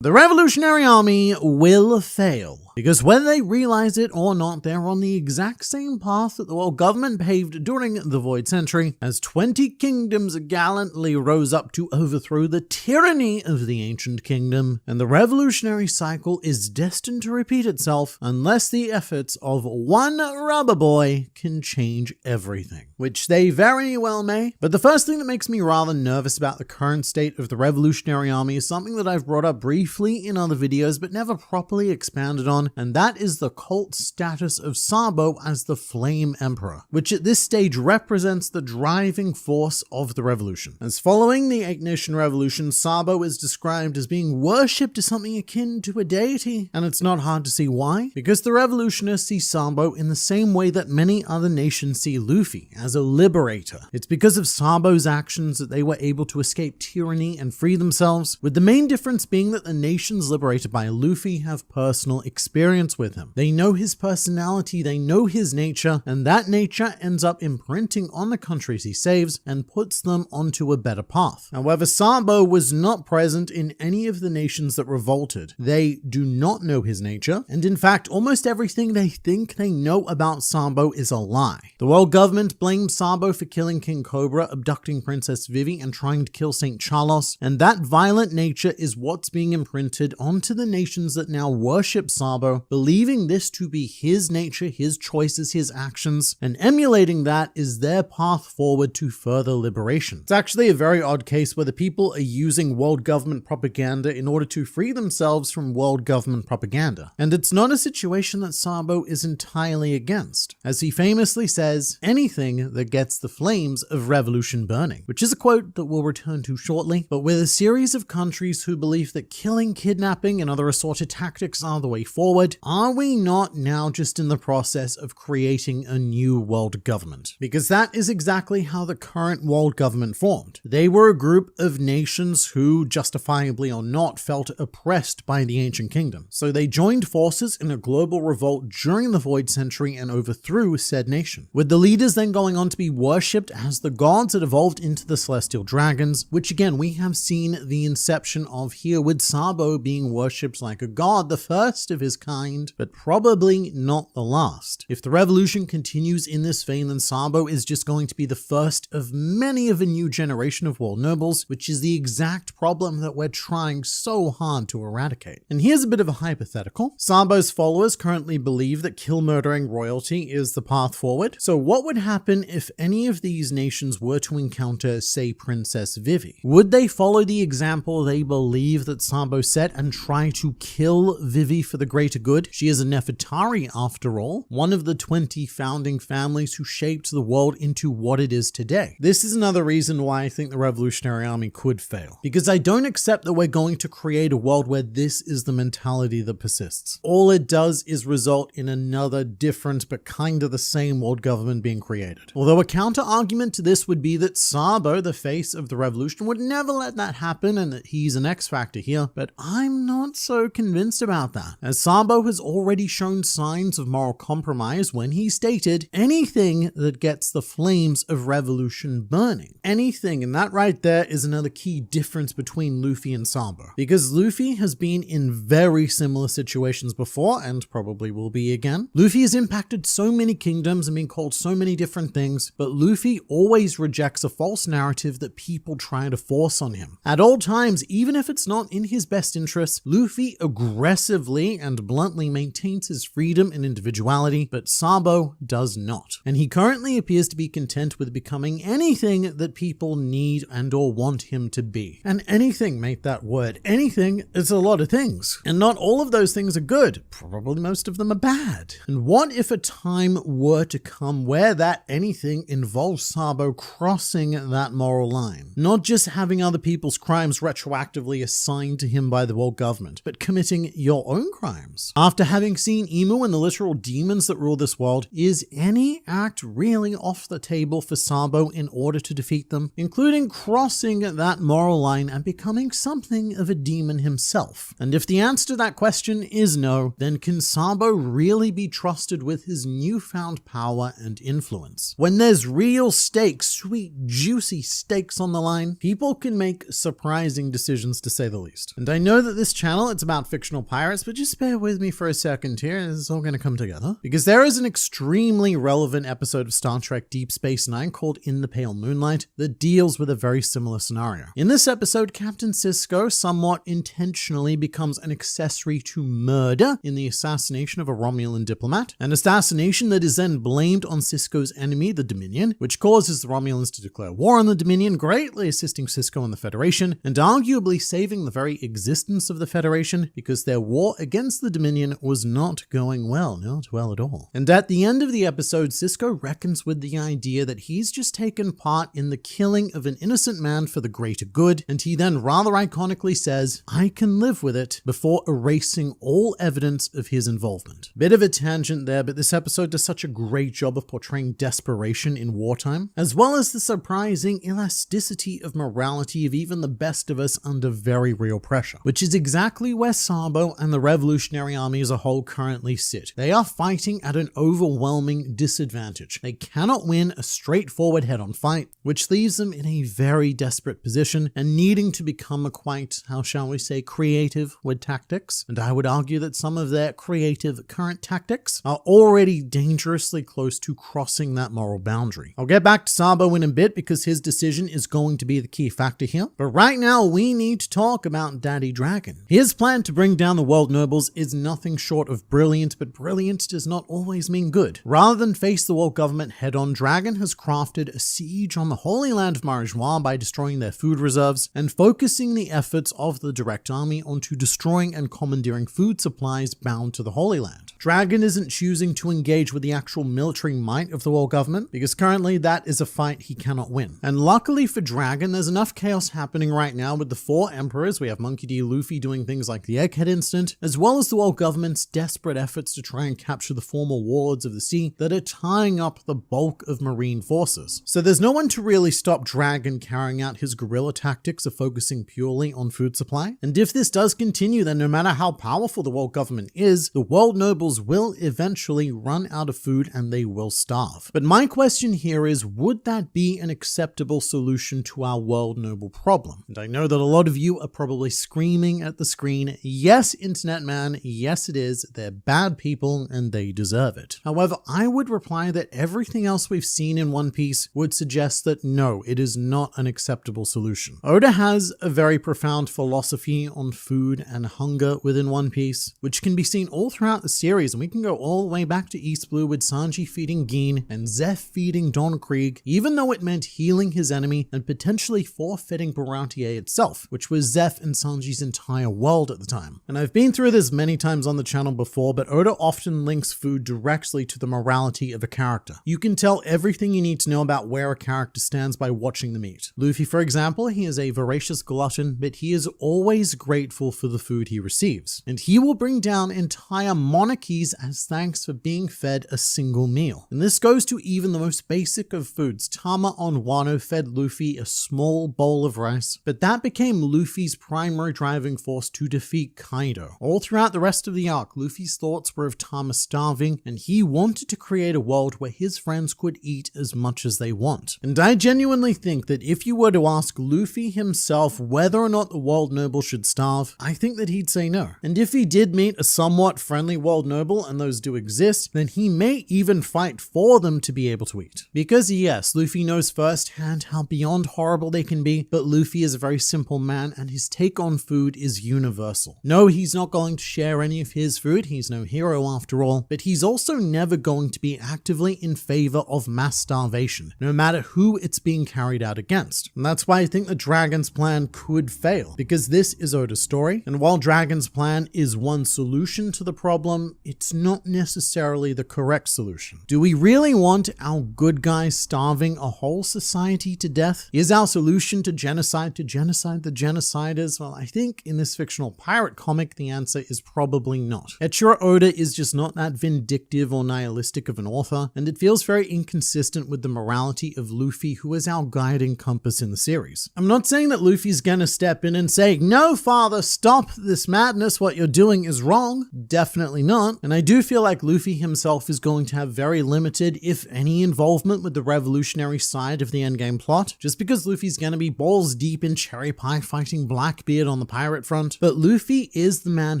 The Revolutionary Army will fail, because whether they realize it or not, they're on the exact same path that the world government paved during the Void Century, as 20 kingdoms gallantly rose up to overthrow the tyranny of the ancient kingdom, and the revolutionary cycle is destined to repeat itself unless the efforts of one rubber boy can change everything, which they very well may. But the first thing that makes me rather nervous about the current state of the Revolutionary Army is something that I've brought up briefly in other videos but never properly expanded on, and that is the cult status of Sabo as the Flame Emperor, which at this stage represents the driving force of the revolution. As following the Ignition Revolution, Sabo is described as being worshipped as something akin to a deity, and it's not hard to see why, because the revolutionists see Sabo in the same way that many other nations see Luffy, as a liberator. It's because of Sabo's actions that they were able to escape tyranny and free themselves, with the main difference being that the nations liberated by Luffy have personal experience with him. They know his personality, they know his nature, and that nature ends up imprinting on the countries he saves and puts them onto a better path. However, Sabo was not present in any of the nations that revolted. They do not know his nature, and in fact, almost everything they think they know about Sabo is a lie. The world government blames Sabo for killing King Cobra, abducting Princess Vivi, and trying to kill St. Charlos, and that violent nature is what's being imprinted onto the nations that now worship Sabo, believing this to be his nature, his choices, his actions, and emulating that is their path forward to further liberation. It's actually a very odd case where the people are using world government propaganda in order to free themselves from world government propaganda. And it's not a situation that Sabo is entirely against. As he famously says, anything that gets the flames of revolution burning, which is a quote that we'll return to shortly. But with a series of countries who believe that killing, kidnapping, and other assorted tactics are the way forward, are we not now just in the process of creating a new world government? Because that is exactly how the current world government formed. They were a group of nations who, justifiably or not, felt oppressed by the ancient kingdom. So they joined forces in a global revolt during the Void Century and overthrew said nation, with the leaders then going on to be worshipped as the gods that evolved into the Celestial Dragons, which again we have seen the inception of here, with Sabo being worshipped like a god, the first of his kind, but probably not the last. If the revolution continues in this vein, then Sabo is just going to be the first of many of a new generation of world nobles, which is the exact problem that we're trying so hard to eradicate. And here's a bit of a hypothetical. Sabo's followers currently believe that kill-murdering royalty is the path forward. So what would happen if any of these nations were to encounter, say, Princess Vivi? Would they follow the example they believe that Sabo set and try to kill Vivi for the greater good? She is a Nefertari after all, one of the 20 founding families who shaped the world into what it is today. This is another reason why I think the Revolutionary Army could fail, because I don't accept that we're going to create a world where this is the mentality that persists. All it does is result in another different but kind of the same world government being created. Although a counter argument to this would be that Sabo, the face of the revolution, would never let that happen and that he's an X factor here, but but I'm not so convinced about that, as Sabo has already shown signs of moral compromise when he stated anything that gets the flames of revolution burning. Anything, and that right there is another key difference between Luffy and Sabo, because Luffy has been in very similar situations before and probably will be again. Luffy has impacted so many kingdoms and been called so many different things, but Luffy always rejects a false narrative that people try to force on him. At all times, even if it's not in his best interests, Luffy aggressively and bluntly maintains his freedom and individuality, but Sabo does not. And he currently appears to be content with becoming anything that people need and or want him to be. And anything, mate, that word, anything is a lot of things. And not all of those things are good. Probably most of them are bad. And what if a time were to come where that anything involves Sabo crossing that moral line? Not just having other people's crimes retroactively assigned to him by the world government, but committing your own crimes. After having seen Emu and the literal demons that rule this world, is any act really off the table for Sabo in order to defeat them, including crossing that moral line and becoming something of a demon himself? And if the answer to that question is no, then can Sabo really be trusted with his newfound power and influence? When there's real stakes, sweet, juicy stakes on the line, people can make surprising decisions, to say the least. And I know that this channel, it's about fictional pirates, but just bear with me for a second here, it's all going to come together. Because there is an extremely relevant episode of Star Trek Deep Space Nine called In the Pale Moonlight that deals with a very similar scenario. In this episode, Captain Sisko somewhat intentionally becomes an accessory to murder in the assassination of a Romulan diplomat, an assassination that is then blamed on Sisko's enemy, the Dominion, which causes the Romulans to declare war on the Dominion, greatly assisting Sisko and the Federation, and arguably saving the very existence of the Federation, because their war against the Dominion was not going well, not well at all. And at the end of the episode, Sisko reckons with the idea that he's just taken part in the killing of an innocent man for the greater good, and he then rather iconically says, "I can live with it," before erasing all evidence of his involvement. Bit of a tangent there, but this episode does such a great job of portraying desperation in wartime, as well as the surprising elasticity of morality of even the best of us under very real pressure, which is exactly where Sabo and the Revolutionary Army as a whole currently sit. They are fighting at an overwhelming disadvantage. They cannot win a straightforward head-on fight, which leaves them in a very desperate position and needing to become quite, how shall we say, creative with tactics. And I would argue that some of their creative current tactics are already dangerously close to crossing that moral boundary. I'll get back to Sabo in a bit because his decision is going to be the key factor here. But right now, we need to talk about Daddy Dragon. His plan to bring down the world nobles is nothing short of brilliant, but brilliant does not always mean good. Rather than face the world government head-on, Dragon has crafted a siege on the Holy Land of Marijoa by destroying their food reserves and focusing the efforts of the direct army onto destroying and commandeering food supplies bound to the Holy Land. Dragon isn't choosing to engage with the actual military might of the world government because currently that is a fight he cannot win. And luckily for Dragon, there's enough chaos happening right now with the four emperors. We have Monkey D. Luffy doing things like the Egghead Incident, as well as the world government's desperate efforts to try and capture the former warlords of the sea that are tying up the bulk of marine forces. So there's no one to really stop Dragon carrying out his guerrilla tactics of focusing purely on food supply. And if this does continue, then no matter how powerful the world government is, the world nobles will eventually run out of food and they will starve. But my question here is, would that be an acceptable solution to our world noble problem? And I know that a lot of you are probably screaming at the screen, yes, internet man, yes it is, they're bad people and they deserve it. However, I would reply that everything else we've seen in One Piece would suggest that no, it is not an acceptable solution. Oda has a very profound philosophy on food and hunger within One Piece, which can be seen all throughout the series, and we can go all the way back to East Blue with Sanji feeding Gin and Zeph feeding Don Krieg, even though it meant healing his enemy and potentially forfeiting Baratie itself, which was Zeph and Sanji's entire world at the time. And I've been through this many times on the channel before, but Oda often links food directly to the morality of a character. You can tell everything you need to know about where a character stands by watching them eat. Luffy, for example, he is a voracious glutton, but he is always grateful for the food he receives. And he will bring down entire monarchies keys as thanks for being fed a single meal. And this goes to even the most basic of foods. Tama on Wano fed Luffy a small bowl of rice, but that became Luffy's primary driving force to defeat Kaido. All throughout the rest of the arc, Luffy's thoughts were of Tama starving, and he wanted to create a world where his friends could eat as much as they want. And I genuinely think that if you were to ask Luffy himself whether or not the world noble should starve, I think that he'd say no. And if he did meet a somewhat friendly world noble, and those do exist, then he may even fight for them to be able to eat. Because yes, Luffy knows firsthand how beyond horrible they can be, but Luffy is a very simple man and his take on food is universal. No, he's not going to share any of his food, he's no hero after all, but he's also never going to be actively in favor of mass starvation, no matter who it's being carried out against. And that's why I think the Dragon's plan could fail, because this is Oda's story, and while Dragon's plan is one solution to the problem, it's not necessarily the correct solution. Do we really want our good guys starving a whole society to death? Is our solution to genocide the genociders? Well, I think in this fictional pirate comic, the answer is probably not. Eiichiro Oda is just not that vindictive or nihilistic of an author, and it feels very inconsistent with the morality of Luffy, who is our guiding compass in the series. I'm not saying that Luffy's gonna step in and say, "No, father, stop this madness, what you're doing is wrong." Definitely not. And I do feel like Luffy himself is going to have very limited, if any, involvement with the revolutionary side of the endgame plot, just because Luffy's gonna be balls deep in cherry pie fighting Blackbeard on the pirate front. But Luffy is the man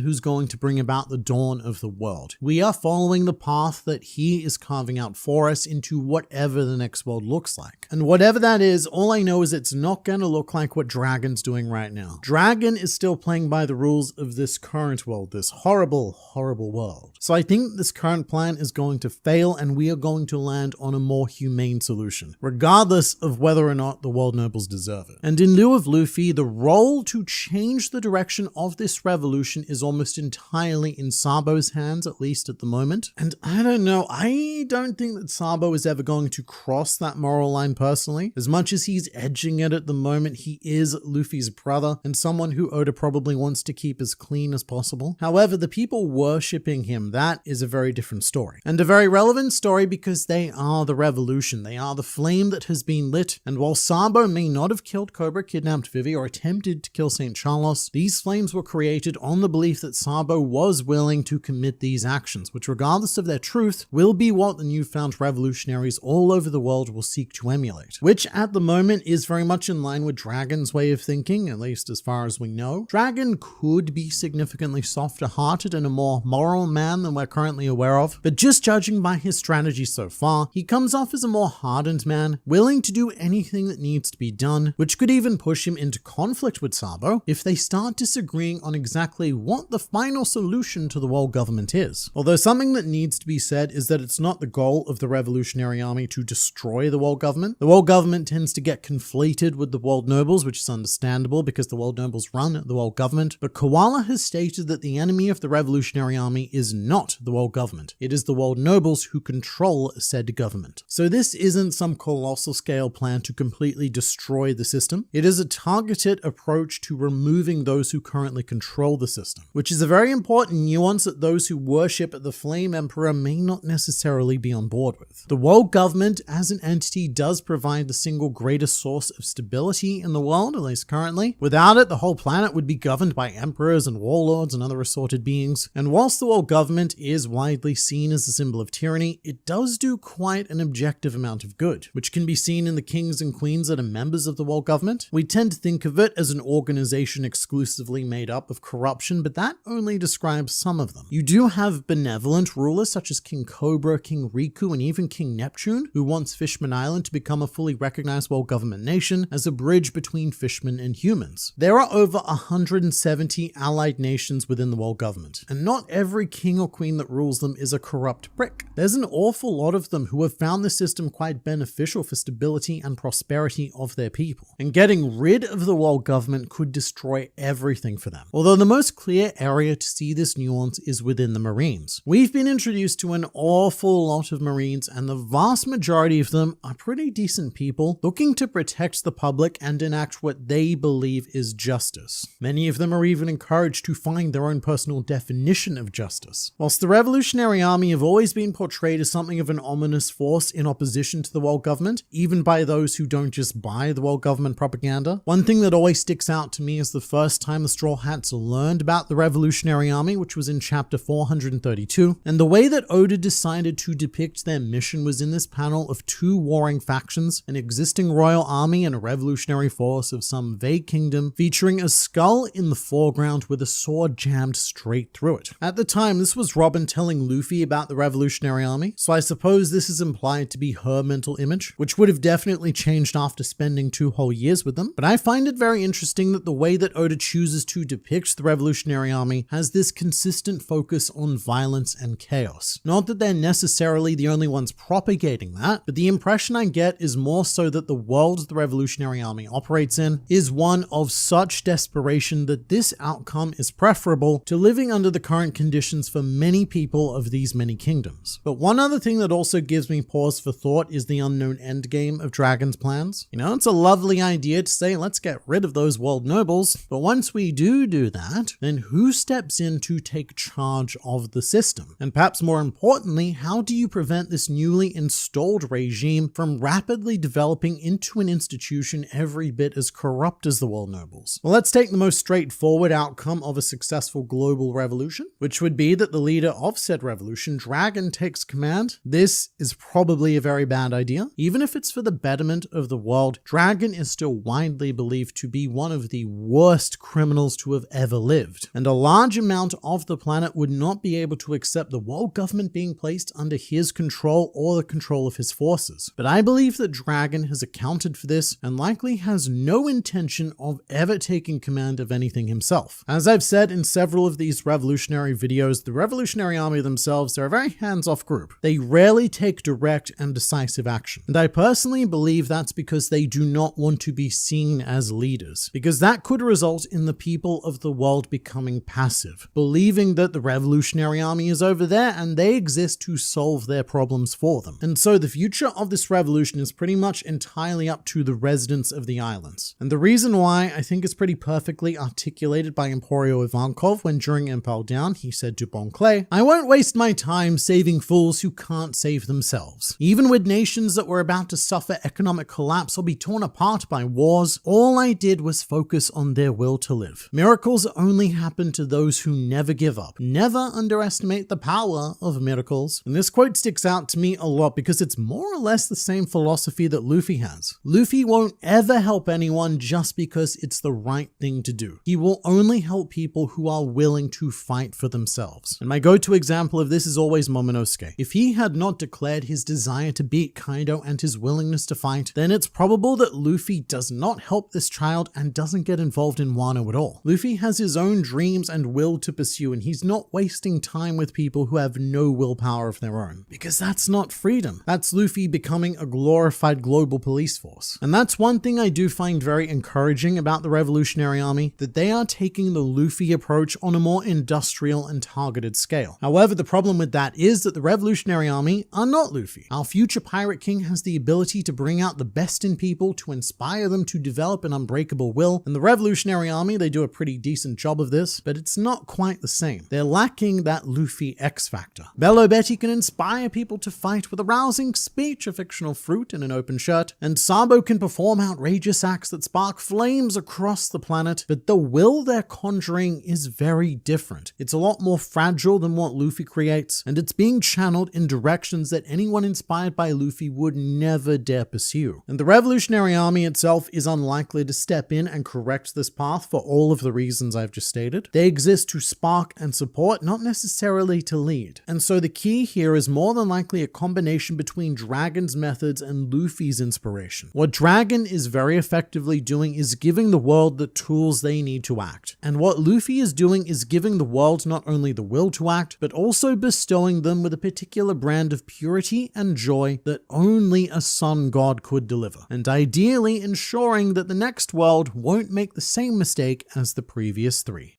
who's going to bring about the dawn of the world. We are following the path that he is carving out for us into whatever the next world looks like. And whatever that is, all I know is it's not gonna look like what Dragon's doing right now. Dragon is still playing by the rules of this current world, this horrible, horrible world. So I think this current plan is going to fail and we are going to land on a more humane solution, regardless of whether or not the world nobles deserve it. And in lieu of Luffy, the role to change the direction of this revolution is almost entirely in Sabo's hands, at least at the moment. And I don't know, I don't think that Sabo is ever going to cross that moral line personally. As much as he's edging it at the moment, he is Luffy's brother and someone who Oda probably wants to keep as clean as possible. However, the people worshipping him, that is a very different story. And a very relevant story because they are the revolution. They are the flame that has been lit. And while Sabo may not have killed Cobra, kidnapped Vivi, or attempted to kill St. Charles, these flames were created on the belief that Sabo was willing to commit these actions, which regardless of their truth, will be what the newfound revolutionaries all over the world will seek to emulate. Which at the moment is very much in line with Dragon's way of thinking, at least as far as we know. Dragon could be significantly softer hearted and a more moral man than we're currently aware of, but just judging by his strategy so far, he comes off as a more hardened man, willing to do anything that needs to be done, which could even push him into conflict with Sabo if they start disagreeing on exactly what the final solution to the world government is. Although something that needs to be said is that it's not the goal of the Revolutionary Army to destroy the world government. The world government tends to get conflated with the world nobles, which is understandable because the world nobles run the world government, but Koala has stated that the enemy of the Revolutionary Army is not the world government. It is the world nobles who control said government. So this isn't some colossal scale plan to completely destroy the system. It is a targeted approach to removing those who currently control the system, which is a very important nuance that those who worship the Flame Emperor may not necessarily be on board with. The world government as an entity does provide the single greatest source of stability in the world, at least currently. Without it, the whole planet would be governed by emperors and warlords and other assorted beings. And whilst the world government is widely seen as a symbol of tyranny, it does do quite an objective amount of good, which can be seen in the kings and queens that are members of the world government. We tend to think of it as an organization exclusively made up of corruption, but that only describes some of them. You do have benevolent rulers such as King Cobra, King Riku, and even King Neptune, who wants Fishman Island to become a fully recognized world government nation as a bridge between fishmen and humans. There are over 170 allied nations within the world government, and not every king or queen that rules them is a corrupt prick. There's an awful lot of them who have found the system quite beneficial for stability and prosperity of their people, and getting rid of the world government could destroy everything for them. Although the most clear area to see this nuance is within the Marines. We've been introduced to an awful lot of Marines, and the vast majority of them are pretty decent people looking to protect the public and enact what they believe is justice. Many of them are even encouraged to find their own personal definition of justice. purpose. Whilst the Revolutionary Army have always been portrayed as something of an ominous force in opposition to the world government, even by those who don't just buy the world government propaganda, one thing that always sticks out to me is the first time the Straw Hats learned about the Revolutionary Army, which was in chapter 432, and the way that Oda decided to depict their mission was in this panel of two warring factions, an existing royal army and a revolutionary force of some vague kingdom, featuring a skull in the foreground with a sword jammed straight through it. At the time, this was Robin telling Luffy about the Revolutionary Army, so I suppose this is implied to be her mental image, which would have definitely changed after spending 2 whole years with them. But I find it very interesting that the way that Oda chooses to depict the Revolutionary Army has this consistent focus on violence and chaos. Not that they're necessarily the only ones propagating that, but the impression I get is more so that the world the Revolutionary Army operates in is one of such desperation that this outcome is preferable to living under the current conditions for many people of these many kingdoms. But one other thing that also gives me pause for thought is the unknown endgame of Dragon's plans. You know, it's a lovely idea to say, let's get rid of those world nobles, but once we do that, then who steps in to take charge of the system? And perhaps more importantly, how do you prevent this newly installed regime from rapidly developing into an institution every bit as corrupt as the world nobles? Well, let's take the most straightforward outcome of a successful global revolution, which would be that the leader of said revolution, Dragon, takes command. This is probably a very bad idea. Even if it's for the betterment of the world, Dragon is still widely believed to be one of the worst criminals to have ever lived, and a large amount of the planet would not be able to accept the world government being placed under his control or the control of his forces. But I believe that Dragon has accounted for this and likely has no intention of ever taking command of anything himself. As I've said in several of these revolutionary videos, the Revolutionary Army themselves, they're a very hands-off group. They rarely take direct and decisive action. And I personally believe that's because they do not want to be seen as leaders, because that could result in the people of the world becoming passive, believing that the Revolutionary Army is over there and they exist to solve their problems for them. And so the future of this revolution is pretty much entirely up to the residents of the islands. And the reason why I think is pretty perfectly articulated by Emporio Ivankov when during Impel Down he said to Bon Clay, "I won't waste my time saving fools who can't save themselves. Even with nations that were about to suffer economic collapse or be torn apart by wars, all I did was focus on their will to live. Miracles only happen to those who never give up. Never underestimate the power of miracles." And this quote sticks out to me a lot because it's more or less the same philosophy that Luffy has. Luffy won't ever help anyone just because it's the right thing to do. He will only help people who are willing to fight for themselves. And my go-to example of this is always Momonosuke. If he had not declared his desire to beat Kaido and his willingness to fight, then it's probable that Luffy does not help this child and doesn't get involved in Wano at all. Luffy has his own dreams and will to pursue, and he's not wasting time with people who have no willpower of their own, because that's not freedom. That's Luffy becoming a glorified global police force. And that's one thing I do find very encouraging about the Revolutionary Army, that they are taking the Luffy approach on a more industrial and targeted scale. However, the problem with that is that the Revolutionary Army are not Luffy. Our future Pirate King has the ability to bring out the best in people, to inspire them to develop an unbreakable will, and the Revolutionary Army, they do a pretty decent job of this, but it's not quite the same. They're lacking that Luffy X factor. Bellow Betty can inspire people to fight with a rousing speech, a fictional fruit in an open shirt, and Sabo can perform outrageous acts that spark flames across the planet, but the will they're conjuring is very different. It's a lot more fragile than what Luffy creates, and it's being channeled in directions that anyone inspired by Luffy would never dare pursue. And the Revolutionary Army itself is unlikely to step in and correct this path for all of the reasons I've just stated. They exist to spark and support, not necessarily to lead. And so the key here is more than likely a combination between Dragon's methods and Luffy's inspiration. What Dragon is very effectively doing is giving the world the tools they need to act. And what Luffy is doing is giving the world not only the will to act, but also bestowing them with a particular brand of purity and joy that only a sun god could deliver. And ideally ensuring that the next world won't make the same mistake as the previous three.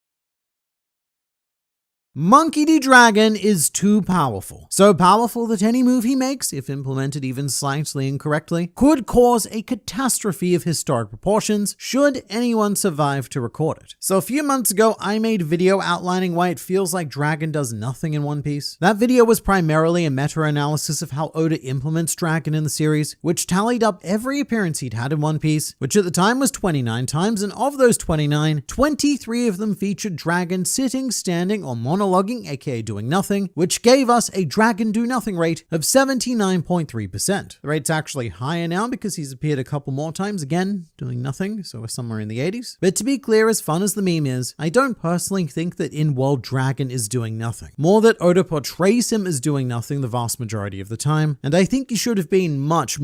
Monkey D. Dragon is too powerful. So powerful that any move he makes, if implemented even slightly incorrectly, could cause a catastrophe of historic proportions should anyone survive to record it. So a few months ago, I made a video outlining why it feels like Dragon does nothing in One Piece. That video was primarily a meta-analysis of how Oda implements Dragon in the series, which tallied up every appearance he'd had in One Piece, which at the time was 29 times, and of those 29, 23 of them featured Dragon sitting, standing, or monologuing, aka doing nothing, which gave us a Dragon do nothing rate of 79.3%. The rate's actually higher now because he's appeared a couple more times, again, doing nothing, so we're somewhere in the 80s. But to be clear, as fun as the meme is, I don't personally think that in-world Dragon is doing nothing. More that Oda portrays him as doing nothing the vast majority of the time, and I think he should have been much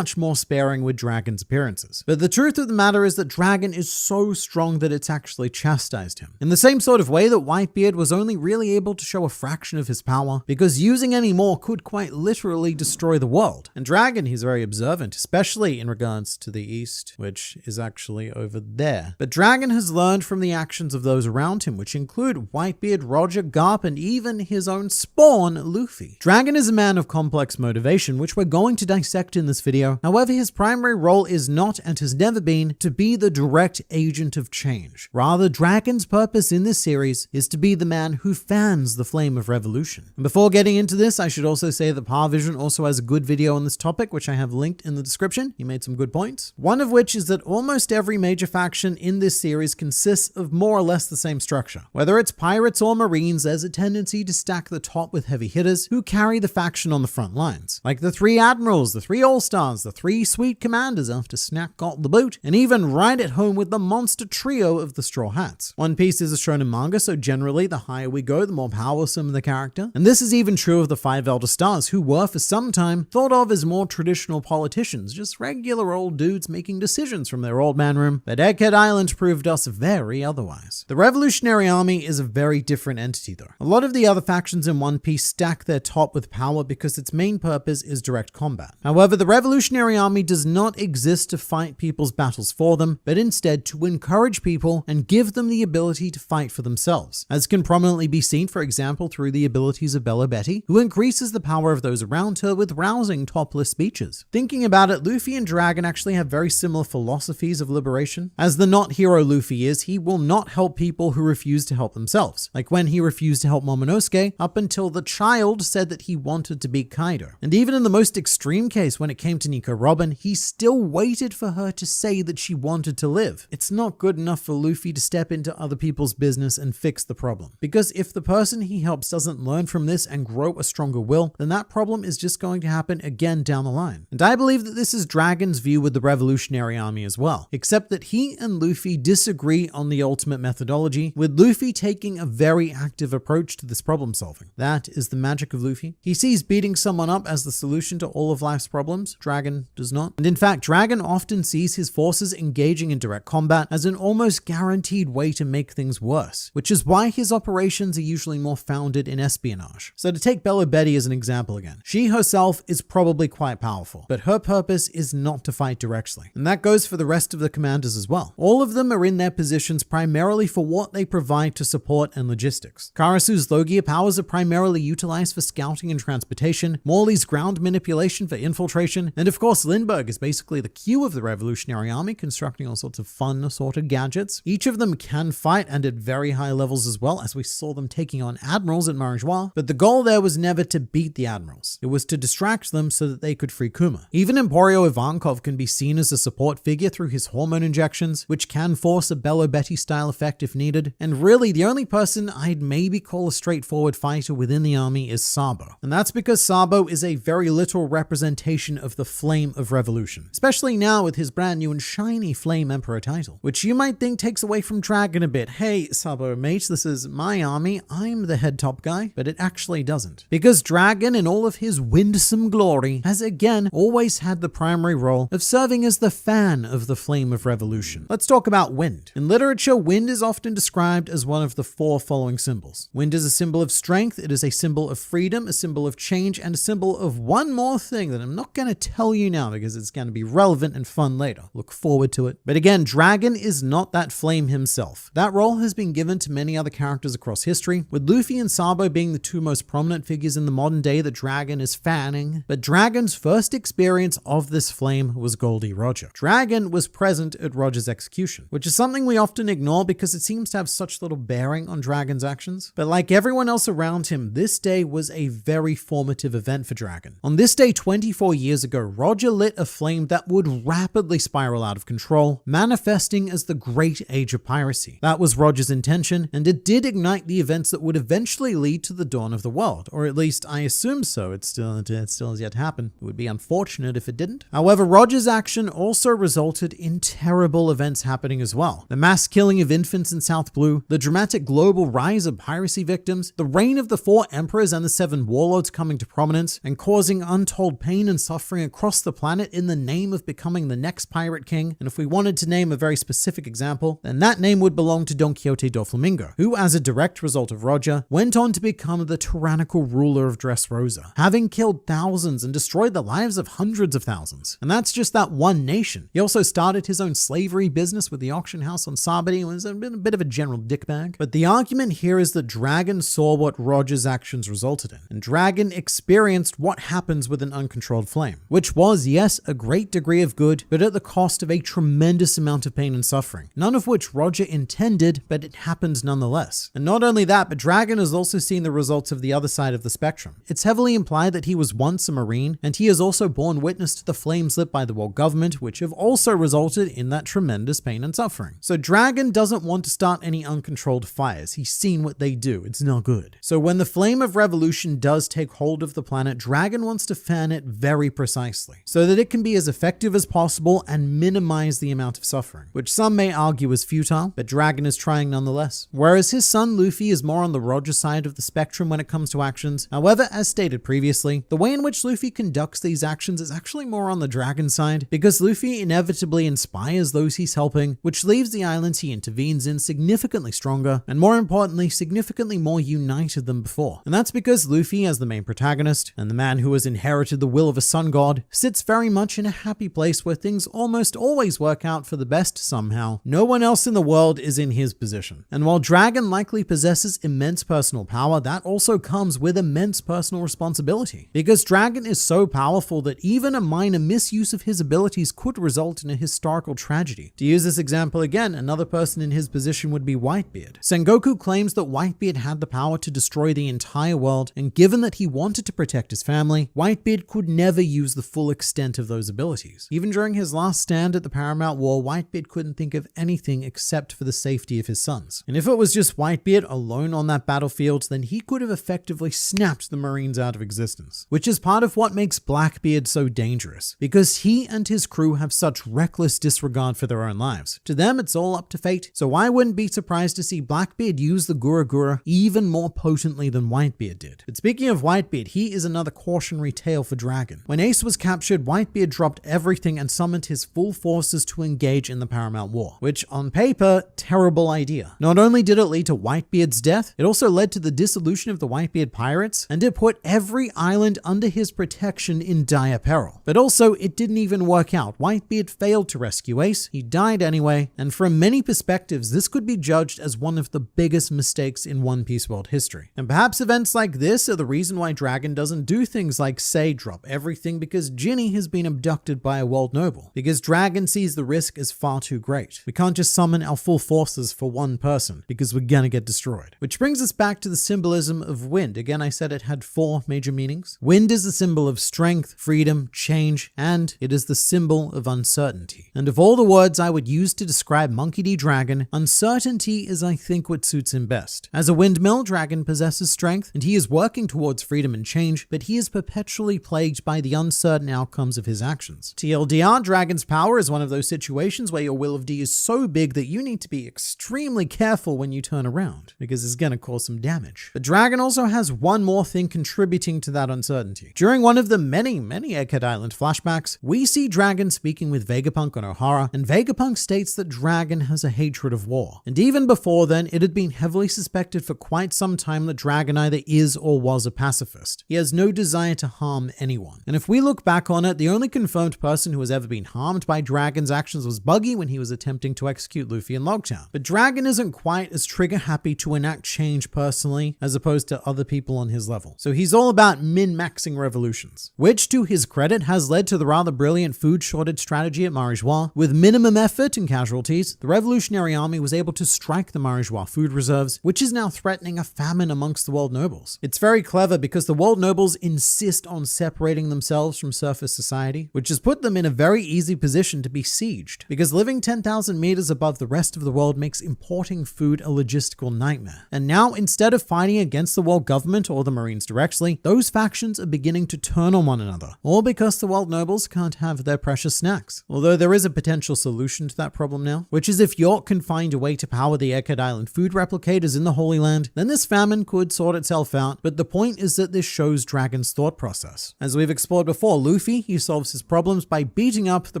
more sparing with Dragon's appearances. But the truth of the matter is that Dragon is so strong that it's actually chastised him. In the same sort of way that Whitebeard was only really able to show a fraction of his power, because using any more could quite literally destroy the world. And Dragon, he's very observant, especially in regards to the East, which is actually over there. But Dragon has learned from the actions of those around him, which include Whitebeard, Roger, Garp, and even his own spawn, Luffy. Dragon is a man of complex motivation, which we're going to dissect in this video. However, his primary role is not and has never been to be the direct agent of change. Rather, Dragon's purpose in this series is to be the man who fans the flame of revolution. And before getting into this, I should also say that Parvision also has a good video on this topic, which I have linked in the description. He made some good points. One of which is that almost every major faction in this series consists of more or less the same structure. Whether it's pirates or marines, there's a tendency to stack the top with heavy hitters who carry the faction on the front lines. Like the 3 admirals, the 3 all-stars, the 3 sweet commanders after Snack got the boot, and even right at home with the monster trio of the Straw Hats. One Piece is a shonen manga, so generally the higher we go, the more powersome the character. And this is even true of the 5 Elder Stars, who were for some time thought of as more traditional politicians, just regular old dudes making decisions from their old man room. But Egghead Island proved us very otherwise. The Revolutionary Army is a very different entity though. A lot of the other factions in One Piece stack their top with power because its main purpose is direct combat. However, the Revolutionary Army does not exist to fight people's battles for them, but instead to encourage people and give them the ability to fight for themselves, as can prominently be seen, for example, through the abilities of Bellow Betty, who increases the power of those around her with rousing topless speeches. Thinking about it, Luffy and Dragon actually have very similar philosophies of liberation. As the not hero Luffy is, he will not help people who refuse to help themselves, like when he refused to help Momonosuke up until the child said that he wanted to be Kaido. And even in the most extreme case, when it came to Nico Robin, he still waited for her to say that she wanted to live. It's not good enough for Luffy to step into other people's business and fix the problem. Because if the person he helps doesn't learn from this and grow a stronger will, then that problem is just going to happen again down the line. And I believe that this is Dragon's view with the Revolutionary Army as well, except that he and Luffy disagree on the ultimate methodology, with Luffy taking a very active approach to this problem solving. That is the magic of Luffy. He sees beating someone up as the solution to all of life's problems. Dragon does not. And in fact, Dragon often sees his forces engaging in direct combat as an almost guaranteed way to make things worse, which is why his operations are usually more founded in espionage. So to take Bellow Betty as an example again, she herself is probably quite powerful, but her purpose is not to fight directly. And that goes for the rest of the commanders as well. All of them are in their positions primarily for what they provide to support and logistics. Karasu's Logia powers are primarily utilized for scouting and transportation, Morley's ground manipulation for infiltration, and of course Lindbergh is basically the Q of the Revolutionary Army, constructing all sorts of fun assorted gadgets. Each of them can fight, and at very high levels as well, as we saw them taking on admirals at Marijoa, but the goal there was never to beat the admirals. It was to distract them so that they could free Kuma. Even Emporio Ivankov can be seen as a support figure through his hormone injections, which can force a Bellow Betty style effect if needed. And really, the only person I'd maybe call a straightforward fighter within the army is Sabo. And that's because Sabo is a very literal representation of the flame of revolution, especially now with his brand new and shiny Flame Emperor title, which you might think takes away from Dragon a bit. Hey, Sabo mate, this is my army, I'm the head top guy, but it actually doesn't. Because Dragon, in all of his winsome glory, has again always had the primary role of serving as the fan of the flame of revolution. Let's talk about wind. In literature, wind is often described as one of the 4 following symbols. Wind is a symbol of strength, it is a symbol of freedom, a symbol of change, and a symbol of one more thing that I'm not going to tell you now because it's going to be relevant and fun later. Look forward to it. But again, Dragon is not that flame himself. That role has been given to many other characters across history, history, with Luffy and Sabo being the two most prominent figures in the modern day that Dragon is fanning. But Dragon's first experience of this flame was Goldie Roger. Dragon was present at Roger's execution, which is something we often ignore because it seems to have such little bearing on Dragon's actions. But like everyone else around him, this day was a very formative event for Dragon. On this day 24 years ago, Roger lit a flame that would rapidly spiral out of control, manifesting as the Great Age of Piracy. That was Roger's intention, and it did ignite the events that would eventually lead to the dawn of the world, or at least I assume so. It still has yet to happen. It would be unfortunate if it didn't. However, Roger's action also resulted in terrible events happening as well. The mass killing of infants in South Blue, the dramatic global rise of piracy victims, the reign of the 4 emperors and the 7 warlords coming to prominence and causing untold pain and suffering across the planet in the name of becoming the next pirate king. And if we wanted to name a very specific example, then that name would belong to Don Quixote do Flamingo, who, as a direct result of Roger, went on to become the tyrannical ruler of Dressrosa, having killed thousands and destroyed the lives of hundreds of thousands. And that's just that one nation. He also started his own slavery business with the auction house on Sabo, and was a bit of a general dickbag. But the argument here is that Dragon saw what Roger's actions resulted in, and Dragon experienced what happens with an uncontrolled flame, which was, yes, a great degree of good, but at the cost of a tremendous amount of pain and suffering, none of which Roger intended, but it happened nonetheless. And not only that, but Dragon has also seen the results of the other side of the spectrum. It's heavily implied that he was once a Marine, and he has also borne witness to the flames lit by the world government, which have also resulted in that tremendous pain and suffering. So Dragon doesn't want to start any uncontrolled fires. He's seen what they do. It's not good. So when the flame of revolution does take hold of the planet, Dragon wants to fan it very precisely, so that it can be as effective as possible and minimize the amount of suffering, which some may argue is futile, but Dragon is trying nonetheless. Whereas his son Luffy is more on the Roger side of the spectrum when it comes to actions. However, as stated previously, the way in which Luffy conducts these actions is actually more on the Dragon side, because Luffy inevitably inspires those he's helping, which leaves the islands he intervenes in significantly stronger, and more importantly, significantly more united than before. And that's because Luffy, as the main protagonist, and the man who has inherited the will of a sun god, sits very much in a happy place where things almost always work out for the best somehow. No one else in the world is in his position. And while Dragon likely possesses immense personal power, that also comes with immense personal responsibility, because Dragon is so powerful that even a minor misuse of his abilities could result in a historical tragedy. To use this example again, another person in his position would be Whitebeard. Sengoku claims that Whitebeard had the power to destroy the entire world, and given that he wanted to protect his family, Whitebeard could never use the full extent of those abilities. Even during his last stand at the Paramount War, Whitebeard couldn't think of anything except for the safety of his sons. And if it was just Whitebeard alone on that battlefield, then he could have effectively snapped the Marines out of existence, which is part of what makes Blackbeard so dangerous, because he and his crew have such reckless disregard for their own lives. To them, it's all up to fate, so I wouldn't be surprised to see Blackbeard use the Gura Gura even more potently than Whitebeard did. But speaking of Whitebeard, he is another cautionary tale for Dragon. When Ace was captured, Whitebeard dropped everything and summoned his full forces to engage in the Paramount War, which on paper, terrible idea. Not only did it lead to Whitebeard's death, it also led to the dissolution of the Whitebeard pirates, and it put every island under his protection in dire peril. But also, it didn't even work out. Whitebeard failed to rescue Ace, he died anyway, and from many perspectives, this could be judged as one of the biggest mistakes in One Piece world history. And perhaps events like this are the reason why Dragon doesn't do things like, say, drop everything because Jinny has been abducted by a world noble, because Dragon sees the risk as far too great. We can't just summon our full forces for one person, because we're gonna get destroyed. Which brings us back to the symbolism of wind. Again, I said it had 4 major meanings. Wind is a symbol of strength, freedom, change, and it is the symbol of uncertainty. And of all the words I would use to describe Monkey D. Dragon, uncertainty is, I think, what suits him best. As a windmill, Dragon possesses strength, and he is working towards freedom and change, but he is perpetually plagued by the uncertain outcomes of his actions. TLDR, Dragon's power is one of those situations where your will of D is so big that you need to be extremely careful when you turn around, because it's gonna cause some damage. But Dragon also has one more thing contributing to that uncertainty. During one of the many Egghead Island flashbacks, we see Dragon speaking with Vega Punk on O'Hara, and Vega Punk states that Dragon has a hatred of war. And even before then, it had been heavily suspected for quite some time that Dragon either is or was a pacifist. He has no desire to harm anyone. And if we look back on it, the only confirmed person who has ever been harmed by Dragon's actions was Buggy when he was attempting to execute Luffy in Logtown. But Dragon isn't quite as trigger happy to enact enact change personally as opposed to other people on his level. So he's all about min-maxing revolutions, which to his credit has led to the rather brilliant food shortage strategy at Marijoa. With minimum effort and casualties, the revolutionary army was able to strike the Marijoa food reserves, which is now threatening a famine amongst the world nobles. It's very clever because the world nobles insist on separating themselves from surface society, which has put them in a very easy position to be sieged, because living 10,000 meters above the rest of the world makes importing food a logistical nightmare. And now, instead of fighting against the world government or the Marines directly, those factions are beginning to turn on one another, all because the world nobles can't have their precious snacks. Although there is a potential solution to that problem now, which is if York can find a way to power the Eckerd Island food replicators in the Holy Land, then this famine could sort itself out. But the point is that this shows Dragon's thought process. As we've explored before, Luffy, he solves his problems by beating up the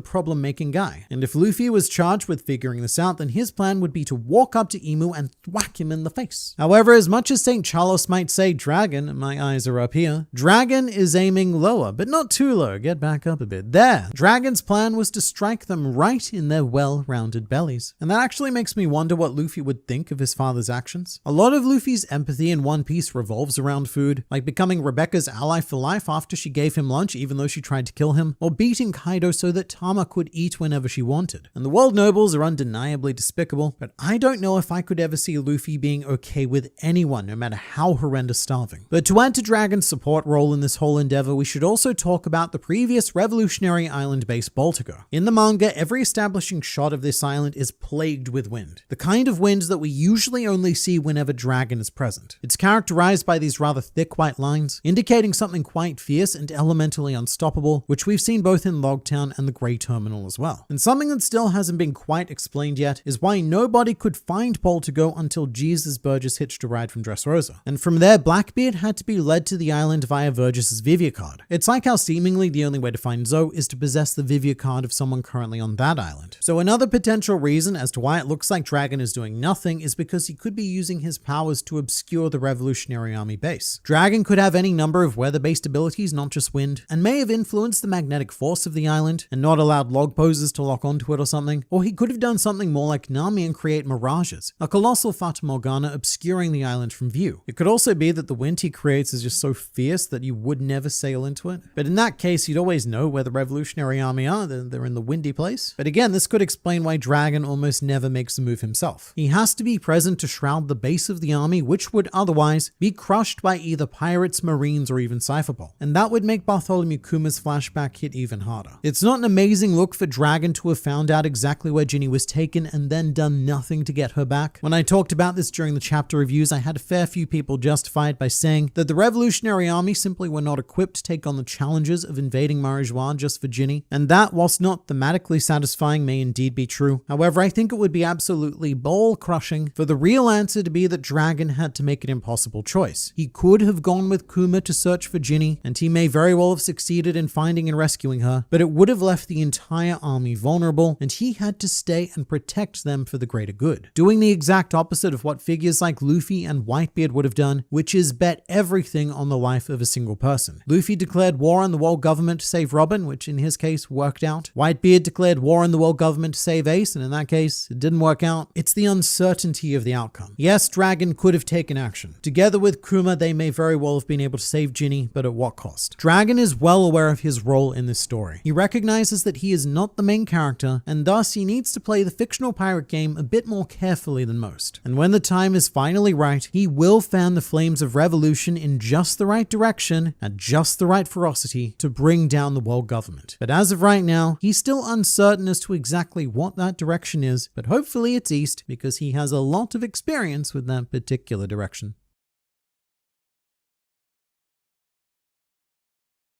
problem-making guy. And if Luffy was charged with figuring this out, then his plan would be to walk up to Emu and thwack him in the face. However, as much as St. Charles might say Dragon, my eyes are up here, Dragon is aiming lower, but not too low. Get back up a bit. There. Dragon's plan was to strike them right in their well-rounded bellies. And that actually makes me wonder what Luffy would think of his father's actions. A lot of Luffy's empathy in One Piece revolves around food, like becoming Rebecca's ally for life after she gave him lunch even though she tried to kill him, or beating Kaido so that Tama could eat whenever she wanted. And the world nobles are undeniably despicable, but I don't know if I could ever see Luffy being okay with anyone, no matter how horrendous starving. But to add to Dragon's support role in this whole endeavor, we should also talk about the previous revolutionary island base Baltigo. In the manga, every establishing shot of this island is plagued with wind, the kind of wind that we usually only see whenever Dragon is present. It's characterized by these rather thick white lines, indicating something quite fierce and elementally unstoppable, which we've seen both in Logtown and the Grey Terminal as well. And something that still hasn't been quite explained yet is why nobody could find Baltigo until Jesus Burgess hitched a ride from Dressrosa. And from there, Blackbeard had to be led to the island via Vergis's Vivia card. It's like how seemingly the only way to find Zoe is to possess the Vivia card of someone currently on that island. So another potential reason as to why it looks like Dragon is doing nothing is because he could be using his powers to obscure the Revolutionary Army base. Dragon could have any number of weather-based abilities, not just wind, and may have influenced the magnetic force of the island and not allowed log poses to lock onto it or something. Or he could have done something more like Nami and create mirages, a colossal Fata Morgana obscuring the island from view. It could also be that the wind he creates is just so fierce that you would never sail into it. But in that case, you'd always know where the Revolutionary Army are. They're in the windy place. But again, this could explain why Dragon almost never makes the move himself. He has to be present to shroud the base of the army, which would otherwise be crushed by either pirates, marines, or even Cypherpole. And that would make Bartholomew Kuma's flashback hit even harder. It's not an amazing look for Dragon to have found out exactly where Jinny was taken and then done nothing to get her back. When I talked about this during the chapter reviews, I had a fair few people justify it by saying that the Revolutionary Army simply were not equipped to take on the challenges of invading Marijoa just for Jinny. And that, whilst not thematically satisfying, may indeed be true. However, I think it would be absolutely ball-crushing for the real answer to be that Dragon had to make an impossible choice. He could have gone with Kuma to search for Jinny, and he may very well have succeeded in finding and rescuing her, but it would have left the entire army vulnerable, and he had to stay and protect them for the greater good. Doing the exact opposite of what figures like Luffy and Whitebeard would have done, which is bet everything on the life of a single person. Luffy declared war on the world government to save Robin, which in his case worked out. Whitebeard declared war on the world government to save Ace, and in that case, it didn't work out. It's the uncertainty of the outcome. Yes, Dragon could have taken action. Together with Kuma, they may very well have been able to save Jinny, but at what cost? Dragon is well aware of his role in this story. He recognizes that he is not the main character, and thus he needs to play the fictional pirate game a bit more carefully than most. And when the time is finally right, he will fan the flames of revolution in just the right direction, at just the right ferocity, to bring down the world government. But as of right now, he's still uncertain as to exactly what that direction is, but hopefully it's east because he has a lot of experience with that particular direction.